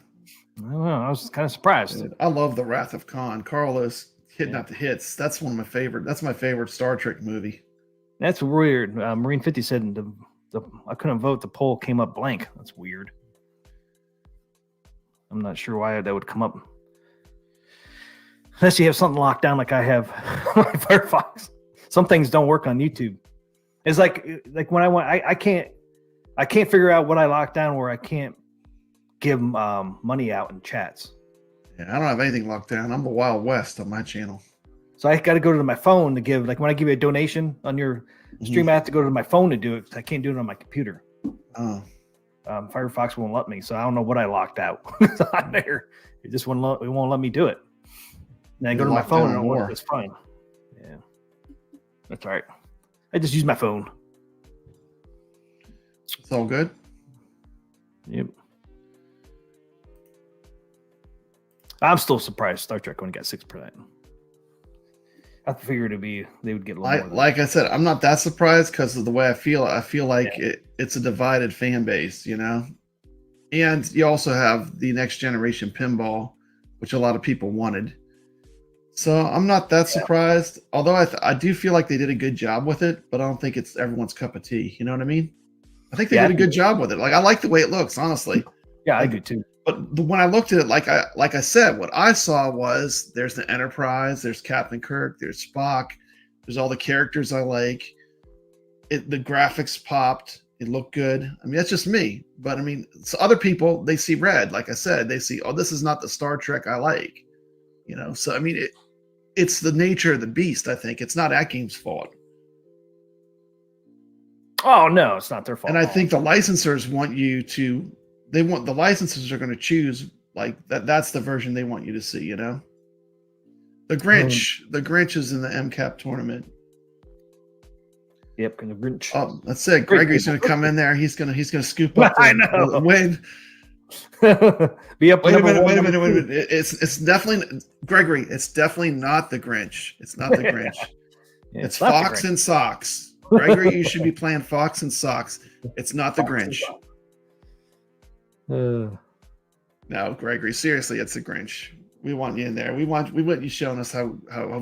[SPEAKER 3] I don't know. I was kind of surprised.
[SPEAKER 2] Dude, I love the Wrath of Khan. Carlos hitting out the hits. That's one of my favorite. That's my favorite Star Trek movie. That's
[SPEAKER 3] weird. Marine 50 said I couldn't vote. The poll came up blank. That's weird. I'm not sure why that would come up. Unless you have something locked down like I have my Firefox. Some things don't work on YouTube. It's like when I can't figure out what I locked down where I can't give money out in chats.
[SPEAKER 2] Yeah, I don't have anything locked down. I'm the Wild West on my channel.
[SPEAKER 3] So I got to go to my phone to give, like when I give you a donation on your stream, I have to go to my phone to do it because I can't do it on my computer.
[SPEAKER 2] Oh.
[SPEAKER 3] Firefox won't let me, so I don't know what I locked out. It's on there. It just won't let me do it. And I go to my phone and it's fine. Yeah, that's all right. I just use my phone.
[SPEAKER 2] It's all good.
[SPEAKER 3] Yep. I'm still surprised Star Trek only got 6%. I figured they would get a little more.
[SPEAKER 2] Like I said, I'm not that surprised because of the way I feel. I feel like it's a divided fan base, you know? And you also have the next generation pinball, which a lot of people wanted. So I'm not that surprised. Although I do feel like they did a good job with it, but I don't think it's everyone's cup of tea. You know what I mean? I think they did a good job with it. Like, I like the way it looks, honestly.
[SPEAKER 3] Yeah, I do too.
[SPEAKER 2] But when I looked at it, like I said, what I saw was there's the Enterprise, there's Captain Kirk, there's Spock, there's all the characters I like. The graphics popped. It looked good. I mean, that's just me. But I mean, so other people, they see red. Like I said, they see, oh, this is not the Star Trek I like. You know, so I mean, it's the nature of the beast. I think it's not AtGames' fault.
[SPEAKER 3] Oh no, it's not their fault.
[SPEAKER 2] And I think the licensors want you to. The licensors are going to choose like that. That's the version they want you to see. The Grinch is in the MCAP tournament.
[SPEAKER 3] Yep, and the Grinch.
[SPEAKER 2] Oh, that's it. Gregory's going to come in there. He's going to scoop up the win.
[SPEAKER 3] Be up.
[SPEAKER 2] Wait a minute. It's definitely Gregory. It's definitely not the Grinch. It's not the Grinch.
[SPEAKER 3] Yeah,
[SPEAKER 2] it's Fox and Socks. Gregory, you should be playing Fox and Socks. It's not the Grinch. No, Gregory. Seriously, it's the Grinch. We want you in there. We want you showing us how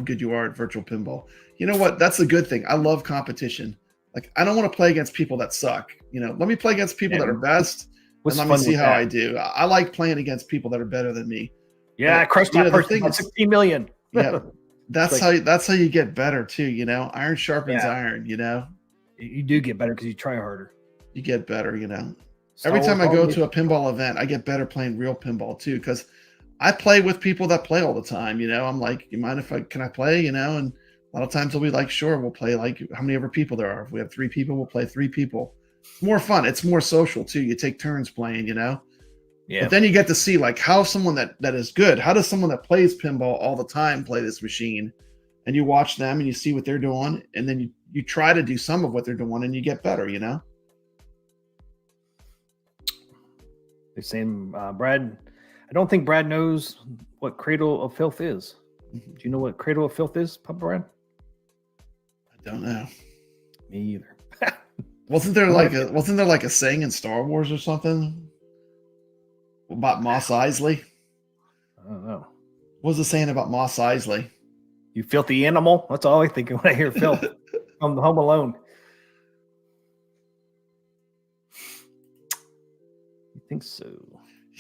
[SPEAKER 2] good you are at virtual pinball. You know what? That's a good thing. I love competition. Like, I don't want to play against people that suck. Let me play against people that are best, and let me see how I do. I like playing against people that are better than me.
[SPEAKER 3] Yeah, I crushed that person by 16 million.
[SPEAKER 2] Yeah, that's how you get better too. Iron sharpens iron.
[SPEAKER 3] You do get better because you try harder.
[SPEAKER 2] You get better. Every time I go to a pinball event, I get better playing real pinball too, because I play with people that play all the time. I'm like, you mind if can I play? And a lot of times they'll be like, sure, we'll play like how many ever people there are. If we have 3 people, we'll play 3 people. It's more fun. It's more social too. You take turns playing, Yeah. But then you get to see like how someone that is good, how does someone that plays pinball all the time play this machine? And you watch them and you see what they're doing, and then you try to do some of what they're doing, and you get better,
[SPEAKER 3] They're saying, Brad, I don't think Brad knows what Cradle of Filth is. Do you know what Cradle of Filth is, Papa Brad?
[SPEAKER 2] I don't know.
[SPEAKER 3] Me either.
[SPEAKER 2] Wasn't there like a saying in Star Wars or something about Mos Eisley?
[SPEAKER 3] I don't know.
[SPEAKER 2] What was the saying about Mos Eisley?
[SPEAKER 3] You filthy animal. That's all I think when I hear filth. I'm Home Alone. You think so?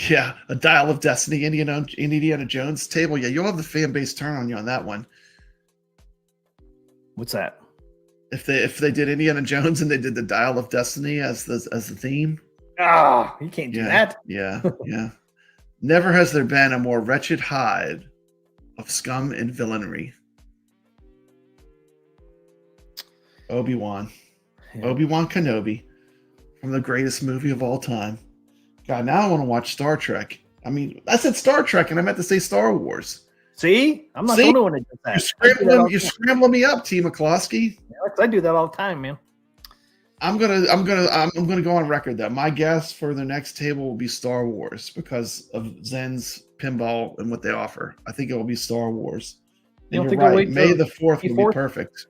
[SPEAKER 2] Yeah, a Dial of Destiny, Indiana Jones table. Yeah, you'll have the fan base turn on you on that one.
[SPEAKER 3] What's that?
[SPEAKER 2] If they did Indiana Jones and they did the Dial of Destiny as the theme.
[SPEAKER 3] Oh, you can't do that.
[SPEAKER 2] Yeah. Never has there been a more wretched hide of scum and villainy. Obi-Wan Kenobi, from the greatest movie of all time. God, now I want to watch Star Trek. I mean, I said Star Trek, and I meant to say Star Wars.
[SPEAKER 3] See, I'm not the only one that does that.
[SPEAKER 2] You're scrambling me up, T. McCloskey.
[SPEAKER 3] I do that all the time, man.
[SPEAKER 2] I'm gonna go on record that my guess for the next table will be Star Wars because of Zen's pinball and what they offer. I think it will be Star Wars.
[SPEAKER 3] You don't think
[SPEAKER 2] right. May the 4th will be perfect.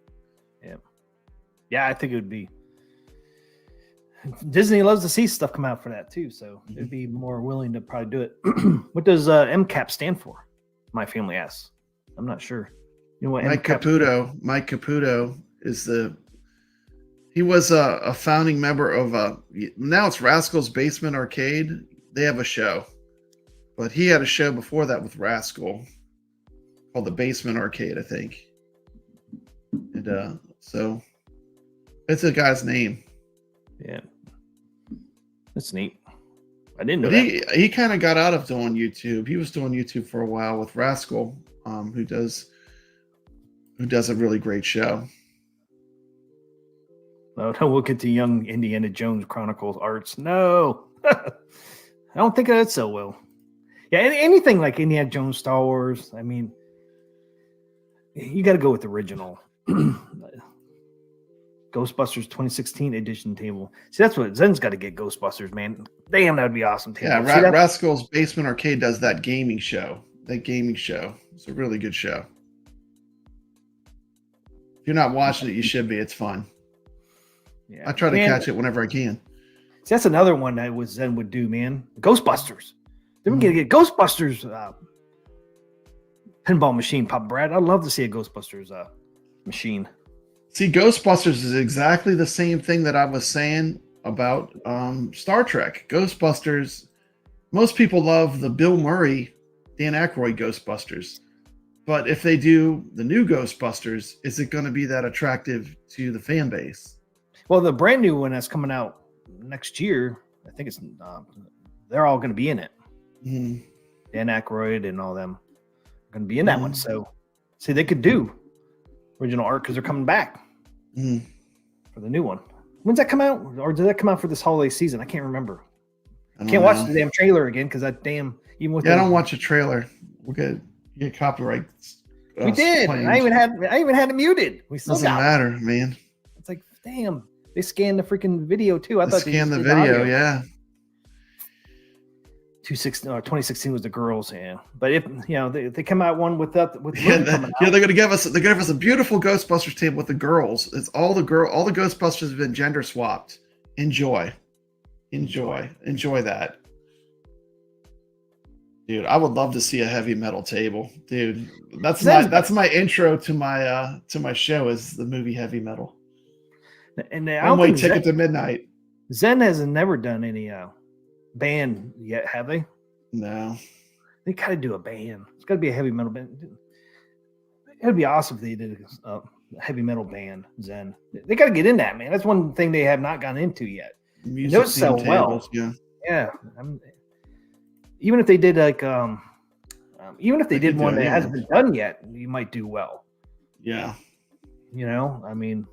[SPEAKER 3] Yeah, I think it would be. Disney loves to see stuff come out for that too, so they'd be more willing to probably do it. What does MCAP stand for? My family asks. I'm not sure. You know what?
[SPEAKER 2] Mike Caputo is he was a founding member of now it's Rascal's Basement Arcade. They have a show, but he had a show before that with Rascal called the Basement Arcade, I think. And so it's a guy's name.
[SPEAKER 3] Yeah, that's neat. I didn't know that.
[SPEAKER 2] He kind of got out of doing YouTube. He was doing YouTube for a while with Rascal, who does a really great show.
[SPEAKER 3] No, we'll get to young Indiana Jones Chronicles Arts. No, I don't think that's so well. Yeah, anything like Indiana Jones, Star Wars. I mean, you got to go with the original. Ghostbusters 2016 edition table. See, that's what Zen's got to get. Ghostbusters, man. Damn, that would be awesome. Table.
[SPEAKER 2] Yeah, Rascal's Basement Arcade does that gaming show. It's a really good show. If you're not watching it, you should be. It's fun. Yeah, I try to catch it whenever I can.
[SPEAKER 3] See, that's another one that Zen would do, man. Ghostbusters. Then we're gonna get Ghostbusters pinball machine, Papa Brad. I'd love to see a Ghostbusters machine.
[SPEAKER 2] See, Ghostbusters is exactly the same thing that I was saying about Star Trek. Ghostbusters, most people love the Bill Murray, Dan Aykroyd Ghostbusters. But if they do the new Ghostbusters, is it going to be that attractive to the fan base?
[SPEAKER 3] Well, the brand new one that's coming out next year, I think it's they're all going to be in it.
[SPEAKER 2] Mm-hmm.
[SPEAKER 3] Dan Aykroyd and all them are going to be in that one. So, see, they could do original art because they're coming back for the new one. When's that come out? Or did that come out for this holiday season? I can't remember.
[SPEAKER 2] I don't
[SPEAKER 3] Can't watch
[SPEAKER 2] know.
[SPEAKER 3] the damn trailer again because that damn even with
[SPEAKER 2] Yeah, I
[SPEAKER 3] the,
[SPEAKER 2] don't watch a trailer. We'll get copyright.
[SPEAKER 3] we did.
[SPEAKER 2] claimed.
[SPEAKER 3] I even had it muted. We still
[SPEAKER 2] Doesn't
[SPEAKER 3] got it.
[SPEAKER 2] matter, man.
[SPEAKER 3] It's like, damn, they scanned the freaking video too. I
[SPEAKER 2] They
[SPEAKER 3] thought they
[SPEAKER 2] scan
[SPEAKER 3] just
[SPEAKER 2] the
[SPEAKER 3] did
[SPEAKER 2] video,
[SPEAKER 3] audio.
[SPEAKER 2] yeah.
[SPEAKER 3] 2016 was the girls, yeah. But if they come out one with
[SPEAKER 2] Yeah,
[SPEAKER 3] women coming out.
[SPEAKER 2] they're gonna give us a beautiful Ghostbusters table with the girls. It's all the Ghostbusters have been gender swapped. Enjoy that. Dude, I would love to see a heavy metal table. Dude, that's my intro to my show is the movie Heavy Metal.
[SPEAKER 3] And I
[SPEAKER 2] One
[SPEAKER 3] don't
[SPEAKER 2] way
[SPEAKER 3] think
[SPEAKER 2] ticket to midnight.
[SPEAKER 3] Zen has never done any band yet, have they?
[SPEAKER 2] No.
[SPEAKER 3] They gotta do a band. It's gotta be a heavy metal band. It'd be awesome if they did a heavy metal band, Zen. They gotta get in that, man. That's one thing they have not gone into yet.
[SPEAKER 2] Music
[SPEAKER 3] Those sell
[SPEAKER 2] themed
[SPEAKER 3] well.
[SPEAKER 2] tables, yeah.
[SPEAKER 3] Yeah. Even if they did even if they
[SPEAKER 2] They
[SPEAKER 3] did
[SPEAKER 2] could do
[SPEAKER 3] one that
[SPEAKER 2] anything.
[SPEAKER 3] hasn't been done yet, you might do well.
[SPEAKER 2] Yeah.
[SPEAKER 3] I mean,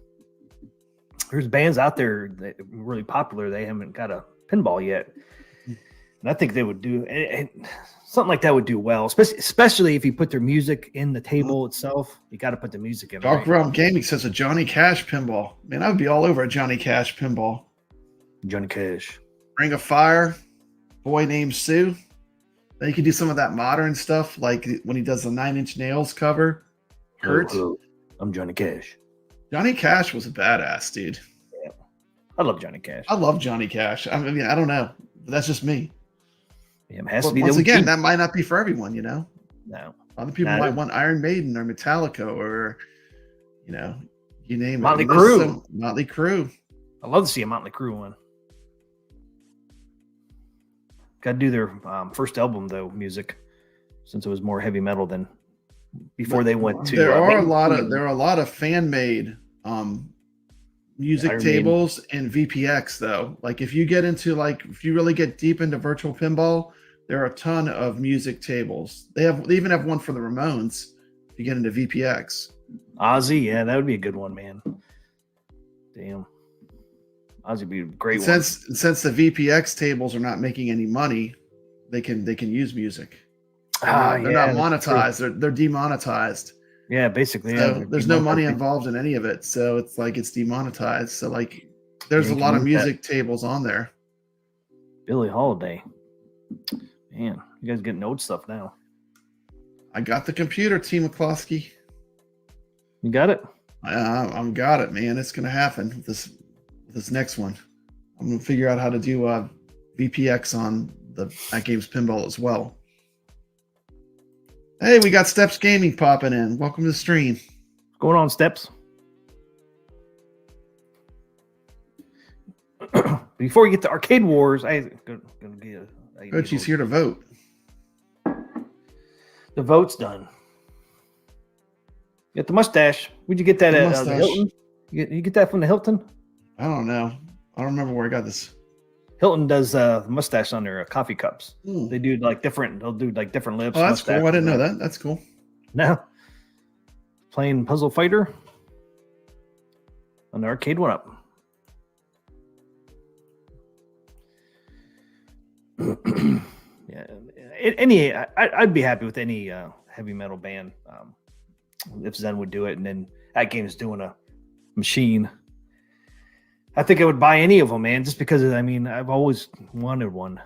[SPEAKER 3] there's bands out there that are really popular. They haven't got a pinball yet. And I think they would do and something like that would do well, especially if you put their music in the table itself. You got to put the music in.
[SPEAKER 2] Dark
[SPEAKER 3] Right?
[SPEAKER 2] Realm Gaming says a Johnny Cash pinball. Man, I would be all over a Johnny Cash pinball.
[SPEAKER 3] Johnny Cash.
[SPEAKER 2] Ring of Fire, Boy Named Sue. Then you can do some of that modern stuff, like when he does the 9 Inch Nails cover. Hurt.
[SPEAKER 3] Hello. I'm Johnny Cash.
[SPEAKER 2] Johnny Cash was a badass, dude.
[SPEAKER 3] I love Johnny Cash.
[SPEAKER 2] I love Johnny Cash. I mean, I don't know. But that's just me.
[SPEAKER 3] Yeah, it has
[SPEAKER 2] But
[SPEAKER 3] to be
[SPEAKER 2] once
[SPEAKER 3] the
[SPEAKER 2] again,
[SPEAKER 3] OG.
[SPEAKER 2] that might not be for everyone, you know?
[SPEAKER 3] No.
[SPEAKER 2] Other people
[SPEAKER 3] Nah,
[SPEAKER 2] might want Iron Maiden or Metallica or, you name it.
[SPEAKER 3] Motley
[SPEAKER 2] I mean, there's
[SPEAKER 3] Crue.
[SPEAKER 2] some- Motley Crue.
[SPEAKER 3] I love to see a Motley Crue one. Got to do their first album though, music, since it was more heavy metal than before they went to.
[SPEAKER 2] There are a
[SPEAKER 3] mainstream.
[SPEAKER 2] lot of fan made music
[SPEAKER 3] Iron Maiden.
[SPEAKER 2] tables and VPX though. Like if you really get deep into virtual pinball, there are a ton of music tables. They even have one for the Ramones. If you get into VPX,
[SPEAKER 3] Ozzy, yeah, that would be a good one, man. Damn, Ozzy would be a great one.
[SPEAKER 2] since the VPX tables are not making any money, they can use music. They're not monetized. They're demonetized.
[SPEAKER 3] Yeah, basically.
[SPEAKER 2] So
[SPEAKER 3] Yeah,
[SPEAKER 2] there's no money involved in any of it. So it's like it's demonetized. So like there's
[SPEAKER 3] Yeah,
[SPEAKER 2] a
[SPEAKER 3] you
[SPEAKER 2] lot
[SPEAKER 3] can
[SPEAKER 2] of
[SPEAKER 3] use that.
[SPEAKER 2] music tables on there.
[SPEAKER 3] Billie Holiday. Man, you guys getting old stuff now.
[SPEAKER 2] I got the computer, T. McCloskey.
[SPEAKER 3] You got it?
[SPEAKER 2] I'm got it, man. It's gonna happen with this next one. I'm gonna figure out how to do VPX on the AtGames pinball as well. Hey, we got Steps Gaming popping in. Welcome to the stream.
[SPEAKER 3] What's going on, Steps? Before we get to Arcade Wars, gonna get
[SPEAKER 2] Coach, here to vote.
[SPEAKER 3] the vote's done. Get the mustache. Where'd you get that
[SPEAKER 2] The
[SPEAKER 3] at? The
[SPEAKER 2] mustache.
[SPEAKER 3] Hilton? You get that from the Hilton?
[SPEAKER 2] I don't know. I don't remember where I got this.
[SPEAKER 3] Hilton does mustache on their coffee cups.
[SPEAKER 2] Hmm.
[SPEAKER 3] They do like different. They'll do like different lips.
[SPEAKER 2] Oh, that's
[SPEAKER 3] mustache.
[SPEAKER 2] cool. I didn't know that. That's cool.
[SPEAKER 3] No. Playing Puzzle Fighter on the arcade one up. Yeah, I'd be happy with any heavy metal band if Zen would do it, and then AtGames doing a machine. I think I would buy any of them, man, just because I've always wanted one.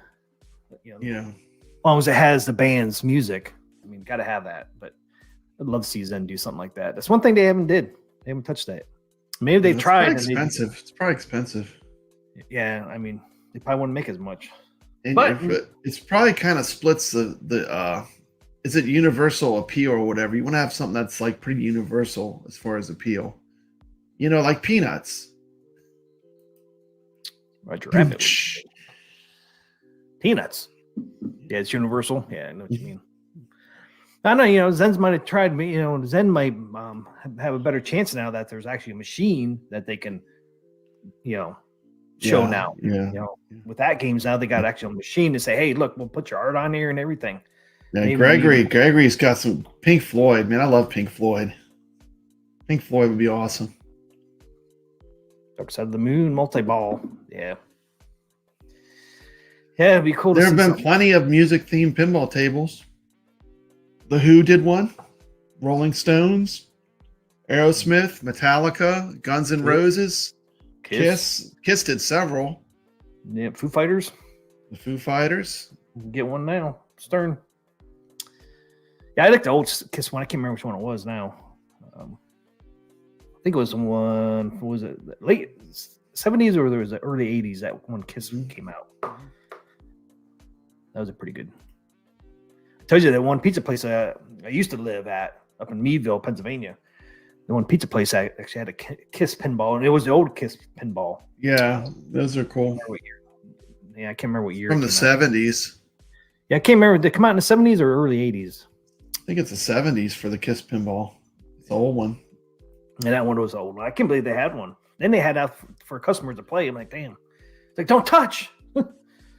[SPEAKER 2] Yeah.
[SPEAKER 3] As long as it has the band's music, got to have that. But I'd love to see Zen do something like that. That's one thing they haven't did. They haven't touched that. Maybe they've tried.
[SPEAKER 2] It's expensive. It's probably expensive.
[SPEAKER 3] Yeah, they probably wouldn't make as much.
[SPEAKER 2] And
[SPEAKER 3] But-
[SPEAKER 2] it's probably kind of splits the is it universal appeal or whatever? You want to have something that's like pretty universal as far as appeal. Like Peanuts.
[SPEAKER 3] Roger Rabbit. Peanuts. Yeah, it's universal. Yeah, I know what you mean. I know, Zen's might have tried me. Zen might have a better chance now that there's actually a machine that they can, show
[SPEAKER 2] Yeah,
[SPEAKER 3] now.
[SPEAKER 2] Yeah.
[SPEAKER 3] With AtGames now, they got actually a machine to say, hey, look, we'll put your art on here and everything.
[SPEAKER 2] Yeah,
[SPEAKER 3] Maybe-
[SPEAKER 2] Gregory's got some Pink Floyd. Man, I love Pink Floyd. Pink Floyd would be awesome.
[SPEAKER 3] Dark Side of the Moon, multi-ball. Yeah. Yeah, it'd be cool to
[SPEAKER 2] There
[SPEAKER 3] see
[SPEAKER 2] have been
[SPEAKER 3] something.
[SPEAKER 2] plenty of music-themed pinball tables. The Who did one. Rolling Stones, Aerosmith, Metallica, Guns N'
[SPEAKER 3] Kiss.
[SPEAKER 2] Roses, Kiss did several.
[SPEAKER 3] Yeah, Foo Fighters.
[SPEAKER 2] The Foo Fighters.
[SPEAKER 3] You can get one now. Stern. Yeah, I like the old Kiss one. I can't remember which one it was now. I think it was the one. What was it? The late 70s or there was the early 80s that one Kiss came out. That was a pretty good. I told you that one pizza place I used to live at up in Meadville, Pennsylvania. The one pizza place I actually had a Kiss pinball, and it was the old Kiss pinball.
[SPEAKER 2] Yeah, those are cool.
[SPEAKER 3] Yeah, I can't remember what year.
[SPEAKER 2] From the 70s.
[SPEAKER 3] Yeah, I can't remember. Did it come out in the 70s or early 80s?
[SPEAKER 2] I think it's the 70s for the Kiss pinball. It's the old one.
[SPEAKER 3] And that one was old. I can't believe they had one. Then they had out for customers to play. I'm like, damn. It's like, don't touch.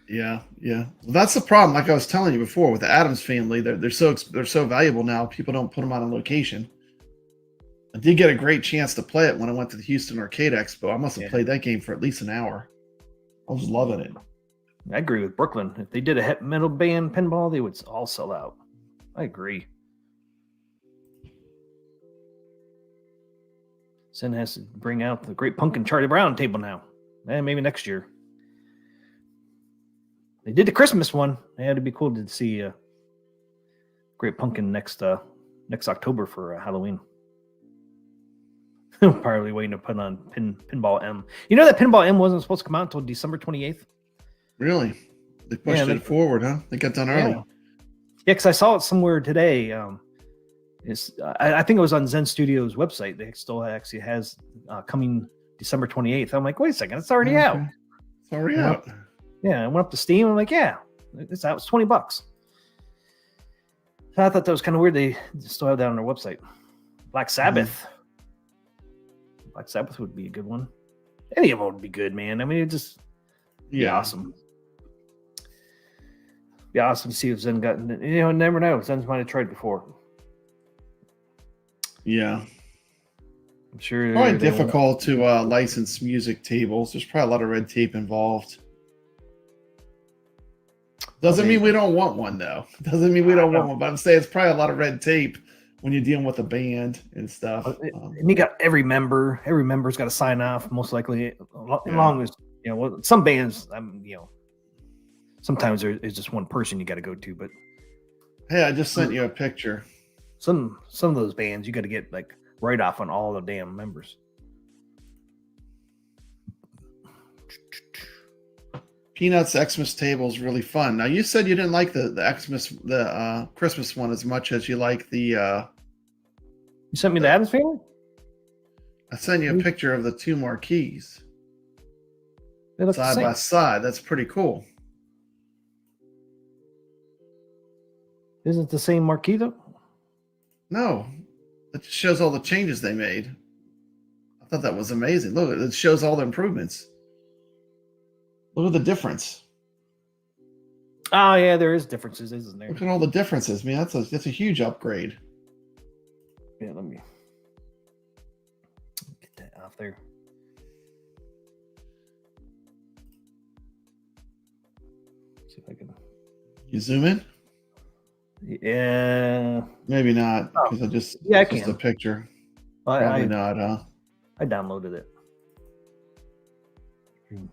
[SPEAKER 2] Yeah. Well, that's the problem. Like I was telling you before, with the Addams Family, they're so valuable now. People don't put them on a location. I did get a great chance to play it when I went to the Houston Arcade Expo. I must have played that game for at least an hour. I was loving it.
[SPEAKER 3] I agree with Brooklyn. If they did a heavy metal band pinball, they would all sell out. I agree. Sin has to bring out the Great Pumpkin Charlie Brown table now. Maybe next year. They did the Christmas one. Yeah, it'd be cool to see Great Pumpkin next October for Halloween. Probably waiting to put on Pinball M. You know that Pinball M wasn't supposed to come out until December 28th?
[SPEAKER 2] Really? They pushed it forward, huh? They got done early.
[SPEAKER 3] Yeah, because I saw it somewhere today. I think it was on Zen Studios' website. They still actually has coming December 28th. I'm like, wait a second, it's already out.
[SPEAKER 2] It's already out.
[SPEAKER 3] Yeah, I went up to Steam. I'm like, yeah, it's out. It's $20. So I thought that was kind of weird. They still have that on their website. Black Sabbath. Black Sabbath would be a good one. Any of them would be good, man. I mean, it just be awesome. Be awesome to see if Zen got. Never know. Zen might have tried before.
[SPEAKER 2] Yeah.
[SPEAKER 3] I'm sure.
[SPEAKER 2] Probably difficult to license music tables. There's probably a lot of red tape involved. Doesn't mean we don't want one, though. Doesn't mean we don't want one, but I'm saying it's probably a lot of red tape when you're dealing with a band and stuff.
[SPEAKER 3] And you got every member's got to sign off, most likely, as long as, some bands, sometimes there's just one person you got to go to, but.
[SPEAKER 2] Hey, I just sent you a picture.
[SPEAKER 3] Some of those bands, you got to get like write off on all the damn members.
[SPEAKER 2] Peanuts Xmas table is really fun. Now you said you didn't like the Christmas one as much as you like the.
[SPEAKER 3] You sent me the Addams Family?
[SPEAKER 2] I sent you a picture of the two marquees.
[SPEAKER 3] They look
[SPEAKER 2] side by side. That's pretty cool.
[SPEAKER 3] Isn't it the same marquee though?
[SPEAKER 2] No, it just shows all the changes they made. I thought that was amazing. Look, it shows all the improvements. Look at the difference.
[SPEAKER 3] Oh yeah, there is differences, isn't there?
[SPEAKER 2] Look at all the differences, man. That's a huge upgrade.
[SPEAKER 3] Yeah, let me get that off there. See if I can.
[SPEAKER 2] You zoom in?
[SPEAKER 3] Yeah.
[SPEAKER 2] Maybe not, because
[SPEAKER 3] I can.
[SPEAKER 2] Just a picture.
[SPEAKER 3] Probably
[SPEAKER 2] not, huh?
[SPEAKER 3] I downloaded it.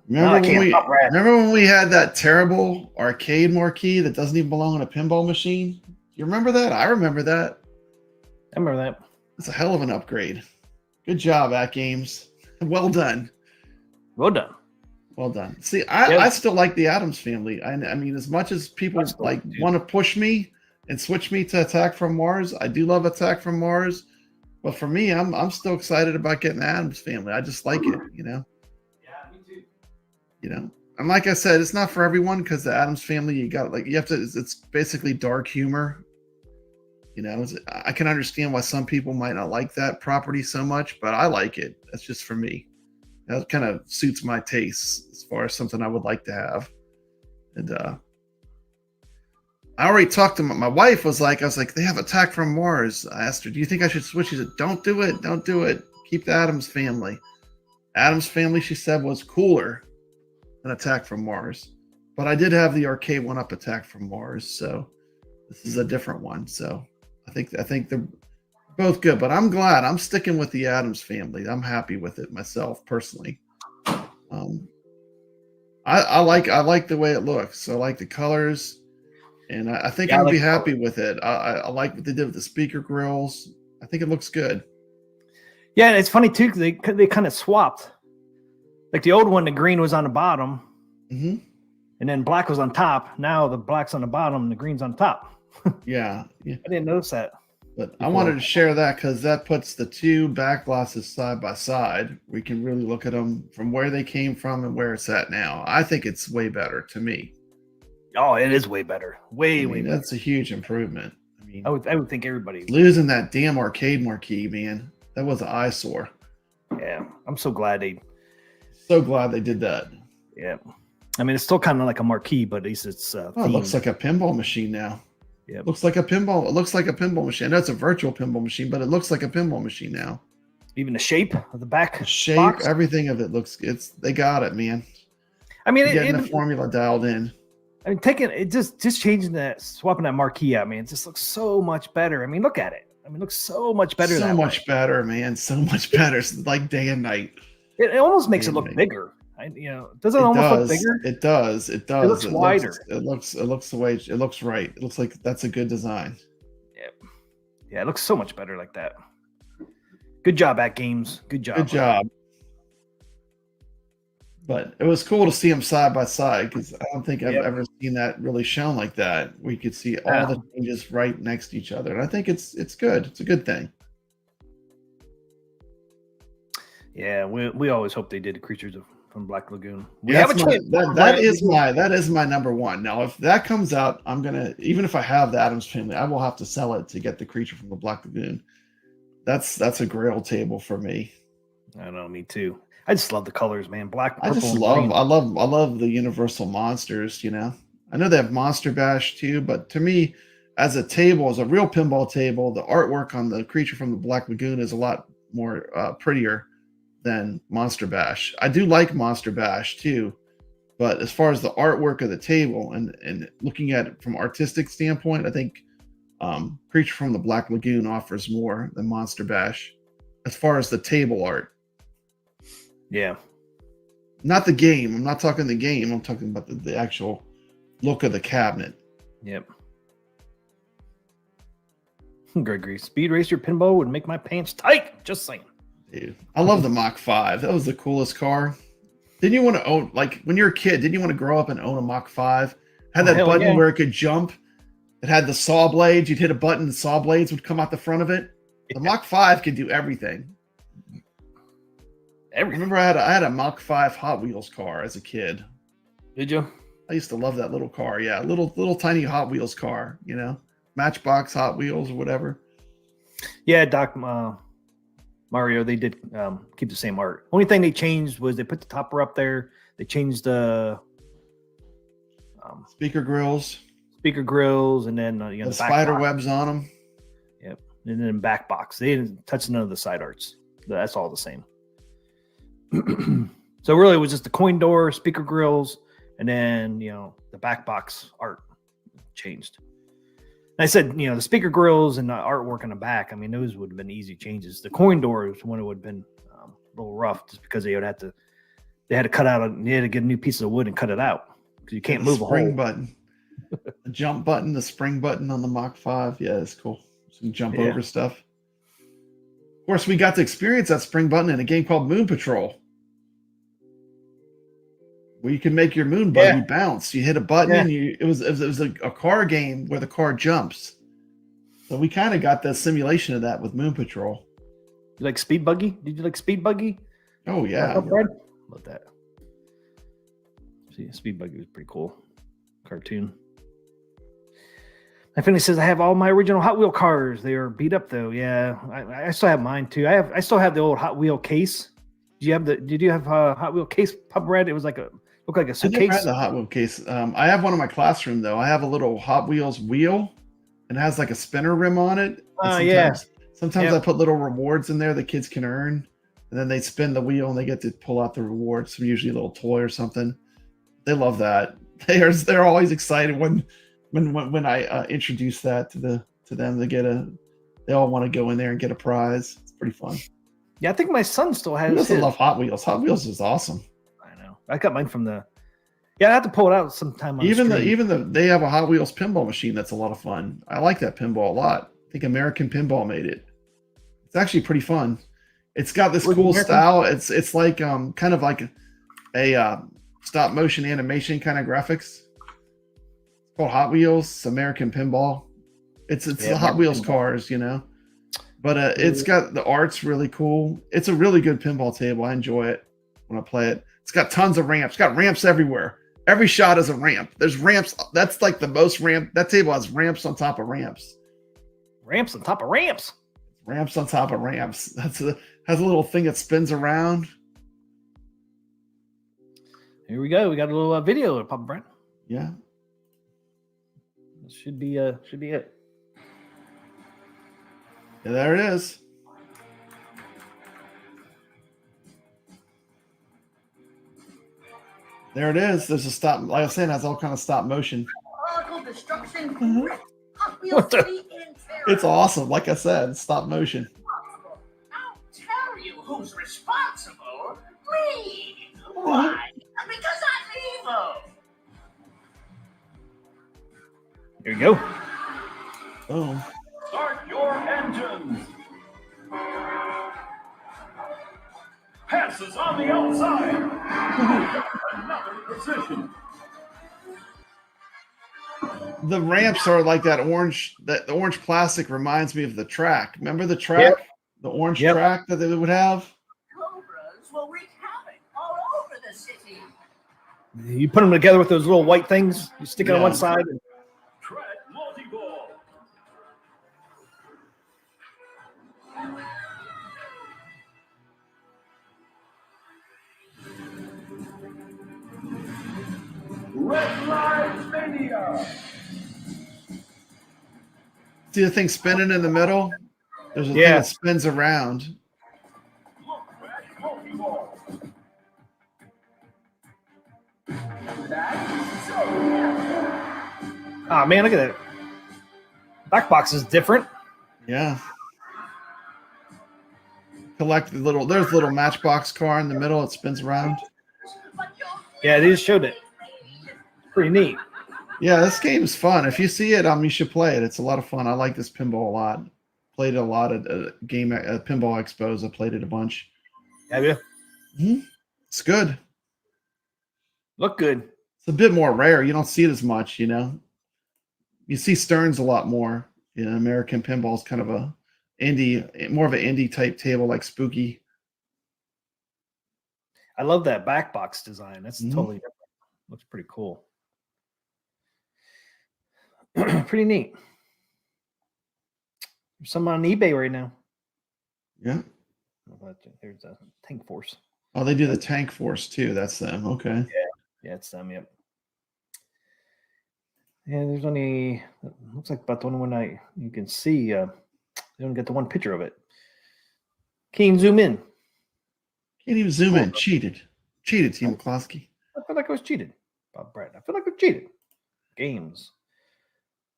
[SPEAKER 2] Remember when we had that terrible arcade marquee that doesn't even belong on a pinball machine? You remember that? I remember that.
[SPEAKER 3] I remember that.
[SPEAKER 2] It's a hell of an upgrade. Good job, AtGames. Well done.
[SPEAKER 3] Well done.
[SPEAKER 2] Well done. See, I still like the Addams Family. I mean, as much as people want to push me and switch me to Attack from Mars, I do love Attack from Mars. But for me, I'm still excited about getting the Addams Family. I just like it,
[SPEAKER 1] Yeah, me too.
[SPEAKER 2] And like I said, it's not for everyone because the Addams Family, you have to. It's basically dark humor. I can understand why some people might not like that property so much, but I like it. That's just for me. That kind of suits my tastes as far as something I would like to have. And I already talked to my wife. I was like, they have Attack from Mars. I asked her, do you think I should switch? She said, don't do it. Don't do it. Keep the Addams Family. Adam's Family, she said, was cooler than Attack from Mars. But I did have the arcade one-up Attack from Mars, so this is a different one. So I think they're both good. But I'm glad I'm sticking with the Adams Family. I'm happy with it myself personally. I like the way it looks. I like the colors, and I think I'll be happy with it. I like what they did with the speaker grills. I think it looks good.
[SPEAKER 3] Yeah, and it's funny too because they kind of swapped. Like the old one, the green was on the bottom, and then black was on top. Now the black's on the bottom, and the green's on top.
[SPEAKER 2] Yeah.
[SPEAKER 3] I didn't notice that.
[SPEAKER 2] But I wanted to share that because that puts the two back glasses side by side. We can really look at them from where they came from and where it's at now. I think it's way better to me.
[SPEAKER 3] Oh, it is way better. Way better.
[SPEAKER 2] That's a huge improvement. I mean,
[SPEAKER 3] I would think everybody
[SPEAKER 2] losing that damn arcade marquee, man. That was an eyesore.
[SPEAKER 3] Yeah, I'm so glad they
[SPEAKER 2] did that.
[SPEAKER 3] Yeah, I mean it's still kind of like a marquee, but at least it's.
[SPEAKER 2] It looks like a pinball machine now.
[SPEAKER 3] Yeah,
[SPEAKER 2] looks like a pinball. It looks like a pinball machine. I know it's a virtual pinball machine, but it looks like a pinball machine now.
[SPEAKER 3] Even the shape of the back,
[SPEAKER 2] the everything of it looks. They got it, man.
[SPEAKER 3] I mean,
[SPEAKER 2] getting the formula dialed in.
[SPEAKER 3] I mean, just changing that, swapping that marquee out, man. It just looks so much better. I mean, look at it. I mean, it looks so much better.
[SPEAKER 2] So much better, man. So much better. It's like day and night.
[SPEAKER 3] It almost makes it look bigger. Does it almost look bigger?
[SPEAKER 2] It does. It
[SPEAKER 3] looks wider.
[SPEAKER 2] It looks the way it looks right. It looks like that's a good design.
[SPEAKER 3] Yeah, it looks so much better like that. Good job, AtGames. Good job.
[SPEAKER 2] Good job. But it was cool to see them side by side because I don't think I've ever seen that really shown like that. We could see all the changes right next to each other, and I think it's good. It's a good thing.
[SPEAKER 3] Yeah, we always hope they did the Creatures from Black Lagoon.
[SPEAKER 2] That is my number one. Now, if that comes out, I'm gonna, even if I have the Adams Family, I will have to sell it to get the Creature from the Black Lagoon. That's a grail table for me.
[SPEAKER 3] I know, me too. I just love the colors, man. Black,
[SPEAKER 2] purple, I love the Universal Monsters. I know they have Monster Bash too, but to me, as a table, as a real pinball table, the artwork on the Creature from the Black Lagoon is a lot more prettier than Monster Bash. I do like Monster Bash too, but as far as the artwork of the table and looking at it from an artistic standpoint, I think Creature from the Black Lagoon offers more than Monster Bash as far as the table art.
[SPEAKER 3] Yeah. Not
[SPEAKER 2] the game. I'm not talking the game. I'm talking about the actual look of the cabinet.
[SPEAKER 3] Yep. Gregory, Speed Racer Pinball would make my pants tight. Just saying.
[SPEAKER 2] Dude, I love the Mach 5. That was the coolest car. Didn't you want to own, like when you're a kid, didn't you want to grow up and own a Mach 5? Had that button where it could jump. It had the saw blades. You'd hit a button, the saw blades would come out the front of it. The Mach 5 could do everything. I remember I had a Mach 5 Hot Wheels car as a kid.
[SPEAKER 3] Did you?
[SPEAKER 2] I used to love that little car. Yeah, little tiny Hot Wheels car, Matchbox Hot Wheels or whatever.
[SPEAKER 3] Yeah, Doc Mario, they did keep the same art. Only thing they changed was they put the topper up there. They changed the
[SPEAKER 2] speaker grills,
[SPEAKER 3] and then
[SPEAKER 2] the spider webs on them.
[SPEAKER 3] Yep, and then back box. They didn't touch none of the side arts. That's all the same. So really, it was just the coin door, speaker grills, and then the back box art changed. And I said, the speaker grills and the artwork on the back. I mean, those would have been easy changes. The coin door was one that would have been a little rough, just because they had to cut out. They had to get a new piece of wood and cut it out because you can't move a
[SPEAKER 2] spring
[SPEAKER 3] hole.
[SPEAKER 2] Button, the jump button, the spring button on the Mach 5. Yeah, it's cool. Some jump over stuff. Of course, we got to experience that spring button in a game called Moon Patrol, where you can make your moon buggy bounce. You hit a button, and it was a car game where the car jumps. So we kind of got the simulation of that with Moon Patrol.
[SPEAKER 3] You like Speed Buggy? Did you like Speed Buggy?
[SPEAKER 2] Oh yeah,
[SPEAKER 3] love that. See, Speed Buggy was pretty cool cartoon. My family says I have all my original Hot Wheel cars. They are beat up though. Yeah, I still have mine too. I still have the old Hot Wheel case. Did you have a Hot Wheel case, Pub Red? It was looked like a suitcase.
[SPEAKER 2] I never had the Hot Wheel case. I have one in my classroom though. I have a little Hot Wheels wheel, and it has like a spinner rim on it. Sometimes I put little rewards in there the kids can earn. and then they spin the wheel and they get to pull out the rewards, usually a little toy or something. They love that. They're always excited when I introduce that to them. They all want to go in there and get a prize. It's pretty fun.
[SPEAKER 3] Yeah, I think my son still has
[SPEAKER 2] Who doesn't
[SPEAKER 3] his.
[SPEAKER 2] love Hot Wheels? Hot Wheels is awesome.
[SPEAKER 3] I know. I got mine from the. Yeah, I have to pull it out sometime.
[SPEAKER 2] They have a Hot Wheels pinball machine that's a lot of fun. I like that pinball a lot. I think American Pinball made it. It's actually pretty fun. It's got this cool style. It's like kind of like a stop motion animation kind of graphics. It's called Hot Wheels American Pinball. It's the Hot Wheels cars, But it's got the art's really cool. It's a really good pinball table. I enjoy it when I play it. It's got tons of ramps. It's got ramps everywhere. Every shot is a ramp. There's ramps. That's like the most ramp. That table has ramps on top of ramps.
[SPEAKER 3] Ramps on top of ramps.
[SPEAKER 2] Ramps on top of ramps. Has a little thing that spins around.
[SPEAKER 3] Here we go. We got a little video of Papa Brent.
[SPEAKER 2] Yeah.
[SPEAKER 3] This should be it.
[SPEAKER 2] Yeah, there it is. There it is. There's a stop. Like I was saying, it has all kind of stop motion.
[SPEAKER 4] Destruction.
[SPEAKER 2] It's awesome. Like I said, stop motion.
[SPEAKER 4] I'll tell you who's responsible. Me. Why? Because I'm evil.
[SPEAKER 3] Here we go.
[SPEAKER 2] Oh.
[SPEAKER 5] Start your engines. Passes on the outside. Another position.
[SPEAKER 2] The ramps are like that orange. The orange plastic reminds me of the track. Remember the track?
[SPEAKER 3] Yep.
[SPEAKER 2] The orange track that they would have?
[SPEAKER 4] Cobras will wreak havoc all over the city.
[SPEAKER 3] You put them together with those little white things. You stick it on one side.
[SPEAKER 5] Tread multi-ball. Red Light Mania.
[SPEAKER 2] See the thing spinning in the middle? There's a thing that spins around.
[SPEAKER 5] Look back multi-ball.
[SPEAKER 3] Oh man, look at that. Back box is different.
[SPEAKER 2] Yeah. Collect the little. There's a little Matchbox car in the middle. It spins around.
[SPEAKER 3] Yeah, they just showed it. Pretty neat.
[SPEAKER 2] Yeah, this game is fun. If you see it, you should play it. It's a lot of fun. I like this pinball a lot. Played it a lot at pinball expos. I played it a bunch.
[SPEAKER 3] Have you?
[SPEAKER 2] Mm-hmm. It's good.
[SPEAKER 3] Look good.
[SPEAKER 2] It's a bit more rare. You don't see it as much, You see Stearns a lot more. American Pinball is kind of more of an indie type table, like Spooky.
[SPEAKER 3] I love that back box design. That's totally different. Looks pretty cool. Pretty neat. There's some on eBay right now.
[SPEAKER 2] Yeah.
[SPEAKER 3] There's a Tank Force.
[SPEAKER 2] Oh, they do the Tank Force too. That's them. Okay.
[SPEAKER 3] Yeah, it's them. Yep. Yeah, there's only looks like about the only one you can see. You don't get the one picture of it. Can't even zoom in.
[SPEAKER 2] Can't even zoom in. Cheated, Team McCloskey.
[SPEAKER 3] I feel like I was cheated, Bob Brett. I feel like I was cheated. Games.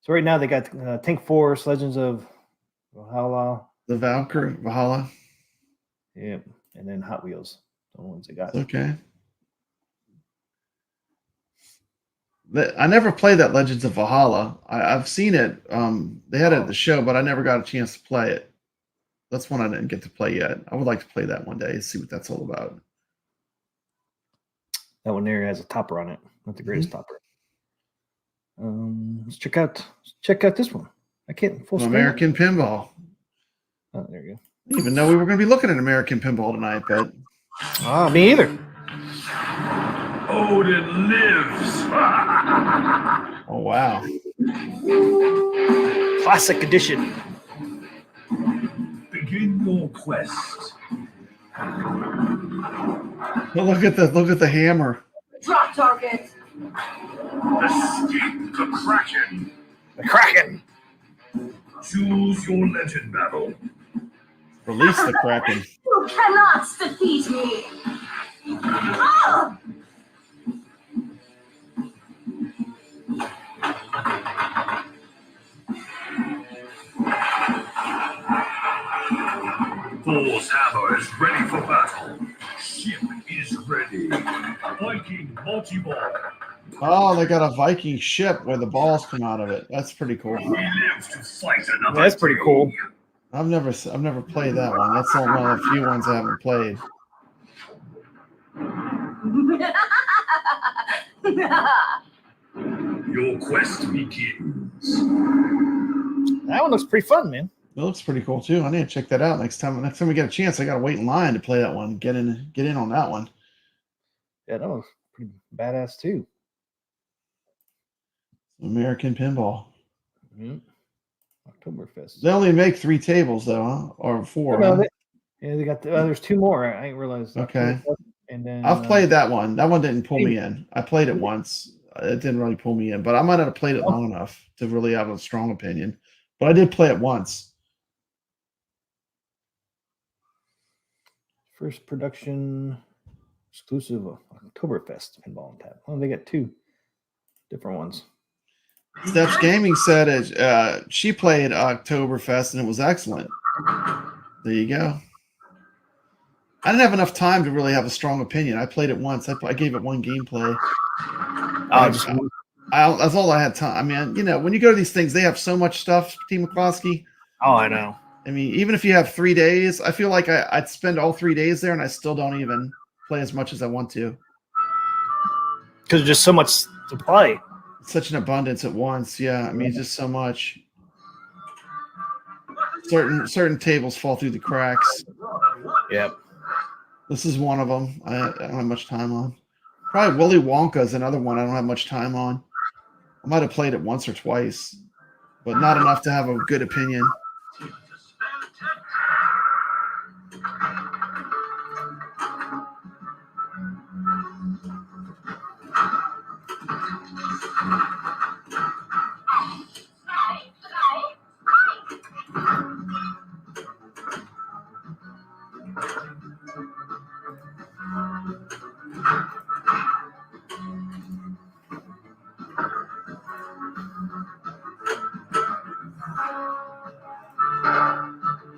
[SPEAKER 3] So right now they got Tank Force, Legends of Valhalla.
[SPEAKER 2] The Valhalla.
[SPEAKER 3] Yep, and then Hot Wheels. The ones they got.
[SPEAKER 2] Okay. I never played that Legends of Valhalla. I've seen it. They had it at the show, but I never got a chance to play it. That's one I didn't get to play yet. I would like to play that one day, see what that's all about.
[SPEAKER 3] That one there has a topper on it. Not the greatest topper. Let's check out this one. I can't full screen.
[SPEAKER 2] American Pinball.
[SPEAKER 3] Oh, there you go.
[SPEAKER 2] I didn't even know we were going to be looking at American Pinball tonight, but
[SPEAKER 3] Me either.
[SPEAKER 5] Odin lives.
[SPEAKER 2] oh wow.
[SPEAKER 3] Classic edition.
[SPEAKER 5] Begin your quest.
[SPEAKER 2] But look at the hammer.
[SPEAKER 4] Drop target.
[SPEAKER 5] Escape the Kraken.
[SPEAKER 3] The Kraken.
[SPEAKER 5] Choose your legend battle.
[SPEAKER 2] Release the Kraken.
[SPEAKER 4] You cannot defeat me. Ah!
[SPEAKER 5] Thor's hammer is ready for battle. Ship is ready. Viking multi-ball.
[SPEAKER 2] Oh, they got a Viking ship where the balls come out of it. That's pretty cool.
[SPEAKER 5] We live to fight another
[SPEAKER 3] That's pretty
[SPEAKER 5] day.
[SPEAKER 3] cool.
[SPEAKER 2] I've never played that one. That's one of the few ones I haven't played.
[SPEAKER 5] Your quest begins.
[SPEAKER 3] That one looks pretty fun, man.
[SPEAKER 2] It looks pretty cool too. I need to check that out next time. Next time we get a chance, I gotta wait in line to play that one. Get in on that one.
[SPEAKER 3] Yeah, that looks pretty badass too.
[SPEAKER 2] American Pinball.
[SPEAKER 3] Mm-hmm. Oktoberfest.
[SPEAKER 2] They only make 3 tables though, huh? Or 4.
[SPEAKER 3] No,
[SPEAKER 2] huh?
[SPEAKER 3] they got there's 2 more. I ain't realized.
[SPEAKER 2] Okay.
[SPEAKER 3] And then
[SPEAKER 2] I've played that one. That one didn't pull me in. I played it once. It didn't really pull me in, but I might not have played it long enough to really have a strong opinion. But I did play it once.
[SPEAKER 3] First production exclusive of Oktoberfest pinball and tab. Oh, they got 2 different ones.
[SPEAKER 2] Steps Gaming said she played Oktoberfest and it was excellent. There you go. I didn't have enough time to really have a strong opinion. I played it once. I gave it 1 gameplay. That's all I had time. I mean, you know, when you go to these things, they have so much stuff, Team McCloskey.
[SPEAKER 3] Oh, I know.
[SPEAKER 2] I mean, even if you have 3 days, I feel like I'd spend all 3 days there and I still don't even play as much as I want to.
[SPEAKER 3] Because there's just so much to play.
[SPEAKER 2] It's such an abundance at once. Yeah, I mean, just so much. Certain tables fall through the cracks.
[SPEAKER 3] Yep.
[SPEAKER 2] This is one of them. I don't have much time on. Probably Willy Wonka is another one I don't have much time on. I might have played it once or twice, but not enough to have a good opinion.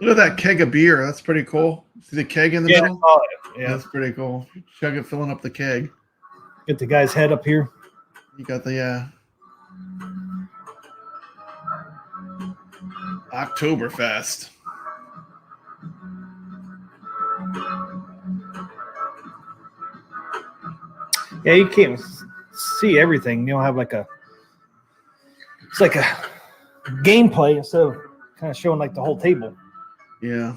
[SPEAKER 2] Look at that keg of beer. That's pretty cool. See the keg in the middle?
[SPEAKER 3] Yeah,
[SPEAKER 2] That's pretty cool. Chug it, filling up the keg.
[SPEAKER 3] get the guy's head up here.
[SPEAKER 2] You got the Oktoberfest.
[SPEAKER 3] Yeah, you can't see everything. You don't have like it's like a gameplay instead of kind of showing like the whole table.
[SPEAKER 2] Yeah.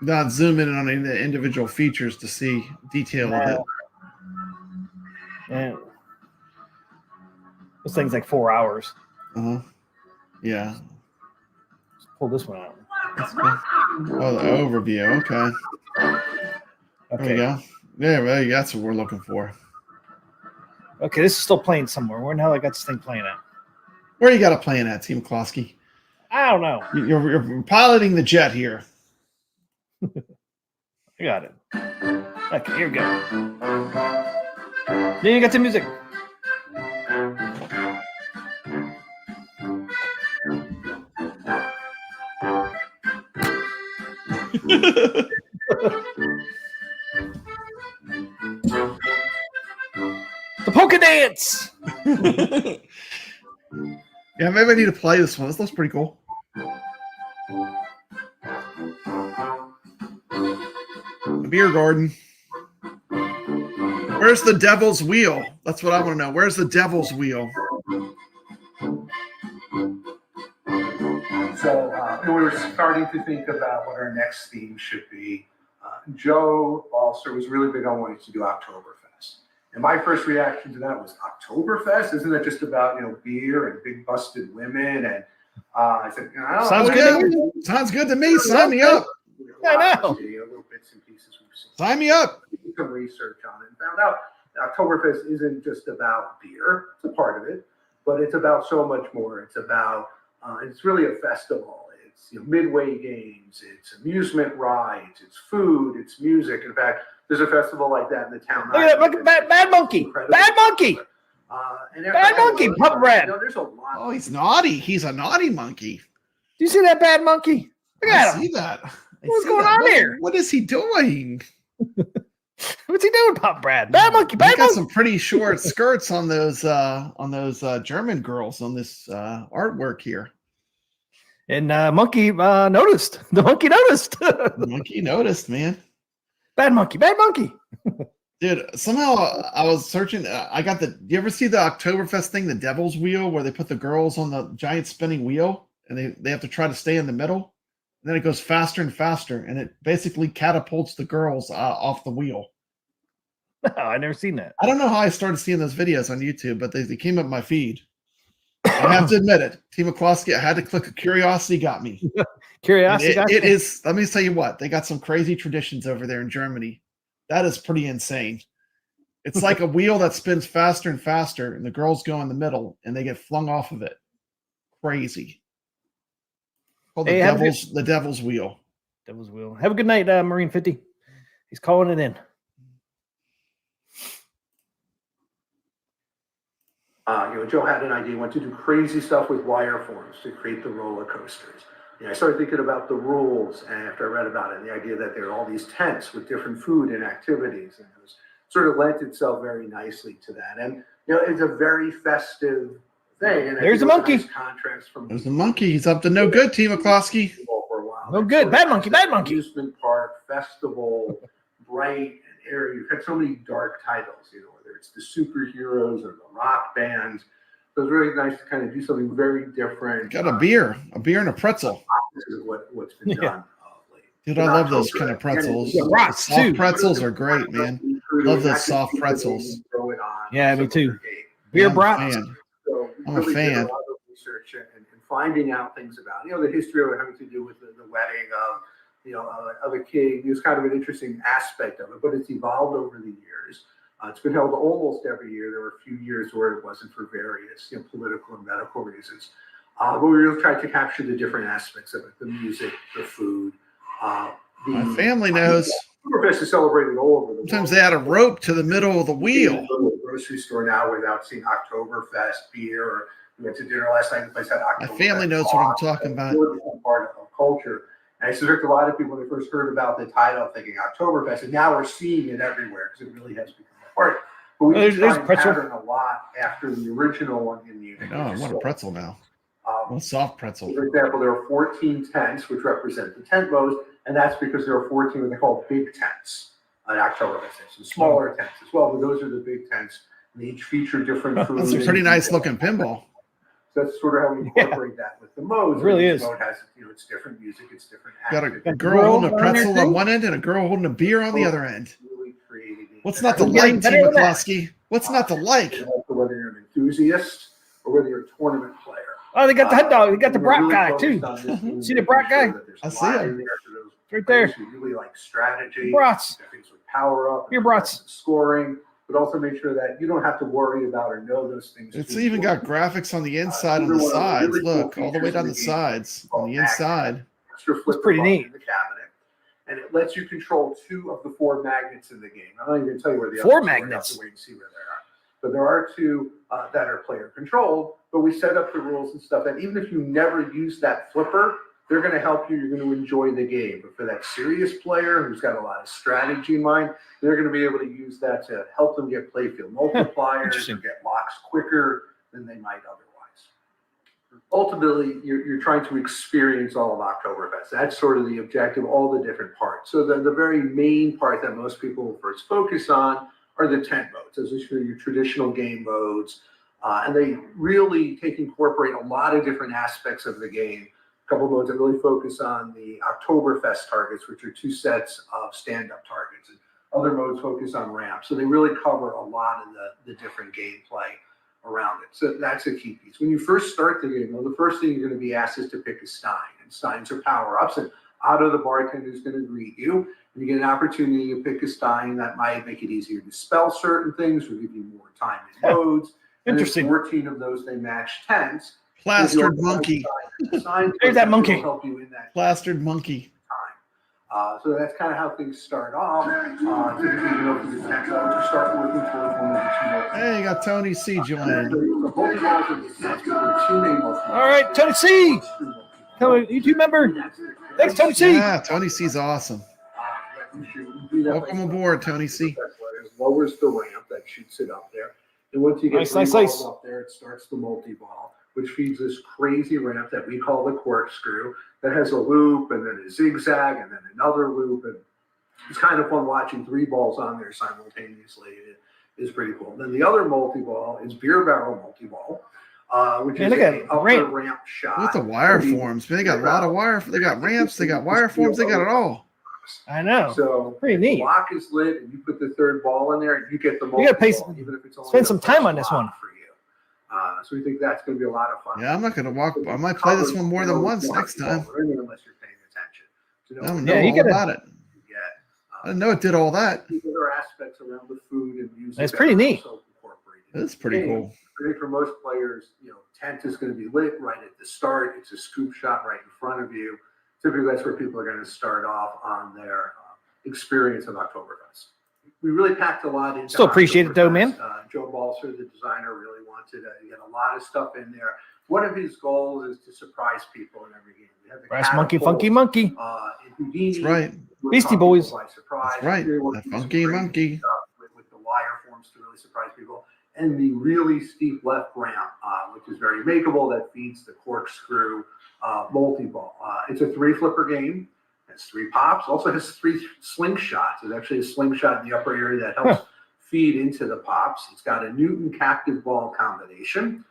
[SPEAKER 2] Not zoom in on any of the individual features to see detail of it.
[SPEAKER 3] Yeah. This thing's like 4 hours.
[SPEAKER 2] Uh-huh. Yeah.
[SPEAKER 3] Let's pull this one out.
[SPEAKER 2] That's cool. Oh, the overview. Okay. There we
[SPEAKER 3] Okay.
[SPEAKER 2] go. Yeah, well, that's what we're looking for.
[SPEAKER 3] Okay, this is still playing somewhere. Where in the hell I got this thing playing at?
[SPEAKER 2] Where you got it playing at, Team McCloskey?
[SPEAKER 3] I don't know.
[SPEAKER 2] You're piloting the jet here.
[SPEAKER 3] I got it. Okay, here we go. Then you got the music. The polka dance.
[SPEAKER 2] Yeah, maybe I need to play this one. This looks pretty cool. The beer garden. Where's the devil's wheel? That's what I want to know. Where's the devil's wheel?
[SPEAKER 6] So we were starting to think about what our next theme should be. Joe Balser was really big on wanting to do Oktoberfest. And my first reaction to that was, Oktoberfest? Isn't it just about, beer and big busted women? And I said, I don't
[SPEAKER 3] Sounds
[SPEAKER 6] know.
[SPEAKER 3] good to me.
[SPEAKER 2] Sounds good to me. Sign me up.
[SPEAKER 3] I know.
[SPEAKER 6] Little bits and pieces we've seen.
[SPEAKER 2] Sign me up.
[SPEAKER 6] Did some research on it and found out Oktoberfest isn't just about beer. It's a part of it, but it's about so much more. It's about, it's really a festival. it's midway games, it's amusement rides, it's food, it's music. In fact, there's a festival like that in the town.
[SPEAKER 3] Look at Bad Monkey. Bad Monkey. Bad Monkey, Pup Brad.
[SPEAKER 6] There's a lot.
[SPEAKER 2] Oh, he's naughty. He's a naughty monkey.
[SPEAKER 3] Do you see that Bad Monkey? Look at him.
[SPEAKER 2] See that.
[SPEAKER 3] What's going on here?
[SPEAKER 2] What is he doing?
[SPEAKER 3] What's he doing, Pup Brad? Bad Monkey.
[SPEAKER 2] He
[SPEAKER 3] Bad
[SPEAKER 2] got
[SPEAKER 3] Monkey.
[SPEAKER 2] some pretty short skirts on those German girls on this artwork here.
[SPEAKER 3] And Monkey noticed. The monkey noticed.
[SPEAKER 2] The monkey noticed, man.
[SPEAKER 3] Bad Monkey. Bad Monkey.
[SPEAKER 2] Dude, somehow I was searching. I got the. You ever see the Oktoberfest thing, the Devil's Wheel, where they put the girls on the giant spinning wheel and they have to try to stay in the middle? And then it goes faster and faster, and it basically catapults the girls off the wheel.
[SPEAKER 3] No, I never seen that.
[SPEAKER 2] I don't know how I started seeing those videos on YouTube, but they came up my feed. I have to admit it. T. McCloskey, I had to click. Curiosity got me.
[SPEAKER 3] Curiosity.
[SPEAKER 2] It is. Let me tell you what. They got some crazy traditions over there in Germany. That is pretty insane. It's like a wheel that spins faster and faster, and the girls go in the middle, and they get flung off of it. Crazy. Called the Devil's Wheel.
[SPEAKER 3] Devil's Wheel. Have a good night, Marine 50. He's calling it in.
[SPEAKER 6] Joe had an idea, went to do crazy stuff with wire forms to create the roller coasters. I started thinking about the rules, and after I read about it, the idea that there are all these tents with different food and activities, and it was sort of lent itself very nicely to that. And it's a very festive thing. And
[SPEAKER 3] there's a monkey.
[SPEAKER 6] Nice contrast from
[SPEAKER 2] there's a monkey. He's up to no good, T. McCloskey.
[SPEAKER 6] For a while.
[SPEAKER 3] No good. Bad Monkey. Bad Monkey.
[SPEAKER 6] Amusement park, festival, bright and airy. You've had so many dark titles, whether it's the superheroes or the rock bands. So it's really nice to kind of do something very different.
[SPEAKER 2] Got a beer and a pretzel.
[SPEAKER 6] This is what's been done lately.
[SPEAKER 2] Dude, I love those kind of pretzels. Soft pretzels are great, man. Love those soft pretzels.
[SPEAKER 3] Yeah, me too. Beer brats.
[SPEAKER 2] I'm a fan.
[SPEAKER 6] A lot of research and finding out things about the history of it having to do with the wedding of a king. It's kind of an interesting aspect of it, but it's evolved over the years. It's been held almost every year. There were a few years where it wasn't for various political and medical reasons. But we really tried to capture the different aspects of it: the music, the food.
[SPEAKER 2] My family knows.
[SPEAKER 6] Oktoberfest is celebrated all over the world.
[SPEAKER 2] Sometimes they add a rope to the middle of the wheel.
[SPEAKER 6] You go to a grocery store now without seeing Oktoberfest beer. Or we went to dinner last night. The place had Oktoberfest.
[SPEAKER 2] My family knows what I'm talking about.
[SPEAKER 6] It's part of culture. And I suspect a lot of people, when they first heard about the title, thinking Oktoberfest, and now we're seeing it everywhere because it really has become a part. But we
[SPEAKER 3] there's pretzel.
[SPEAKER 6] pattern a lot after the original one in the United
[SPEAKER 2] I want a pretzel now. A soft pretzel.
[SPEAKER 6] For example, there are 14 tents, which represent the tent modes, and that's because there are 14 what they call big tents at Oktoberfest. So smaller tents as well, but those are the big tents. And they each feature different food.
[SPEAKER 2] That's a pretty nice looking pinball.
[SPEAKER 6] So that's sort of how we incorporate that with the modes.
[SPEAKER 3] It really
[SPEAKER 6] Each
[SPEAKER 3] is.
[SPEAKER 6] mode has it's different music, it's different.
[SPEAKER 2] Got
[SPEAKER 6] activities.
[SPEAKER 2] a girl holding a pretzel on one end and a girl holding a beer on the other end.
[SPEAKER 6] Really creating
[SPEAKER 2] What's not to like, T. McCloskey? What's not to like?
[SPEAKER 6] Whether you're an enthusiast or whether you're a tournament player.
[SPEAKER 3] Oh, they got the hot dog. They got the brat
[SPEAKER 6] Really
[SPEAKER 3] guy too. See the brat guy?
[SPEAKER 2] I see him.
[SPEAKER 3] Right there.
[SPEAKER 6] You really like strategy.
[SPEAKER 3] Brats.
[SPEAKER 6] Things with power up.
[SPEAKER 3] Your brats.
[SPEAKER 6] Scoring, but also make sure that you don't have to worry about or know those things.
[SPEAKER 2] It's even got graphics on the inside, on the sides. Look, all the way down the sides, on the inside.
[SPEAKER 6] It's
[SPEAKER 3] pretty neat.
[SPEAKER 6] In the cabinet, and it lets you control 2 of the 4 magnets in the game. I'm not even going to tell you where the
[SPEAKER 3] 4
[SPEAKER 6] others are.
[SPEAKER 3] magnets.
[SPEAKER 6] You have to wait and see where they are. But there are 2 that are player controlled. But we set up the rules and stuff that even if you never use that flipper, they're going to help you. You're going to enjoy the game. But for that serious player who's got a lot of strategy in mind, they're going to be able to use that to help them get playfield multipliers or get locks quicker than they might otherwise. Ultimately, you're trying to experience all of Oktoberfest. That's sort of the objective, all the different parts. So the very main part that most people will first focus on are the tent modes. Those are your traditional game modes. And they really incorporate a lot of different aspects of the game. A couple of modes that really focus on the Oktoberfest targets, which are 2 sets of stand-up targets. And other modes focus on ramps. So they really cover a lot of the different gameplay around it. So that's a key piece. When you first start the game, the first thing you're going to be asked is to pick a Stein. And Steins are power-ups. And Otto, the bartender, is going to greet you. And you get an opportunity to pick a Stein that might make it easier to spell certain things or give you more time in modes.
[SPEAKER 3] Interesting.
[SPEAKER 6] And 14 of those, they match tents.
[SPEAKER 2] Plastered monkey.
[SPEAKER 3] There's that monkey.
[SPEAKER 6] Will help you in that
[SPEAKER 2] Plastered monkey.
[SPEAKER 6] time. So that's kind of how things start off. Typically, you know, for the $10, you start working towards one of the two multi.
[SPEAKER 2] Hey, you got Tony C joining.
[SPEAKER 6] The multi-balls are the sets, but there are two main multi-balls.
[SPEAKER 3] All right, Tony C. YouTube member. Thanks, Tony C.
[SPEAKER 2] Yeah, Tony C's awesome. Welcome aboard, Tony C.
[SPEAKER 6] Lowers the ramp that shoots it up there. And once you get
[SPEAKER 3] Nice,
[SPEAKER 6] three
[SPEAKER 3] nice,
[SPEAKER 6] balls
[SPEAKER 3] nice.
[SPEAKER 6] up there, it starts the multi-ball, which feeds this crazy ramp that we call the corkscrew that has a loop and then a zigzag and then another loop. And it's kind of fun watching three balls on there simultaneously. It is pretty cool. Then the other multi-ball is beer barrel multi-ball, which is
[SPEAKER 3] look at
[SPEAKER 6] a
[SPEAKER 3] it,
[SPEAKER 6] upper
[SPEAKER 3] ramp.
[SPEAKER 6] ramp shot.
[SPEAKER 2] With the wire forms, man, they got a lot of wire. They got ramps. They got wire forms. They got it all.
[SPEAKER 3] I know.
[SPEAKER 6] So
[SPEAKER 3] Pretty
[SPEAKER 6] if
[SPEAKER 3] neat.
[SPEAKER 6] the block is lit and you put the third ball in there, you get the
[SPEAKER 3] You gotta pay
[SPEAKER 6] multi-ball, even if it's only
[SPEAKER 3] spend
[SPEAKER 6] the
[SPEAKER 3] some time
[SPEAKER 6] first
[SPEAKER 3] on this
[SPEAKER 6] block
[SPEAKER 3] one.
[SPEAKER 6] for you. So we think that's going to be a lot of fun.
[SPEAKER 2] Yeah, I'm not gonna walk. I might play this one more than once next time.
[SPEAKER 6] Unless you're paying attention.
[SPEAKER 2] I
[SPEAKER 6] To
[SPEAKER 2] don't
[SPEAKER 6] know
[SPEAKER 2] know
[SPEAKER 3] you
[SPEAKER 2] all
[SPEAKER 3] gotta-
[SPEAKER 2] about it.
[SPEAKER 6] you get.
[SPEAKER 2] I didn't know it did all that.
[SPEAKER 6] The other aspects around the food and music.
[SPEAKER 3] That's
[SPEAKER 6] that
[SPEAKER 3] pretty
[SPEAKER 6] are
[SPEAKER 3] neat.
[SPEAKER 6] also incorporated.
[SPEAKER 2] That's pretty cool.
[SPEAKER 6] I think for most players, you know, tent is going to be lit right at the start. It's a scoop shot right in front of you. Typically, that's where people are going to start off on their experience of Oktoberfest. We really packed a lot into
[SPEAKER 3] Still appreciate it though, man.
[SPEAKER 6] Joe Balser, the designer, really wanted to get a lot of stuff in there. One of his goals is to surprise people in every game. We have the
[SPEAKER 3] Brass monkey,
[SPEAKER 6] catapult,
[SPEAKER 3] funky monkey.
[SPEAKER 6] in Houdini.
[SPEAKER 2] That's right.
[SPEAKER 6] We're
[SPEAKER 3] Beastie
[SPEAKER 6] caught
[SPEAKER 3] Boys.
[SPEAKER 6] people by surprise.
[SPEAKER 2] That's right.
[SPEAKER 6] Here we're
[SPEAKER 2] That
[SPEAKER 6] doing some
[SPEAKER 2] funky
[SPEAKER 6] crazy
[SPEAKER 2] monkey.
[SPEAKER 6] stuff with the wire forms to really surprise people. And the really steep left ramp, which is very makeable, that feeds the corkscrew multi-ball. It's a 3-flipper game. It's 3 pops. Also has 3 slingshots. There's actually a slingshot in the upper area that helps feed into the pops. It's got a Newton captive ball combination.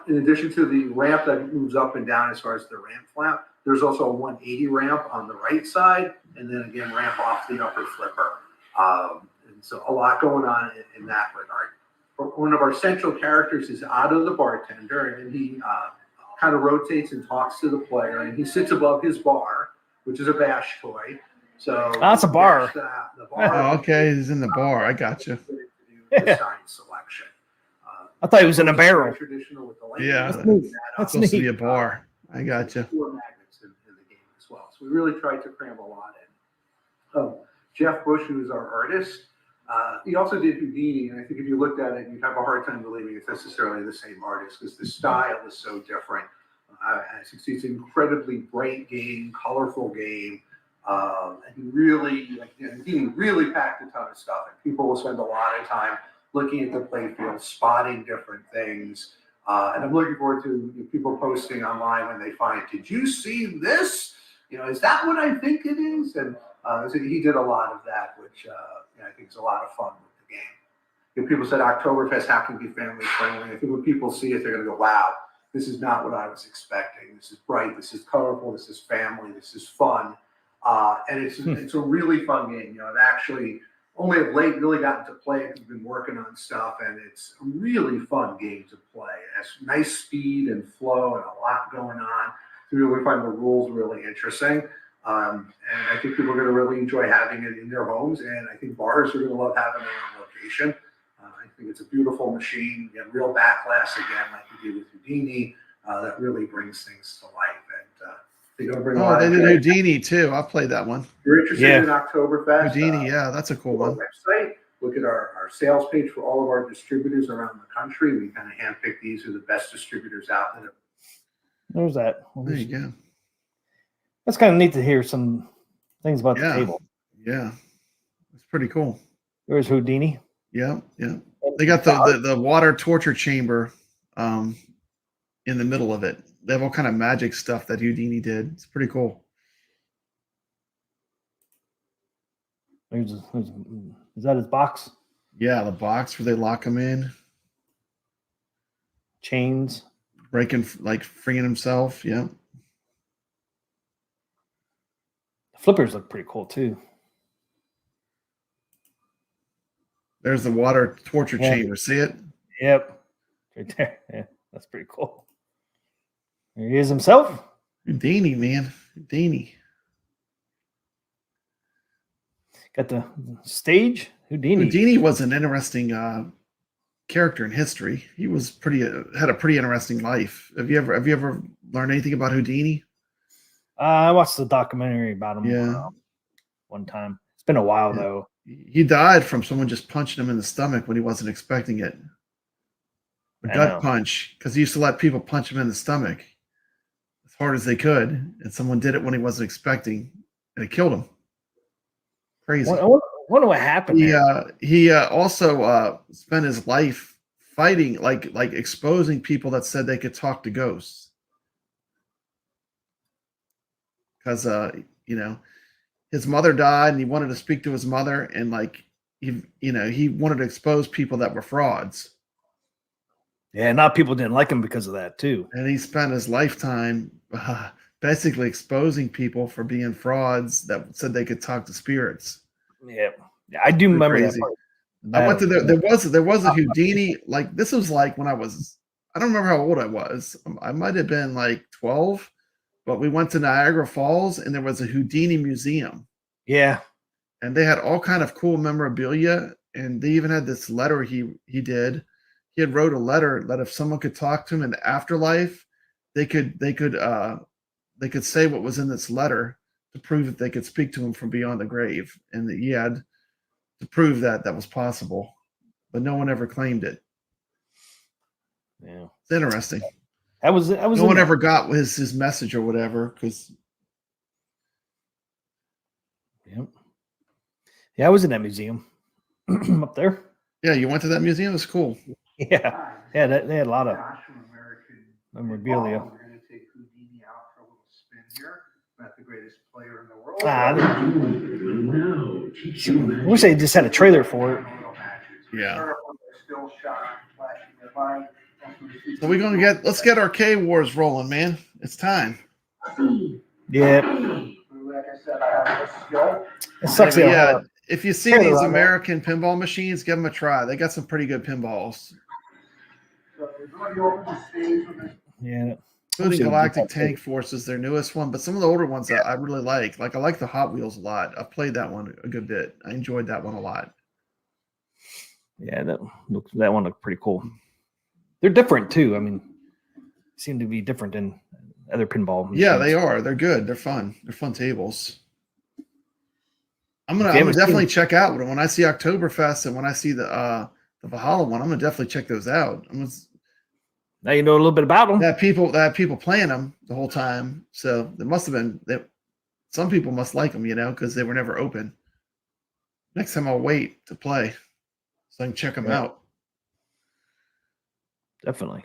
[SPEAKER 6] In addition to the ramp that moves up and down as far as the ramp flap, there's also a 180 ramp on the right side, and then again ramp off the upper flipper. And so a lot going on in that regard. One of our central characters is Otto the bartender, and he kind of rotates and talks to the player, and he sits above his bar, which is a bash toy. So
[SPEAKER 3] that's a bar.
[SPEAKER 6] The bar.
[SPEAKER 2] Oh, okay. He's in the bar. I got you.
[SPEAKER 6] The sign selection.
[SPEAKER 3] I thought he was in a barrel.
[SPEAKER 6] Traditional with the
[SPEAKER 2] Yeah,
[SPEAKER 3] That's neat. That's
[SPEAKER 2] supposed to be
[SPEAKER 3] neat.
[SPEAKER 2] a bar. I got you.
[SPEAKER 6] 4 magnets in the game as well. So we really tried to cram a lot in. Jeff Bush, who is our artist, he also did Houdini, and I think if you looked at it, you'd have a hard time believing it's necessarily the same artist because the style is so different. It's an incredibly bright game, colorful game, and he really, he really packed a ton of stuff. And people will spend a lot of time looking at the playfield, spotting different things. And I'm looking forward to people posting online when they find, did you see this? You know, is that what I think it is? And so he did a lot of that, which I think is a lot of fun with the game. You know, people said Oktoberfest, how can it be family friendly? I think when people see it, they're going to go, wow, this is not what I was expecting. This is bright, this is colorful, this is family, this is fun. And it's a really fun game. You know, I've actually only of late really gotten to play it because I've been working on stuff, and it's a really fun game to play. It has nice speed and flow and a lot going on. So we find the rules really interesting. And I think people are going to really enjoy having it in their homes, and I think bars are going to love having it on location. I think it's a beautiful machine. You get real backlash again, like we did with Houdini, that really brings things to life. And they're going to bring a lot
[SPEAKER 2] Oh, they
[SPEAKER 6] of
[SPEAKER 2] did
[SPEAKER 6] joy.
[SPEAKER 2] Houdini too. I played that one.
[SPEAKER 6] If you're interested
[SPEAKER 3] Yeah.
[SPEAKER 6] in Oktoberfest,
[SPEAKER 2] Houdini, yeah, that's a cool
[SPEAKER 6] go to
[SPEAKER 2] one.
[SPEAKER 6] our website, look at our sales page for all of our distributors around the country. We kind of handpick these are the best distributors out there.
[SPEAKER 3] There's that.
[SPEAKER 2] There you go.
[SPEAKER 3] That's kind of neat to hear some things about
[SPEAKER 2] Yeah.
[SPEAKER 3] the table.
[SPEAKER 2] Yeah, it's pretty cool.
[SPEAKER 3] There's Houdini.
[SPEAKER 2] Yeah, yeah. They got the water torture chamber in the middle of it. They have all kind of magic stuff that Houdini did. It's pretty cool.
[SPEAKER 3] Is that his box?
[SPEAKER 2] Yeah, the box where they lock him in,
[SPEAKER 3] Chains.
[SPEAKER 2] breaking, like freeing himself. Yeah.
[SPEAKER 3] The flippers look pretty cool too.
[SPEAKER 2] There's the water torture
[SPEAKER 3] Yeah.
[SPEAKER 2] chamber. See it?
[SPEAKER 3] Yep. Right there. Yeah, that's pretty cool. There he is himself.
[SPEAKER 2] Houdini, man. Houdini.
[SPEAKER 3] Got the stage. Houdini.
[SPEAKER 2] Houdini was an interesting character in history. He was had a pretty interesting life. Have you ever learned anything about Houdini?
[SPEAKER 3] I watched the documentary about him
[SPEAKER 2] Yeah.
[SPEAKER 3] one time. It's been a while
[SPEAKER 2] Yeah.
[SPEAKER 3] though.
[SPEAKER 2] He died from someone just punching him in the stomach when he wasn't expecting it. A
[SPEAKER 3] I
[SPEAKER 2] gut
[SPEAKER 3] know.
[SPEAKER 2] punch, because he used to let people punch him in the stomach as hard as they could, and someone did it when he wasn't expecting, and it killed him. Crazy.
[SPEAKER 3] I wonder what happened there.
[SPEAKER 2] He also spent his life fighting, like exposing people that said they could talk to ghosts, because his mother died and he wanted to speak to his mother, and he wanted to expose people that were frauds.
[SPEAKER 3] Yeah, not people didn't like him because of that too.
[SPEAKER 2] And he spent his lifetime basically exposing people for being frauds that said they could talk to spirits.
[SPEAKER 3] Yeah, I do remember
[SPEAKER 2] Crazy.
[SPEAKER 3] that.
[SPEAKER 2] I went to there was a Houdini, like this was like when I don't remember how old I was. I might have been like 12, but we went to Niagara Falls and there was a Houdini museum.
[SPEAKER 3] Yeah.
[SPEAKER 2] And they had all kind of cool memorabilia, and they even had this letter he did. He had wrote a letter that if someone could talk to him in the afterlife, they could say what was in this letter to prove that they could speak to him from beyond the grave, and that he had to prove that was possible, but no one ever claimed it.
[SPEAKER 3] Yeah,
[SPEAKER 2] it's interesting.
[SPEAKER 3] I was
[SPEAKER 2] no one ever got his message or whatever, because
[SPEAKER 3] I was in that museum up there.
[SPEAKER 2] Yeah, you went to that museum. It's cool.
[SPEAKER 3] Yeah, they had a lot of memorabilia.
[SPEAKER 6] We're going to take Houdini out for a little spin here. Not the greatest player in the world.
[SPEAKER 3] I wish they just had a trailer for it.
[SPEAKER 2] Yeah. So let's get Arcade Wars rolling, man. It's time.
[SPEAKER 3] Yeah.
[SPEAKER 6] Like I said, I have no skill.
[SPEAKER 3] It sucks.
[SPEAKER 2] Yeah. If you see these American pinball machines, give them a try. They got some pretty good pinballs.
[SPEAKER 3] Yeah.
[SPEAKER 2] Including Galactic Tank Force is their newest one, but some of the older ones I really like. Like I like the Hot Wheels a lot. I've played that one a good bit. I enjoyed that one a lot.
[SPEAKER 3] Yeah, that one looked pretty cool. They're different too. I mean, seem to be different than other pinball machines.
[SPEAKER 2] Yeah, they are. They're good. They're fun. They're fun tables. I'm gonna definitely check out when I see Oktoberfest, and when I see the Valhalla one. I'm gonna definitely check those out.
[SPEAKER 3] Now you know a little bit about them.
[SPEAKER 2] That people playing them the whole time. So there must have been some people must like them, because they were never open. Next time I'll wait to play so I can check them out.
[SPEAKER 3] Definitely.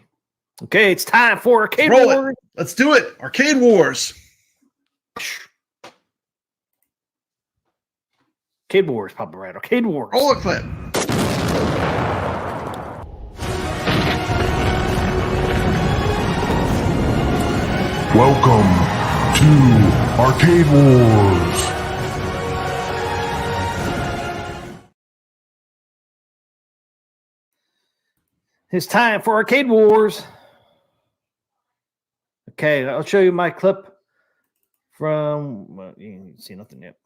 [SPEAKER 3] Okay, it's time for Arcade Wars.
[SPEAKER 2] Let's do it. Arcade Wars.
[SPEAKER 3] Arcade Wars, Papa Brad. Arcade Wars.
[SPEAKER 2] Roll a clip.
[SPEAKER 5] Welcome to Arcade Wars.
[SPEAKER 3] It's time for Arcade Wars. Okay, I'll show you my clip from. Well, you can see nothing yet.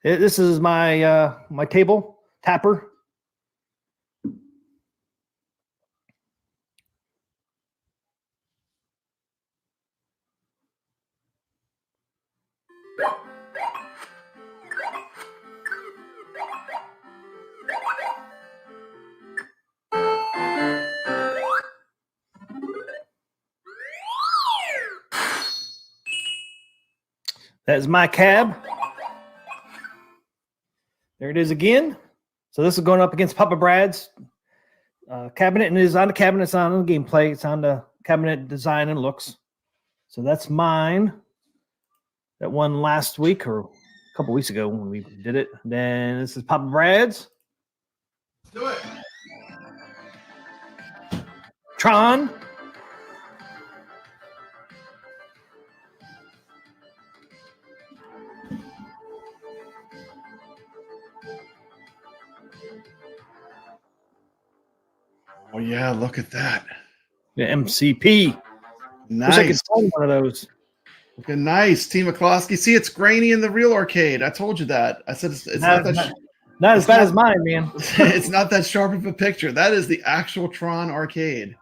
[SPEAKER 3] This is my my table tapper. That is my cab. There it is again. So this is going up against Papa Brad's cabinet, and it is on the cabinet. It's on the gameplay. It's on the cabinet design and looks. So that's mine. That won last week or a couple weeks ago when we did it. Then this is Papa Brad's.
[SPEAKER 2] Do it.
[SPEAKER 3] Tron.
[SPEAKER 2] Oh yeah, look at that.
[SPEAKER 3] The MCP.
[SPEAKER 2] Nice.
[SPEAKER 3] Wish I could find one of those.
[SPEAKER 2] Looking nice, Team McCloskey. See, it's grainy in the real arcade. I told you that. I said it's not that.
[SPEAKER 3] Not as
[SPEAKER 2] It's
[SPEAKER 3] bad
[SPEAKER 2] not-
[SPEAKER 3] as mine, man.
[SPEAKER 2] It's not that sharp of a picture. That is the actual Tron arcade.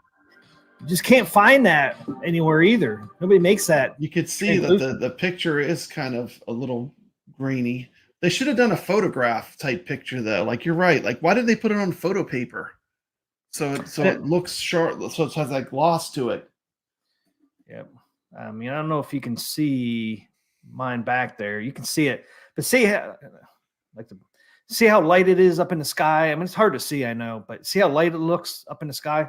[SPEAKER 3] You just can't find that anywhere either. Nobody makes that.
[SPEAKER 2] You could see that the picture is kind of a little grainy. They should have done a photograph type picture though. Like you're right. Like why did they put it on photo paper? So it looks sharp. So it has that gloss to it.
[SPEAKER 3] Yep. I mean, I don't know if you can see mine back there. You can see it, but see how see how light it is up in the sky. I mean, it's hard to see, I know, but see how light it looks up in the sky.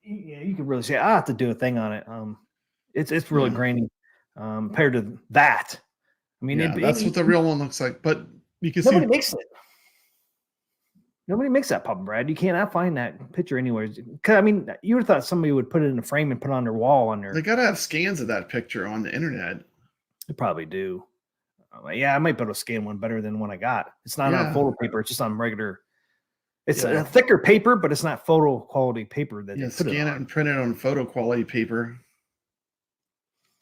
[SPEAKER 3] Yeah, you can really see it. I have to do a thing on it. It's really grainy compared to that. I mean,
[SPEAKER 2] Yeah, that's what the real one looks like. But you can
[SPEAKER 3] nobody
[SPEAKER 2] see
[SPEAKER 3] makes it. Nobody makes that puppet, Brad. You cannot find that picture anywhere. Because I mean, you would have thought somebody would put it in a frame and put it on their wall on their.
[SPEAKER 2] they gotta have scans of that picture on the internet.
[SPEAKER 3] They probably do. Yeah, I might be able to scan one better than one I got. It's not on photo paper. It's just on regular. It's a thicker paper, but it's not photo quality paper. That
[SPEAKER 2] Yeah,
[SPEAKER 3] they put
[SPEAKER 2] scan
[SPEAKER 3] it
[SPEAKER 2] it and print it on photo quality paper.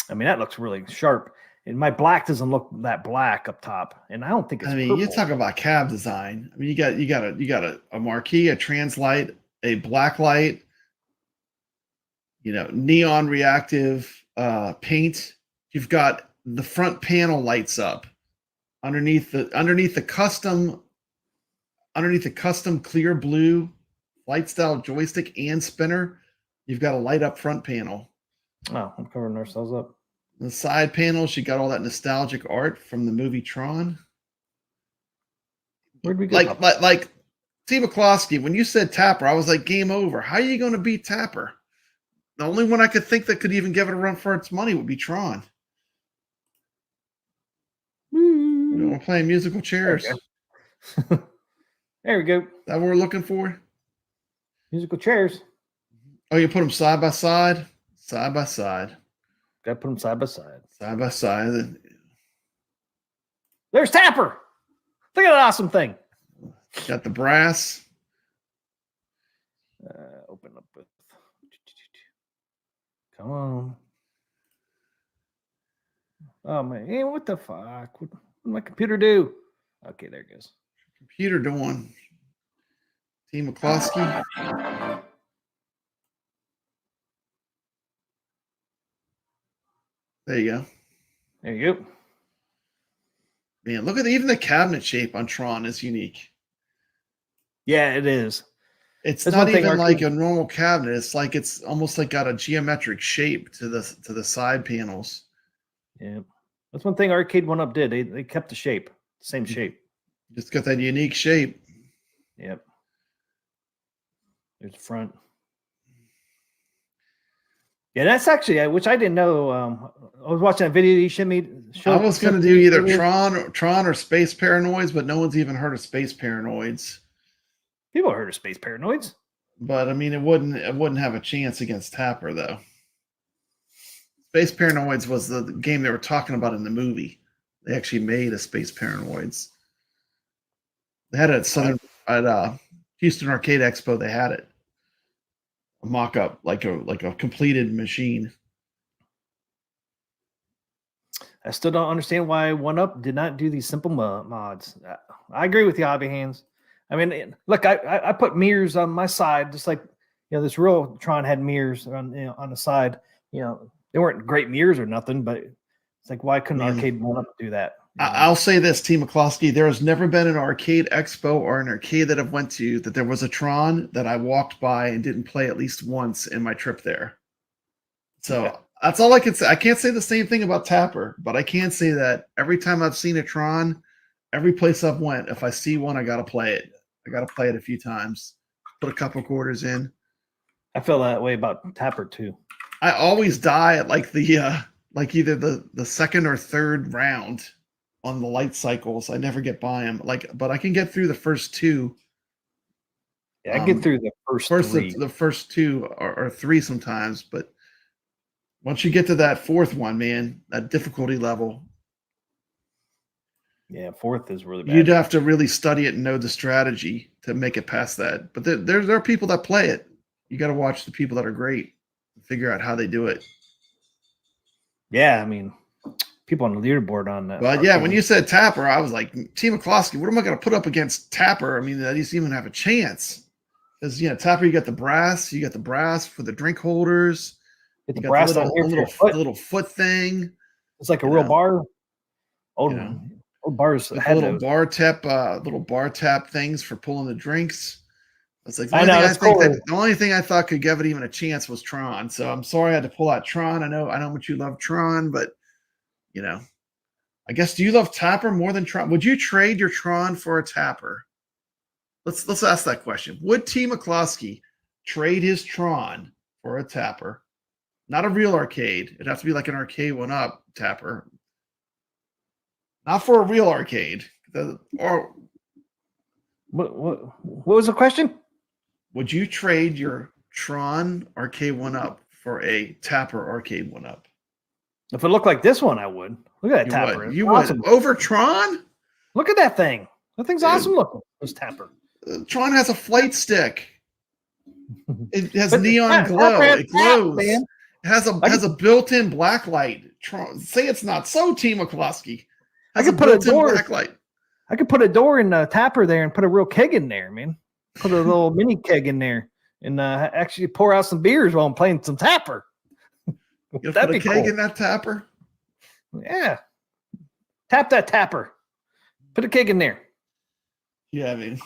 [SPEAKER 3] I mean, that looks really sharp. And my black doesn't look that black up top, and I don't think it's.
[SPEAKER 2] I mean,
[SPEAKER 3] purple.
[SPEAKER 2] you talk about cab design. I mean, you got a marquee, a trans light, a black light. You know, neon reactive paint. You've got the front panel lights up underneath the custom clear blue light style joystick and spinner. You've got a light up front panel.
[SPEAKER 3] Oh, I'm covering ourselves up.
[SPEAKER 2] The side panels, you got all that nostalgic art from the movie Tron.
[SPEAKER 3] Where'd we go?
[SPEAKER 2] Like T. McCloskey, when you said Tapper, I was like, game over. How are you going to beat Tapper? The only one I could think that could even give it a run for its money would be Tron. We're playing musical chairs.
[SPEAKER 3] There we go.
[SPEAKER 2] Is that what we're looking for?
[SPEAKER 3] Musical chairs.
[SPEAKER 2] Oh, you put them side by side? Side by side.
[SPEAKER 3] Got to put them side by side.
[SPEAKER 2] Side by side.
[SPEAKER 3] There's Tapper. Look at that awesome thing.
[SPEAKER 2] Got the brass.
[SPEAKER 3] Open up with. Come on. Oh man, hey, what the fuck? What did my computer do? Okay, there it goes.
[SPEAKER 2] Computer doing. T. McCloskey. There you go.
[SPEAKER 3] There you go.
[SPEAKER 2] Man, look at even the cabinet shape on Tron is unique.
[SPEAKER 3] Yeah, it is.
[SPEAKER 2] It's
[SPEAKER 3] That's
[SPEAKER 2] not
[SPEAKER 3] one thing
[SPEAKER 2] even like
[SPEAKER 3] arcade-
[SPEAKER 2] a normal cabinet. It's almost like got a geometric shape to the side panels.
[SPEAKER 3] Yeah, that's one thing Arcade 1-Up did. They kept the shape, same shape.
[SPEAKER 2] Just got that unique shape.
[SPEAKER 3] Yep. There's the front. Yeah, that's actually which I didn't know. I was watching a video you showed me.
[SPEAKER 2] I was going to do either Tron or Space Paranoids, but no one's even heard of Space Paranoids.
[SPEAKER 3] People heard of Space Paranoids.
[SPEAKER 2] But I mean, it wouldn't have a chance against Tapper though. Space Paranoids was the game they were talking about in the movie. They actually made a Space Paranoids. They had it at Houston Arcade Expo. They had it, a mock-up, like a completed machine.
[SPEAKER 3] I still don't understand why 1-Up did not do these simple mods. I agree with you, Hobby Hands. I mean, look, I put mirrors on my side, just like this real Tron had mirrors on the side. They weren't great mirrors or nothing, but it's like, why couldn't Arcade 1-Up do that?
[SPEAKER 2] I'll say this, T. McCloskey, there has never been an arcade expo or an arcade that I've went to that there was a Tron that I walked by and didn't play at least once in my trip there. So that's all I can say. I can't say the same thing about Tapper, but I can say that every time I've seen a Tron, every place I've went, if I see one, I got to play it. I got to play it a few times, put a couple quarters in.
[SPEAKER 3] I feel that way about Tapper too.
[SPEAKER 2] I always die at like either the second or third round on the light cycles. I never get by them. But I can get through the first two.
[SPEAKER 3] Yeah, I get through the first three.
[SPEAKER 2] The first two or three sometimes, but once you get to that fourth one, man, that difficulty level.
[SPEAKER 3] Yeah, fourth is really bad.
[SPEAKER 2] You'd have to really study it and know the strategy to make it past that. But there are people that play it. You got to watch the people that are great, figure out how they do it.
[SPEAKER 3] Yeah, I mean, people on the leaderboard on that.
[SPEAKER 2] But yeah, when you said Tapper, I was like, Team McCloskey, what am I going to put up against Tapper? I mean, that doesn't even have a chance. Because Tapper, you got the brass for the drink holders.
[SPEAKER 3] get the
[SPEAKER 2] You got
[SPEAKER 3] brass
[SPEAKER 2] the
[SPEAKER 3] down here,
[SPEAKER 2] little foot thing.
[SPEAKER 3] it's like a real bar. Old,
[SPEAKER 2] you know,
[SPEAKER 3] old bars
[SPEAKER 2] with
[SPEAKER 3] had
[SPEAKER 2] little
[SPEAKER 3] those.
[SPEAKER 2] bar tap things for pulling the drinks. It's like the
[SPEAKER 3] I
[SPEAKER 2] only
[SPEAKER 3] know,
[SPEAKER 2] thing
[SPEAKER 3] that's cool.
[SPEAKER 2] the only thing I thought could give it even a chance was Tron. So I'm sorry I had to pull out Tron. I know how much you love Tron, but I guess, do you love Tapper more than Tron? Would you trade your Tron for a Tapper? Let's ask that question. Would T. McCloskey trade his Tron for a Tapper? Not a real arcade. It'd have to be like an arcade 1-up Tapper. Not for a real arcade. Or
[SPEAKER 3] What was the question?
[SPEAKER 2] would you trade your Tron arcade 1-up for a Tapper arcade 1-up?
[SPEAKER 3] If it looked like this one, I would. Look at that
[SPEAKER 2] You
[SPEAKER 3] Tapper.
[SPEAKER 2] would.
[SPEAKER 3] It's
[SPEAKER 2] You
[SPEAKER 3] awesome.
[SPEAKER 2] would. Over Tron?
[SPEAKER 3] Look at that thing. That thing's
[SPEAKER 2] Dude.
[SPEAKER 3] awesome looking. This Tapper.
[SPEAKER 2] Tron has a flight stick. It has
[SPEAKER 3] But
[SPEAKER 2] neon
[SPEAKER 3] Tapper
[SPEAKER 2] glow.
[SPEAKER 3] has
[SPEAKER 2] It glows.
[SPEAKER 3] tap, man.
[SPEAKER 2] It has a built-in black light. Say it's not so, T. McCloskey.
[SPEAKER 3] I could put a door.
[SPEAKER 2] Black light.
[SPEAKER 3] I could put a door in the Tapper there and put a real keg in there, man. Put a little mini keg in there and actually pour out some beers while I'm playing some Tapper.
[SPEAKER 2] You
[SPEAKER 3] That'd
[SPEAKER 2] put a
[SPEAKER 3] be
[SPEAKER 2] keg
[SPEAKER 3] cool.
[SPEAKER 2] in that Tapper?
[SPEAKER 3] Yeah. Tap that Tapper. Put a keg in there.
[SPEAKER 2] Yeah, I mean,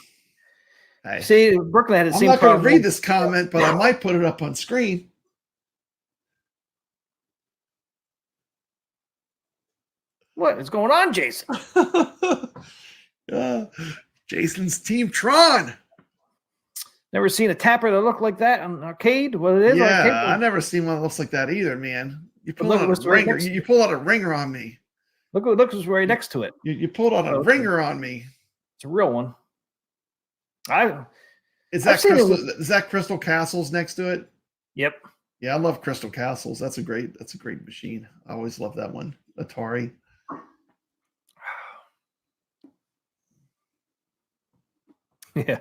[SPEAKER 2] hey,
[SPEAKER 3] See, Brooklyn had the
[SPEAKER 2] I'm
[SPEAKER 3] same
[SPEAKER 2] not going to
[SPEAKER 3] problem.
[SPEAKER 2] read this comment, but I might put it up on screen.
[SPEAKER 3] What is going on, Jason?
[SPEAKER 2] Jason's Team Tron.
[SPEAKER 3] Never seen a Tapper that looked like that on an arcade? What it is?
[SPEAKER 2] Yeah,
[SPEAKER 3] arcade?
[SPEAKER 2] I've never seen one that looks like that either, man. You pull
[SPEAKER 3] Look,
[SPEAKER 2] out
[SPEAKER 3] what's
[SPEAKER 2] a
[SPEAKER 3] right
[SPEAKER 2] ringer.
[SPEAKER 3] next to
[SPEAKER 2] You pull out a ringer on me.
[SPEAKER 3] Look who's right next to it.
[SPEAKER 2] You pulled out a
[SPEAKER 3] Oh, okay.
[SPEAKER 2] ringer on me.
[SPEAKER 3] It's a real one.
[SPEAKER 2] Is
[SPEAKER 3] I've
[SPEAKER 2] that
[SPEAKER 3] seen it
[SPEAKER 2] Crystal? Is that Crystal Castles next to it?
[SPEAKER 3] Yep.
[SPEAKER 2] Yeah, I love Crystal Castles. That's a great machine. I always love that one. Atari.
[SPEAKER 3] Yeah.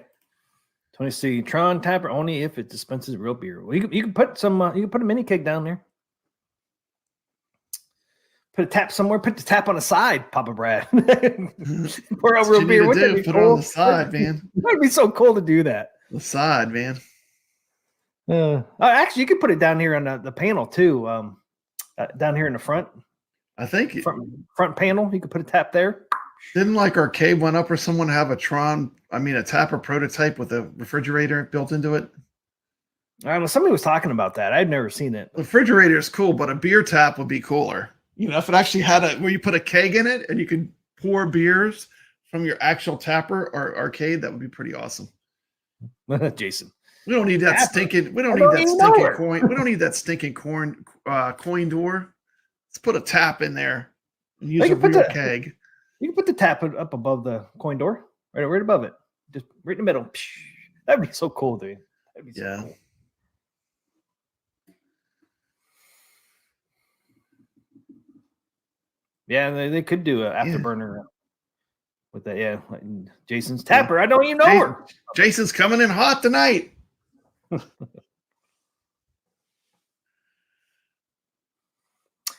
[SPEAKER 3] 20C Tron Tapper only if it dispenses real beer. Well, you can put some. You can put a mini keg down there. Put a tap somewhere. Put the tap on the side, Papa Brad. Pour out
[SPEAKER 2] That's
[SPEAKER 3] real
[SPEAKER 2] what
[SPEAKER 3] beer.
[SPEAKER 2] you
[SPEAKER 3] Wouldn't
[SPEAKER 2] need
[SPEAKER 3] that
[SPEAKER 2] to
[SPEAKER 3] be
[SPEAKER 2] do. Put it on
[SPEAKER 3] cool?
[SPEAKER 2] the side, man.
[SPEAKER 3] That'd be so cool to do that.
[SPEAKER 2] The side, man.
[SPEAKER 3] Actually, you could put it down here on the panel too. Down here in the front panel, you could put a tap there.
[SPEAKER 2] Didn't like Arcade 1-up or someone have a Tapper prototype with a refrigerator built into it?
[SPEAKER 3] I don't know. Somebody was talking about that. I'd never seen it.
[SPEAKER 2] The refrigerator is cool, but a beer tap would be cooler. If it actually had where you put a keg in it and you could pour beers from your actual Tapper or arcade, that would be pretty awesome.
[SPEAKER 3] Jason.
[SPEAKER 2] We don't need that
[SPEAKER 3] Tapper.
[SPEAKER 2] stinking. We don't
[SPEAKER 3] I
[SPEAKER 2] need
[SPEAKER 3] don't
[SPEAKER 2] that
[SPEAKER 3] even know
[SPEAKER 2] stinking
[SPEAKER 3] it.
[SPEAKER 2] coin. We don't need that stinking coin door. Let's put a tap in there and use
[SPEAKER 3] You
[SPEAKER 2] a
[SPEAKER 3] can put
[SPEAKER 2] real
[SPEAKER 3] the-
[SPEAKER 2] keg.
[SPEAKER 3] You can put the tap up above the coin door, right above it, just right in the middle. That'd be so cool, dude. That'd be so
[SPEAKER 2] Yeah.
[SPEAKER 3] cool. Yeah, they could do an afterburner with that. Yeah, like Jason's Tapper. I don't even know her.
[SPEAKER 2] Jason's coming in hot tonight.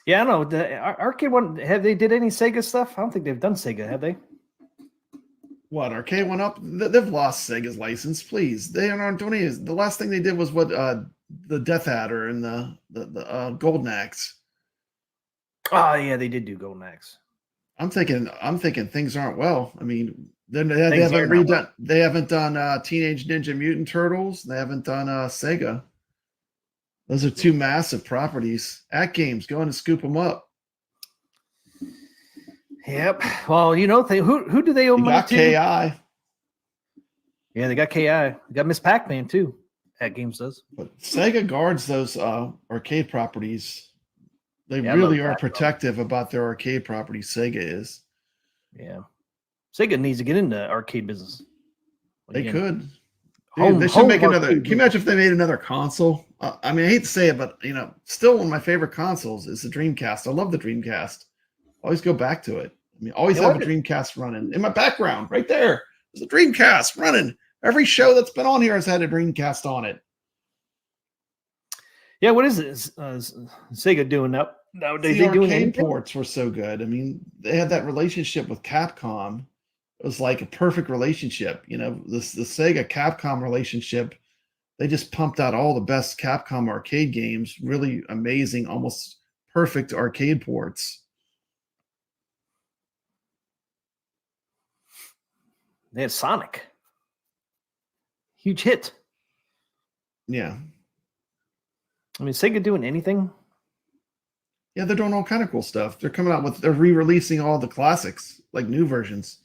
[SPEAKER 3] Yeah, I know. The arcade one, have they did any Sega stuff? I don't think they've done Sega, have they?
[SPEAKER 2] What, Arcade 1-up? They've lost Sega's license. Please, they aren't doing any. The last thing they did was the Death Adder and the Golden Axe.
[SPEAKER 3] Oh yeah, they did do Golden Axe.
[SPEAKER 2] I'm thinking things aren't well. I mean, they
[SPEAKER 3] Things
[SPEAKER 2] haven't
[SPEAKER 3] are not
[SPEAKER 2] redone. They haven't done Teenage Ninja Mutant Turtles. They haven't done Sega. Those are two massive properties. AtGames, go in and scoop them up.
[SPEAKER 3] Yep. Well, who do they owe
[SPEAKER 2] You
[SPEAKER 3] money
[SPEAKER 2] got
[SPEAKER 3] to?
[SPEAKER 2] KI.
[SPEAKER 3] Yeah, they got KI. They got Miss Pac-Man too. AtGames does.
[SPEAKER 2] But Sega guards those arcade properties. They
[SPEAKER 3] Yeah, I
[SPEAKER 2] really
[SPEAKER 3] love
[SPEAKER 2] are
[SPEAKER 3] that,
[SPEAKER 2] protective about their arcade properties. Sega is.
[SPEAKER 3] Yeah. Sega needs to get into arcade business.
[SPEAKER 2] They
[SPEAKER 3] Again,
[SPEAKER 2] could. Dude,
[SPEAKER 3] home-
[SPEAKER 2] they should
[SPEAKER 3] home
[SPEAKER 2] make another.
[SPEAKER 3] arcade
[SPEAKER 2] Can you imagine if they made another console? I mean, I hate to say it, but still one of my favorite consoles is the Dreamcast. I love the Dreamcast. Always go back to it. I mean, always have a Dreamcast running in my background right there. There's a Dreamcast running. Every show that's been on here has had a Dreamcast on it.
[SPEAKER 3] Yeah, what is it? Sega doing up? Nowadays,
[SPEAKER 2] The
[SPEAKER 3] they doing
[SPEAKER 2] arcade
[SPEAKER 3] anything?
[SPEAKER 2] ports were so good. I mean, they had that relationship with Capcom. It was like a perfect relationship. You know, the Sega Capcom relationship. They just pumped out all the best Capcom arcade games. Really amazing, almost perfect arcade ports.
[SPEAKER 3] They had Sonic. Huge hit.
[SPEAKER 2] Yeah.
[SPEAKER 3] I mean, Sega doing anything?
[SPEAKER 2] Yeah, they're doing all kind of cool stuff. They're re-releasing all the classics, like new versions.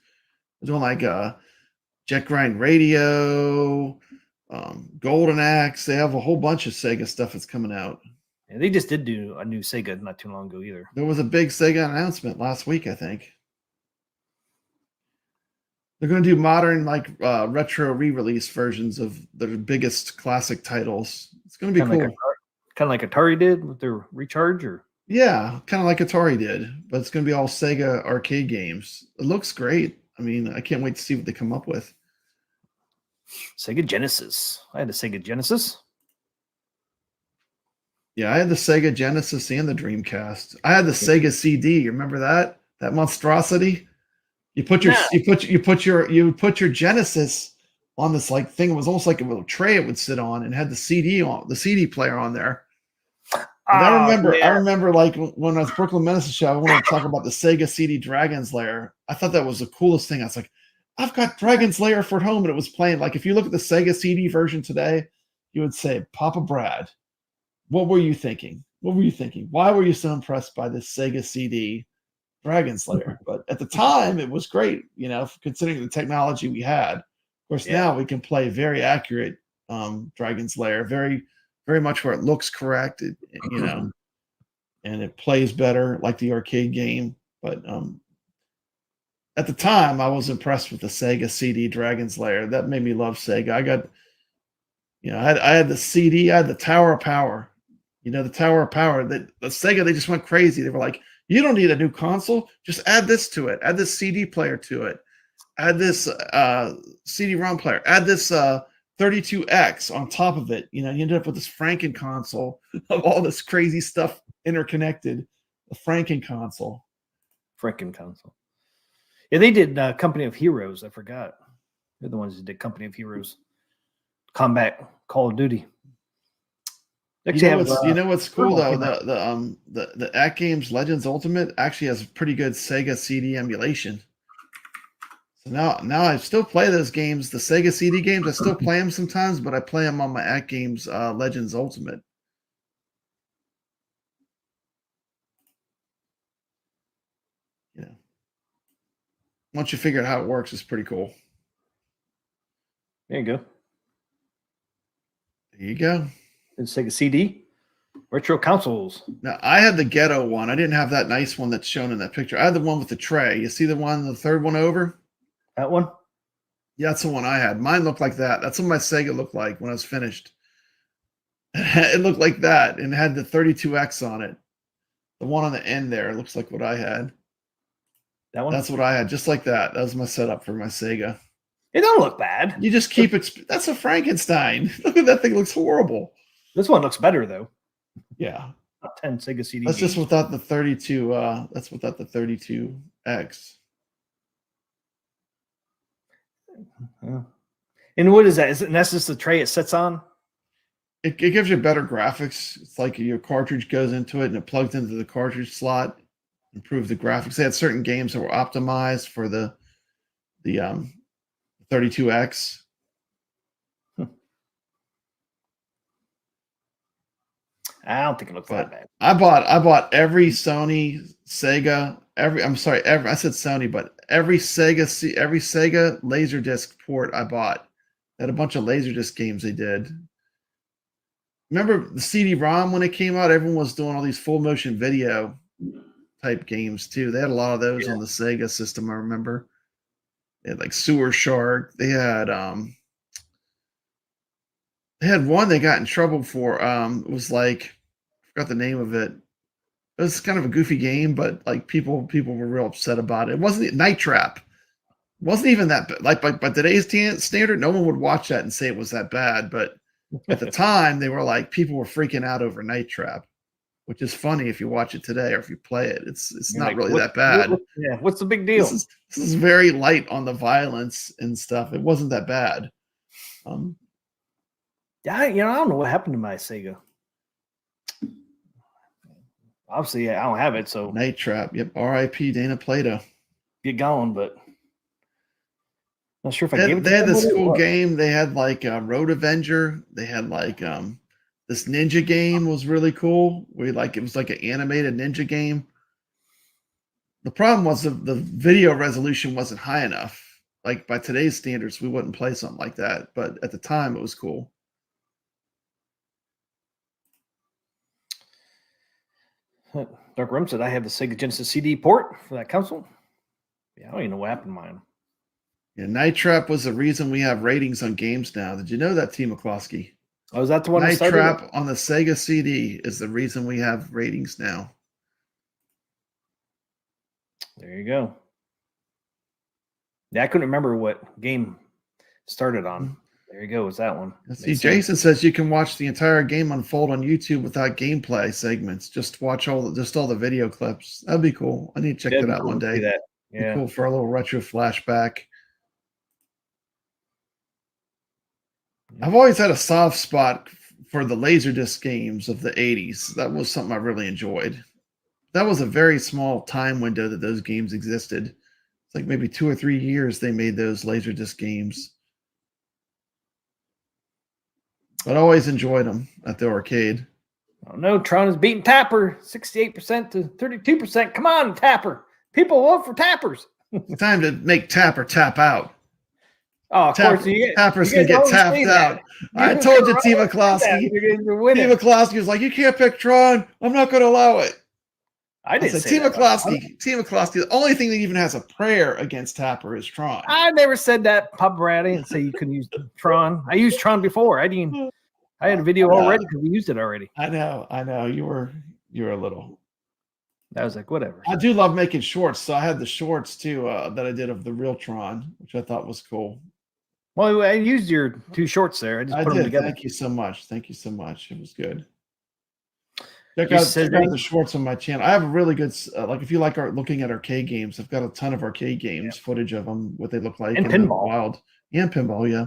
[SPEAKER 2] They're doing like Jet Grind Radio, Golden Axe. They have a whole bunch of Sega stuff that's coming out.
[SPEAKER 3] Yeah, they just did do a new Sega not too long ago either.
[SPEAKER 2] There was a big Sega announcement last week, I think. They're going to do modern, like retro re-release versions of their biggest classic titles. It's going to be cool.
[SPEAKER 3] Kind of like Atari did with their Recharge, or
[SPEAKER 2] yeah, kind of like Atari did, but it's going to be all Sega arcade games. It looks great. I mean, I can't wait to see what they come up with.
[SPEAKER 3] Sega Genesis. I had a Sega Genesis.
[SPEAKER 2] Yeah, I had the Sega Genesis and the Dreamcast. I had the Sega CD. You remember that? That monstrosity? You put your you put your Genesis on this like thing. It was almost like a little tray it would sit on, and had the CD player on there. And I remember like when I was Brooklyn Medicine Show, I wanted to talk about the Sega CD Dragon's Lair. I thought that was the coolest thing. I was like, I've got Dragon's Lair for at home, and it was playing. Like if you look at the Sega CD version today, you would say, Papa Brad, what were you thinking? What were you thinking? Why were you so impressed by this Sega CD Dragon's Lair? But at the time, it was great, you know, considering the technology we had. Of course, now we can play very accurate Dragon's Lair, very, very much where it looks correct, you know, and it plays better like the arcade game. But at the time, I was impressed with the Sega CD Dragon's Lair. That made me love Sega. I got, you know, I had the CD, I had the Tower of Power. You know, the Tower of Power. The Sega, they just went crazy. They were like, you don't need a new console. Just add this to it. Add this CD player to it. Add this CD-ROM player. Add this 32X on top of it. You know, you ended up with this Franken console of all this crazy stuff interconnected. The Franken console.
[SPEAKER 3] Franken console. Yeah, they did Company of Heroes. I forgot. They're the ones that did Company of Heroes. Combat Call of Duty.
[SPEAKER 2] You know what's cool though? The AtGames Legends Ultimate actually has pretty good Sega CD emulation. So now I still play those games, the Sega CD games. I still play them sometimes, but I play them on my AtGames Legends Ultimate. You know, once you figure out how it works, it's pretty cool.
[SPEAKER 3] There you go.
[SPEAKER 2] There you go.
[SPEAKER 3] Sega CD, retro consoles.
[SPEAKER 2] Now I had the ghetto one. I didn't have that nice one that's shown in that picture. I had the one with the tray. You see the one, the third one over?
[SPEAKER 3] That one?
[SPEAKER 2] Yeah, that's the one I had. Mine looked like that. That's what my Sega looked like when I was finished. It looked like that and it had the 32X on it. The one on the end there looks like what I had.
[SPEAKER 3] That one?
[SPEAKER 2] That's what I had, just like that. That was my setup for my Sega.
[SPEAKER 3] It don't look bad.
[SPEAKER 2] You just keep that's a Frankenstein. Look at that thing. It looks horrible.
[SPEAKER 3] This one looks better though.
[SPEAKER 2] Yeah.
[SPEAKER 3] Top 10 Sega CD.
[SPEAKER 2] That's just without the 32. That's without the 32X.
[SPEAKER 3] And what is that? Is it that's just the tray it sits on?
[SPEAKER 2] It gives you better graphics. It's like your cartridge goes into it and it plugs into the cartridge slot. Improve the graphics. They had certain games that were optimized for the 32X.
[SPEAKER 3] I don't think it looks that bad.
[SPEAKER 2] I bought every Sony, Sega, I said Sony, but every Sega Laserdisc port I bought. They had a bunch of Laserdisc games they did. Remember the CD-ROM when it came out? Everyone was doing all these full motion video type games too. They had a lot of those on the Sega system, I remember. They had like Sewer Shark. They had one they got in trouble for. It was like, I forgot the name of it. It was kind of a goofy game, but like people were real upset about it. It wasn't Night Trap. It wasn't even that like by today's standard, no one would watch that and say it was that bad. But at the time, they were like people were freaking out over Night Trap. which is funny if you watch it today or if you play it. It's
[SPEAKER 3] You're
[SPEAKER 2] not
[SPEAKER 3] like,
[SPEAKER 2] really that bad.
[SPEAKER 3] Yeah, what's the big deal?
[SPEAKER 2] This is very light on the violence and stuff. It wasn't that bad.
[SPEAKER 3] Yeah, I don't know what happened to my Sega. Obviously, I don't have it, so
[SPEAKER 2] Night Trap. Yep. R.I.P. Dana Plato.
[SPEAKER 3] get going. But not sure if I
[SPEAKER 2] They
[SPEAKER 3] gave it.
[SPEAKER 2] they had
[SPEAKER 3] to
[SPEAKER 2] this
[SPEAKER 3] somebody or
[SPEAKER 2] cool
[SPEAKER 3] what.
[SPEAKER 2] game. They had like Road Avenger. They had like this ninja game was really cool. It was like an animated ninja game. The problem was the video resolution wasn't high enough. Like by today's standards, we wouldn't play something like that. But at the time, it was cool.
[SPEAKER 3] Dark Rum said I have the Sega Genesis CD port for that console. Yeah, I don't even know what happened to mine.
[SPEAKER 2] Yeah, Night Trap was the reason we have ratings on games now. Did you know that, T. McCloskey?
[SPEAKER 3] Oh, is that the one that
[SPEAKER 2] Night
[SPEAKER 3] started?
[SPEAKER 2] Trap on the Sega CD is the reason we have ratings now.
[SPEAKER 3] There you go. Yeah, I couldn't remember what game started on. There you go. It's that one.
[SPEAKER 2] See,
[SPEAKER 3] Makes sense.
[SPEAKER 2] Jason says you can watch the entire game unfold on YouTube without gameplay segments. Just watch all the video clips. That'd be cool. I need to check
[SPEAKER 3] That'd
[SPEAKER 2] that
[SPEAKER 3] be
[SPEAKER 2] out
[SPEAKER 3] cool
[SPEAKER 2] one
[SPEAKER 3] to
[SPEAKER 2] day.
[SPEAKER 3] see that.
[SPEAKER 2] Be
[SPEAKER 3] Yeah.
[SPEAKER 2] cool for a little retro flashback. I've always had a soft spot for the Laserdisc games of the 80s. That was something I really enjoyed. That was a very small time window that those games existed. It's like maybe 2 or 3 years they made those Laserdisc games. But I always enjoyed them at the arcade.
[SPEAKER 3] Oh no, Tron is beating Tapper 68% to 32%. Come on, Tapper. People vote for Tappers.
[SPEAKER 2] It's time to make Tapper tap out.
[SPEAKER 3] Oh, of course.
[SPEAKER 2] Tapper's going to get tapped out. I told you, T. McCloskey. T. McCloskey was like, you can't pick Tron. I'm not going to allow it.
[SPEAKER 3] I didn't say
[SPEAKER 2] T.
[SPEAKER 3] that.
[SPEAKER 2] McCloskey, the only thing that even has a prayer against Tapper is Tron.
[SPEAKER 3] I never said that, Pop Rat. I didn't say you couldn't use Tron. I used Tron before. I had a video already because we used it already.
[SPEAKER 2] I know. You were a little.
[SPEAKER 3] I was like, whatever.
[SPEAKER 2] I do love making shorts, so I had the shorts too that I did of the real Tron, which I thought was cool.
[SPEAKER 3] Well, I used your 2 shorts there. I just put them together.
[SPEAKER 2] Thank you so much. It was good. Check out the shorts on my channel. I have a really good, if you like looking at arcade games, I've got a ton of arcade games, footage of them, what they look like.
[SPEAKER 3] And pinball.
[SPEAKER 2] Wild. Yeah, and pinball, yeah.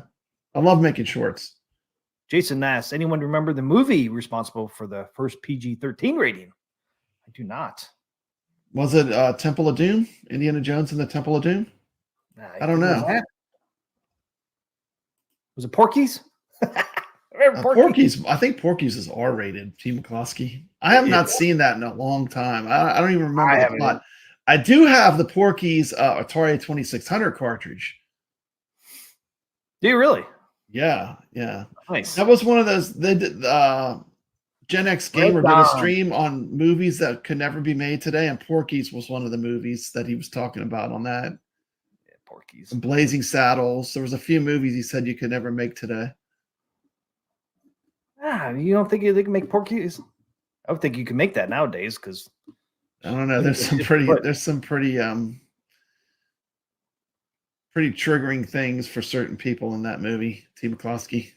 [SPEAKER 2] I love making shorts.
[SPEAKER 3] Jason Nass, anyone remember the movie responsible for the first PG-13 rating? I do not.
[SPEAKER 2] Was it Temple of Doom? Indiana Jones and the Temple of Doom? I don't know.
[SPEAKER 3] Was it Porky's?
[SPEAKER 2] Porky's. I think Porky's is R-rated. T. McCloskey. I have not seen that in a long time. I don't even remember the plot. I do have the Porky's Atari 2600 cartridge.
[SPEAKER 3] Do you really?
[SPEAKER 2] Yeah.
[SPEAKER 3] Nice.
[SPEAKER 2] That was one of those. They did. Gen X Gamer did a stream on movies that could never be made today, and Porky's was one of the movies that he was talking about on that.
[SPEAKER 3] Yeah, Porky's.
[SPEAKER 2] And Blazing Saddles. There was a few movies he said you could never make today.
[SPEAKER 3] You don't think they can make Porky's? I would think you can make that nowadays because
[SPEAKER 2] I don't know. There's some pretty triggering things for certain people in that movie. T. McCloskey.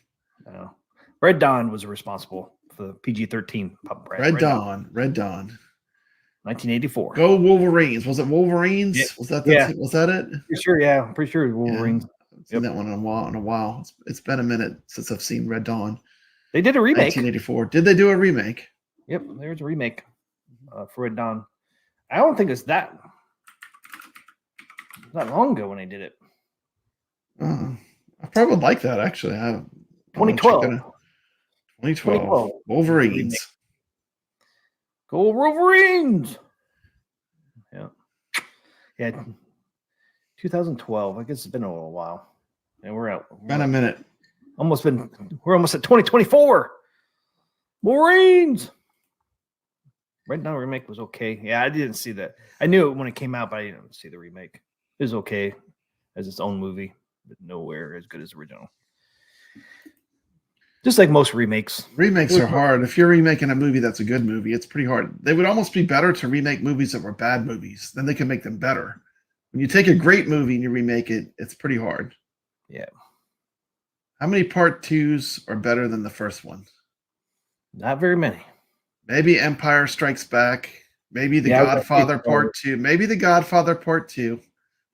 [SPEAKER 3] Red Dawn was responsible for the PG-13 pop.
[SPEAKER 2] Red Dawn.
[SPEAKER 3] 1984.
[SPEAKER 2] Go Wolverines. Was it Wolverines?
[SPEAKER 3] Yeah.
[SPEAKER 2] Was that it?
[SPEAKER 3] Pretty sure, yeah. I'm pretty sure Wolverines.
[SPEAKER 2] Yeah. I've seen that one in a while. It's been a minute since I've seen Red Dawn.
[SPEAKER 3] They did a remake.
[SPEAKER 2] 1984. Did they do a remake?
[SPEAKER 3] Yep, there's a remake for Red Dawn. I don't think it's that long ago when they did it.
[SPEAKER 2] I probably would like that, actually.
[SPEAKER 3] 2012.
[SPEAKER 2] 2012. Wolverines.
[SPEAKER 3] Go Wolverines! Yeah. 2012. I guess it's been a little while. And we're out.
[SPEAKER 2] Been a minute.
[SPEAKER 3] We're almost at 2024. Wolverines. Red Dawn remake was okay. Yeah, I didn't see that. I knew it when it came out, but I didn't see the remake. It was okay as its own movie, but nowhere as good as the original. Just like most remakes.
[SPEAKER 2] Remakes are hard. If you're remaking a movie that's a good movie, it's pretty hard. They would almost be better to remake movies that were bad movies. Then they can make them better. When you take a great movie and you remake it, it's pretty hard.
[SPEAKER 3] Yeah.
[SPEAKER 2] How many part 2s are better than the first one?
[SPEAKER 3] Not very many.
[SPEAKER 2] Maybe Empire Strikes Back. Maybe The
[SPEAKER 3] Yeah, I was gonna say
[SPEAKER 2] Godfather
[SPEAKER 3] so.
[SPEAKER 2] Part 2. Maybe The Godfather Part 2.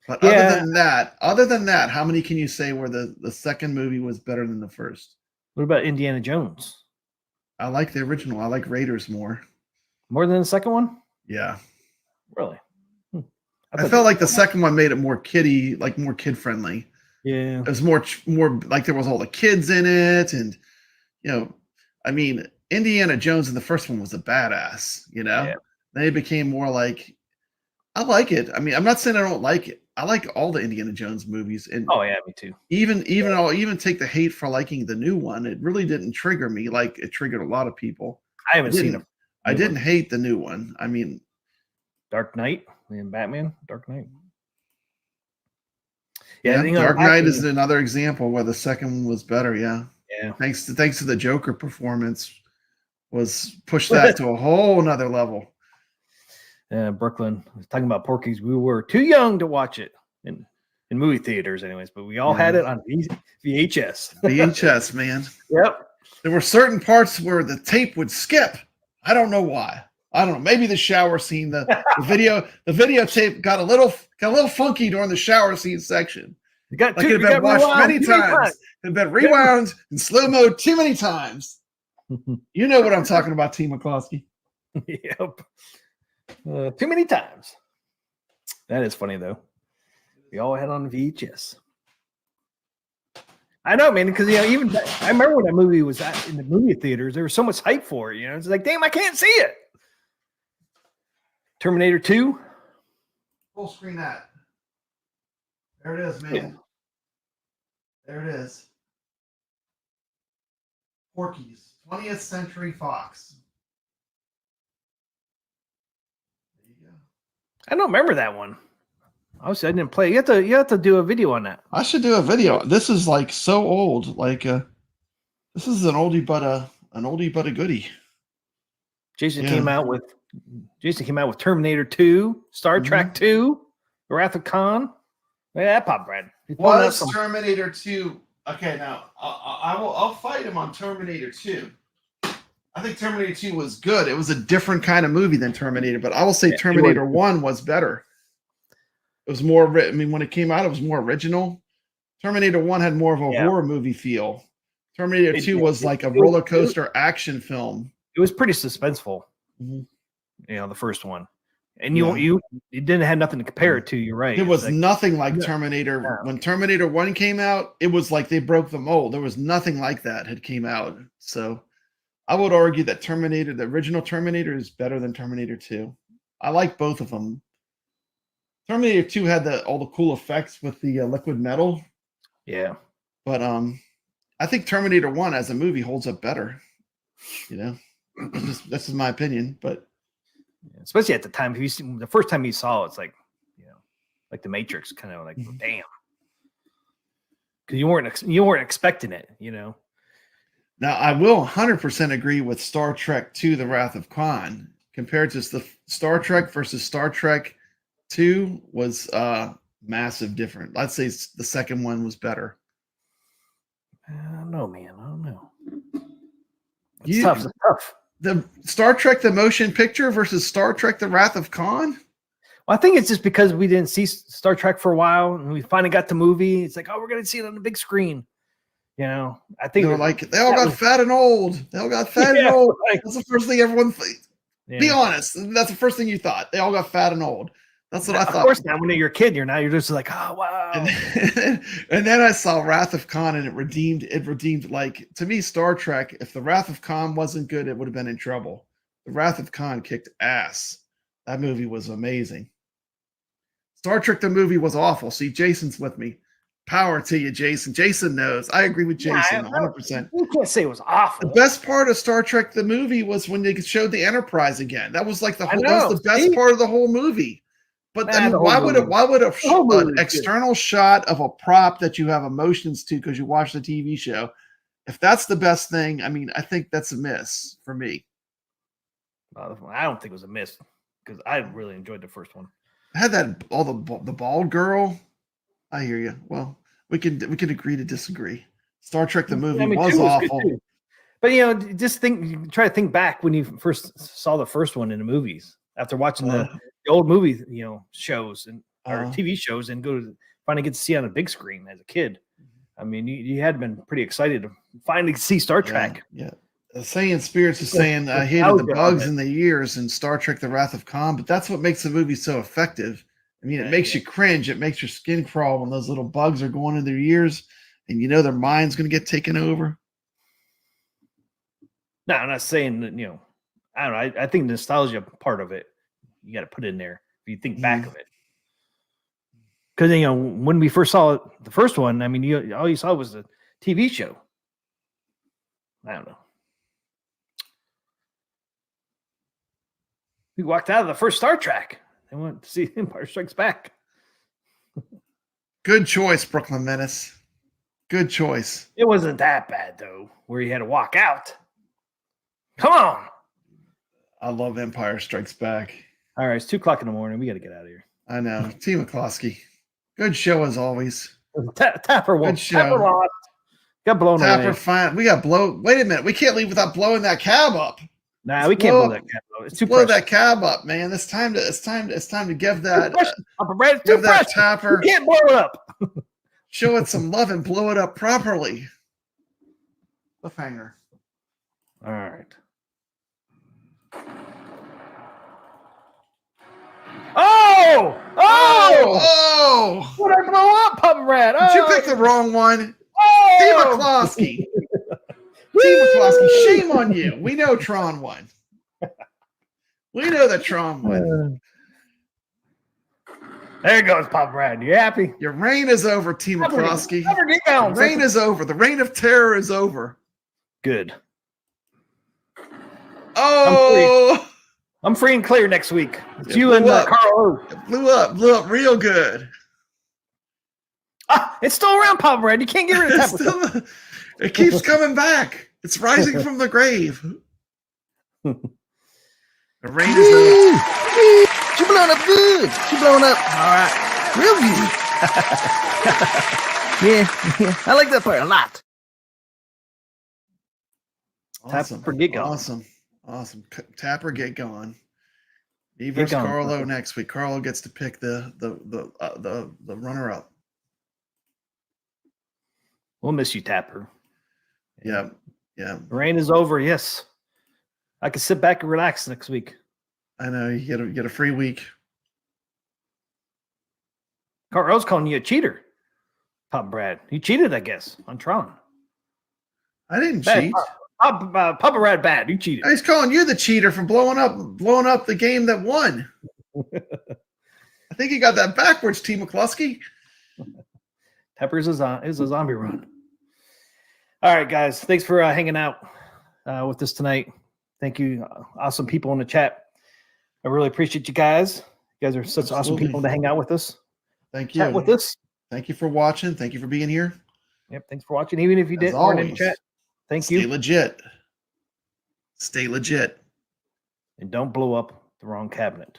[SPEAKER 2] But
[SPEAKER 3] Yeah.
[SPEAKER 2] other than that, how many can you say where the second movie was better than the first?
[SPEAKER 3] What about Indiana Jones?
[SPEAKER 2] I like the original. I like Raiders more.
[SPEAKER 3] More than the second one?
[SPEAKER 2] Yeah.
[SPEAKER 3] Really?
[SPEAKER 2] I felt like the second one made it more kiddie, like more kid friendly.
[SPEAKER 3] Yeah.
[SPEAKER 2] It was more like there was all the kids in it, and I mean, Indiana Jones in the first one was a badass.
[SPEAKER 3] Yeah.
[SPEAKER 2] Then it became more like I like it. I mean, I'm not saying I don't like it. I like all the Indiana Jones movies, and
[SPEAKER 3] Oh yeah, me too.
[SPEAKER 2] I'll even take the hate for liking the new one. It really didn't trigger me like it triggered a lot of people.
[SPEAKER 3] I haven't seen it.
[SPEAKER 2] I didn't hate the new one. I mean,
[SPEAKER 3] Dark Knight and Batman. Dark Knight.
[SPEAKER 2] yeah,
[SPEAKER 3] you know,
[SPEAKER 2] Dark Knight is
[SPEAKER 3] actually-
[SPEAKER 2] another example where the second one was better. Yeah,
[SPEAKER 3] Yeah.
[SPEAKER 2] thanks to the Joker performance, was pushed that to a whole nother level.
[SPEAKER 3] Brooklyn was talking about Porky's. We were too young to watch it in movie theaters, anyways, but we all had it on VHS.
[SPEAKER 2] VHS, man.
[SPEAKER 3] Yep.
[SPEAKER 2] There were certain parts where the tape would skip. I don't know why. I don't know. Maybe the shower scene, the videotape got a little funky during the shower scene section.
[SPEAKER 3] You got
[SPEAKER 2] Like it had been watched many times. It had been rewound in slow mo too many times. You know what I'm talking about, T. McCloskey.
[SPEAKER 3] Yep. Too many times. That is funny though. We all had on VHS. I know, man, because even I remember when that movie was in the movie theaters, there was so much hype for it. It's like, damn, I can't see it. Terminator 2.
[SPEAKER 2] Full screen that. There it is, man.
[SPEAKER 3] Yeah.
[SPEAKER 2] There it is. Porky's 20th Century Fox. There you go.
[SPEAKER 3] I don't remember that one. Obviously, I didn't play. You have to do a video on that.
[SPEAKER 2] I should do a video. This is like so old. Like this is an oldie but a goodie.
[SPEAKER 3] Jason came out with Terminator 2, Star Trek 2, Wrath of Khan. Look at that pop, Brad.
[SPEAKER 2] Was Terminator 2? Okay, now I'll fight him on Terminator 2. I think Terminator 2 was good. It was a different kind of movie than Terminator, but I will say Terminator 1 was better. It was more. I mean, when it came out, it was more original. Terminator 1 had more of a horror movie feel. Terminator 2 was like a roller coaster action film.
[SPEAKER 3] It was pretty suspenseful.
[SPEAKER 2] Mm-hmm.
[SPEAKER 3] The first one, and you didn't have nothing to compare it to. You're right.
[SPEAKER 2] It was nothing like Terminator. Yeah. When Terminator 1 came out, it was like they broke the mold. There was nothing like that had came out. So I would argue that the original Terminator, is better than Terminator 2. I like both of them. Terminator 2 had all the cool effects with the liquid metal.
[SPEAKER 3] Yeah.
[SPEAKER 2] But I think Terminator 1 as a movie holds up better. This is my opinion, but
[SPEAKER 3] especially at the time, the first time you saw it, it's like, like the Matrix, kind of like, damn, because you weren't expecting it,
[SPEAKER 2] Now I will 100% agree with Star Trek II: The Wrath of Khan compared to the Star Trek versus Star Trek 2 was massive different. I'd say the second one was better.
[SPEAKER 3] I don't know, man. I don't know. It's tough. It's tough.
[SPEAKER 2] The Star Trek the motion picture versus Star Trek the Wrath of Khan?
[SPEAKER 3] Well, I think it's just because we didn't see Star Trek for a while and we finally got the movie. It's like, oh, we're going to see it on the big screen. I think
[SPEAKER 2] they all got fat and old. They all got fat and old. Right. That's the first thing everyone thinks. Yeah. Be honest. That's the first thing you thought. They all got fat and old. That's what I thought.
[SPEAKER 3] Of course, now when you're a kid, you're just like, oh, wow.
[SPEAKER 2] And then I saw Wrath of Khan, and it redeemed, like, to me, Star Trek, if the Wrath of Khan wasn't good, it would have been in trouble. The Wrath of Khan kicked ass. That movie was amazing. Star Trek, the movie, was awful. See, Jason's with me. Power to you, Jason. Jason knows. I agree with Jason 100%.
[SPEAKER 3] You can't say it was awful.
[SPEAKER 2] The best part of Star Trek, the movie, was when they showed the Enterprise again. That was like that was the best part of the whole movie. But I mean, why would an external shot of a prop that you have emotions to because you watch the TV show, if that's the best thing, I mean, I think that's a miss for me.
[SPEAKER 3] I don't think it was a miss because I really enjoyed the first one.
[SPEAKER 2] I had the bald girl. I hear you. Well, we can agree to disagree. Star Trek the movie was awful.
[SPEAKER 3] But just try to think back when you first saw the first one in the movies after watching the old movie, shows and or TV shows, and finally get to see on a big screen as a kid. I mean, you had been pretty excited to finally see Star Trek.
[SPEAKER 2] Yeah. Saying Spirits is saying I hated the bugs in the ears in Star Trek: The Wrath of Khan, but that's what makes the movie so effective. I mean, it makes you cringe. It makes your skin crawl when those little bugs are going in their ears, and their mind's going to get taken over.
[SPEAKER 3] No, I'm not saying that. I don't know. I think the nostalgia part of it, you got to put in there if you think back of it. Because when we first saw the first one, I mean, all you saw was the TV show. I don't know. We walked out of the first Star Trek and went to see Empire Strikes Back.
[SPEAKER 2] Good choice, Brooklyn Menace. Good choice.
[SPEAKER 3] It wasn't that bad though, where you had to walk out. Come on.
[SPEAKER 2] I love Empire Strikes Back.
[SPEAKER 3] All right, it's 2:00 in the morning. We got to get out of here.
[SPEAKER 2] I know. T. McCloskey. Good show as always.
[SPEAKER 3] Tapper won.
[SPEAKER 2] Good show.
[SPEAKER 3] Tapper lost. Got blown
[SPEAKER 2] Tapper
[SPEAKER 3] away.
[SPEAKER 2] fine. We got blow. Wait a minute. We can't leave without blowing that cab up.
[SPEAKER 3] Nah, we can't blow that cab up. It's too
[SPEAKER 2] blow
[SPEAKER 3] precious.
[SPEAKER 2] that cab up, man. It's time to give that
[SPEAKER 3] It's
[SPEAKER 2] give
[SPEAKER 3] too
[SPEAKER 2] that
[SPEAKER 3] precious.
[SPEAKER 2] Tapper.
[SPEAKER 3] You can't blow it up.
[SPEAKER 2] Show it some love and blow it up properly. Cliffhanger.
[SPEAKER 3] All right. Oh! What did I blow up, Papa Rat?
[SPEAKER 2] Did you pick the wrong one?
[SPEAKER 3] Oh!
[SPEAKER 2] T. McCloskey. T. McCloskey, shame on you. We know Tron won. We know that Tron won.
[SPEAKER 3] There goes Papa Rat. You happy?
[SPEAKER 2] Your reign is over, T. McCloskey.
[SPEAKER 3] Never get down.
[SPEAKER 2] The reign is over. The reign of terror is over.
[SPEAKER 3] Good.
[SPEAKER 2] Oh!
[SPEAKER 3] I'm free and clear next week. It's
[SPEAKER 2] It
[SPEAKER 3] you
[SPEAKER 2] blew
[SPEAKER 3] and
[SPEAKER 2] up.
[SPEAKER 3] Carl.
[SPEAKER 2] It blew up real good.
[SPEAKER 3] It's still around, Papa Red. You can't get rid of
[SPEAKER 2] It's
[SPEAKER 3] Tapper.
[SPEAKER 2] still- it keeps coming back. It's rising from the grave. The reign is over.
[SPEAKER 7] She blown up good. She blown up. All right. Real good. yeah. I like that part a lot.
[SPEAKER 3] Tapper, get going.
[SPEAKER 2] Awesome. Tapper, get going. Me versus
[SPEAKER 3] going.
[SPEAKER 2] Carlo next week. Carlo gets to pick the runner up.
[SPEAKER 3] We'll miss you, Tapper.
[SPEAKER 2] Yeah.
[SPEAKER 3] The rain is over. Yes. I can sit back and relax next week.
[SPEAKER 2] I know you get a free week.
[SPEAKER 3] Carl's calling you a cheater, Papa Brad. You cheated, I guess, on Tron.
[SPEAKER 2] I didn't
[SPEAKER 3] Bad.
[SPEAKER 2] cheat.
[SPEAKER 3] Papa Rad bad. You cheated.
[SPEAKER 2] He's calling you the cheater for blowing up the game that won. I think you got that backwards, T. McCluskey.
[SPEAKER 3] Tapper is a zombie run. All right, guys. Thanks for hanging out with us tonight. Thank you, awesome people in the chat. I really appreciate you guys. You guys are such awesome people to hang out with us.
[SPEAKER 2] Thank you.
[SPEAKER 3] Chat with us.
[SPEAKER 2] Thank you for watching. Thank you for being here.
[SPEAKER 3] Yep. Thanks for watching. Even if you didn't weren't in the chat. Thank you.
[SPEAKER 2] Stay legit. Stay legit.
[SPEAKER 3] And don't blow up the wrong cabinet.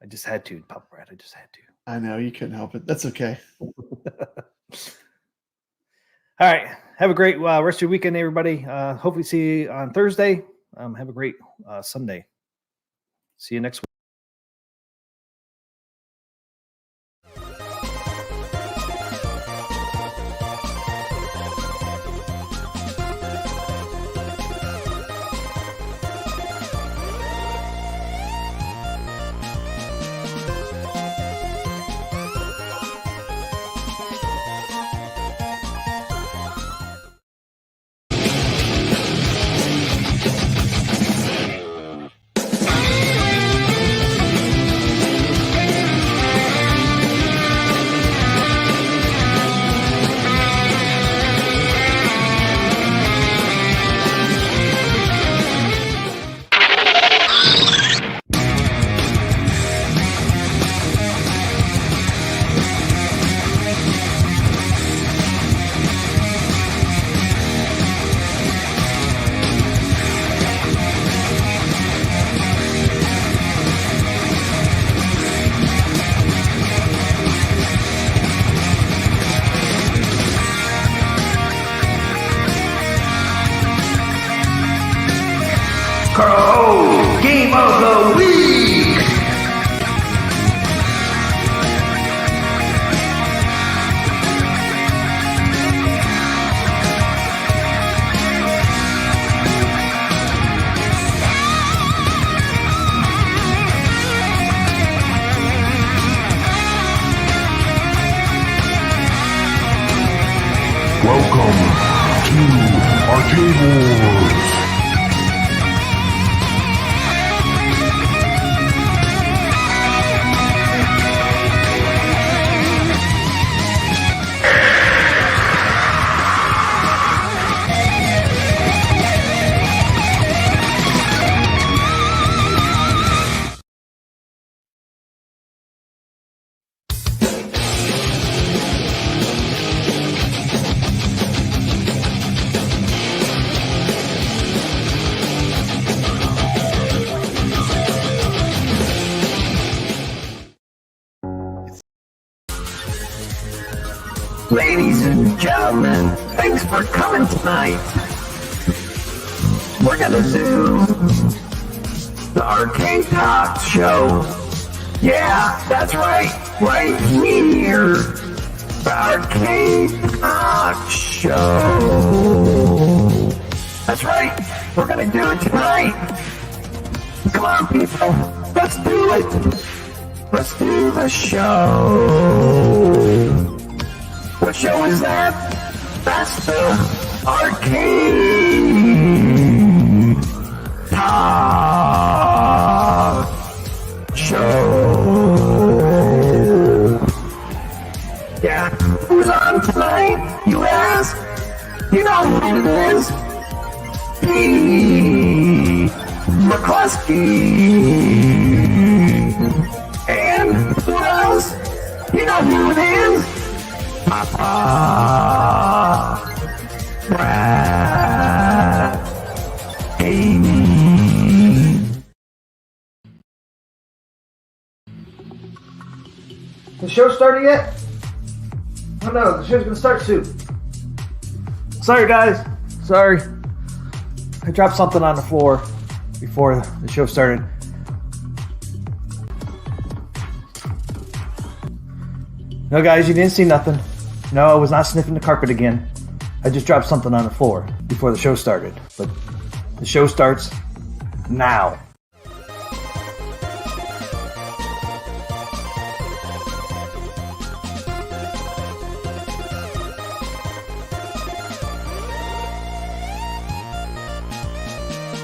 [SPEAKER 3] I just had to, Papa Brad. I just had to.
[SPEAKER 2] I know you couldn't help it. That's okay.
[SPEAKER 3] All right. Have a great rest of your weekend, everybody. Hopefully see you on Thursday. Have a great Sunday. See you next week.
[SPEAKER 7] Pro Game of the Week!
[SPEAKER 5] Welcome to Arcade Wars.
[SPEAKER 7] Ladies and gentlemen, thanks for coming tonight. We're gonna do the Arcade Talk Show. Yeah, that's right here. The Arcade Talk Show. That's right, we're gonna do it tonight. Come on, people, let's do it. Let's do the show. What show is that? That's the Arcade Talk Show. Yeah, who's on tonight, you ask? You know who it is. P. McCluskey. And who else? You know who it is. Papa Brad Gaming.
[SPEAKER 3] The show started yet? Oh no, the show's gonna start soon. Sorry guys, sorry. I dropped something on the floor before the show started. No guys, you didn't see nothing. No, I was not sniffing the carpet again. I just dropped something on the floor before the show started. But the show starts now.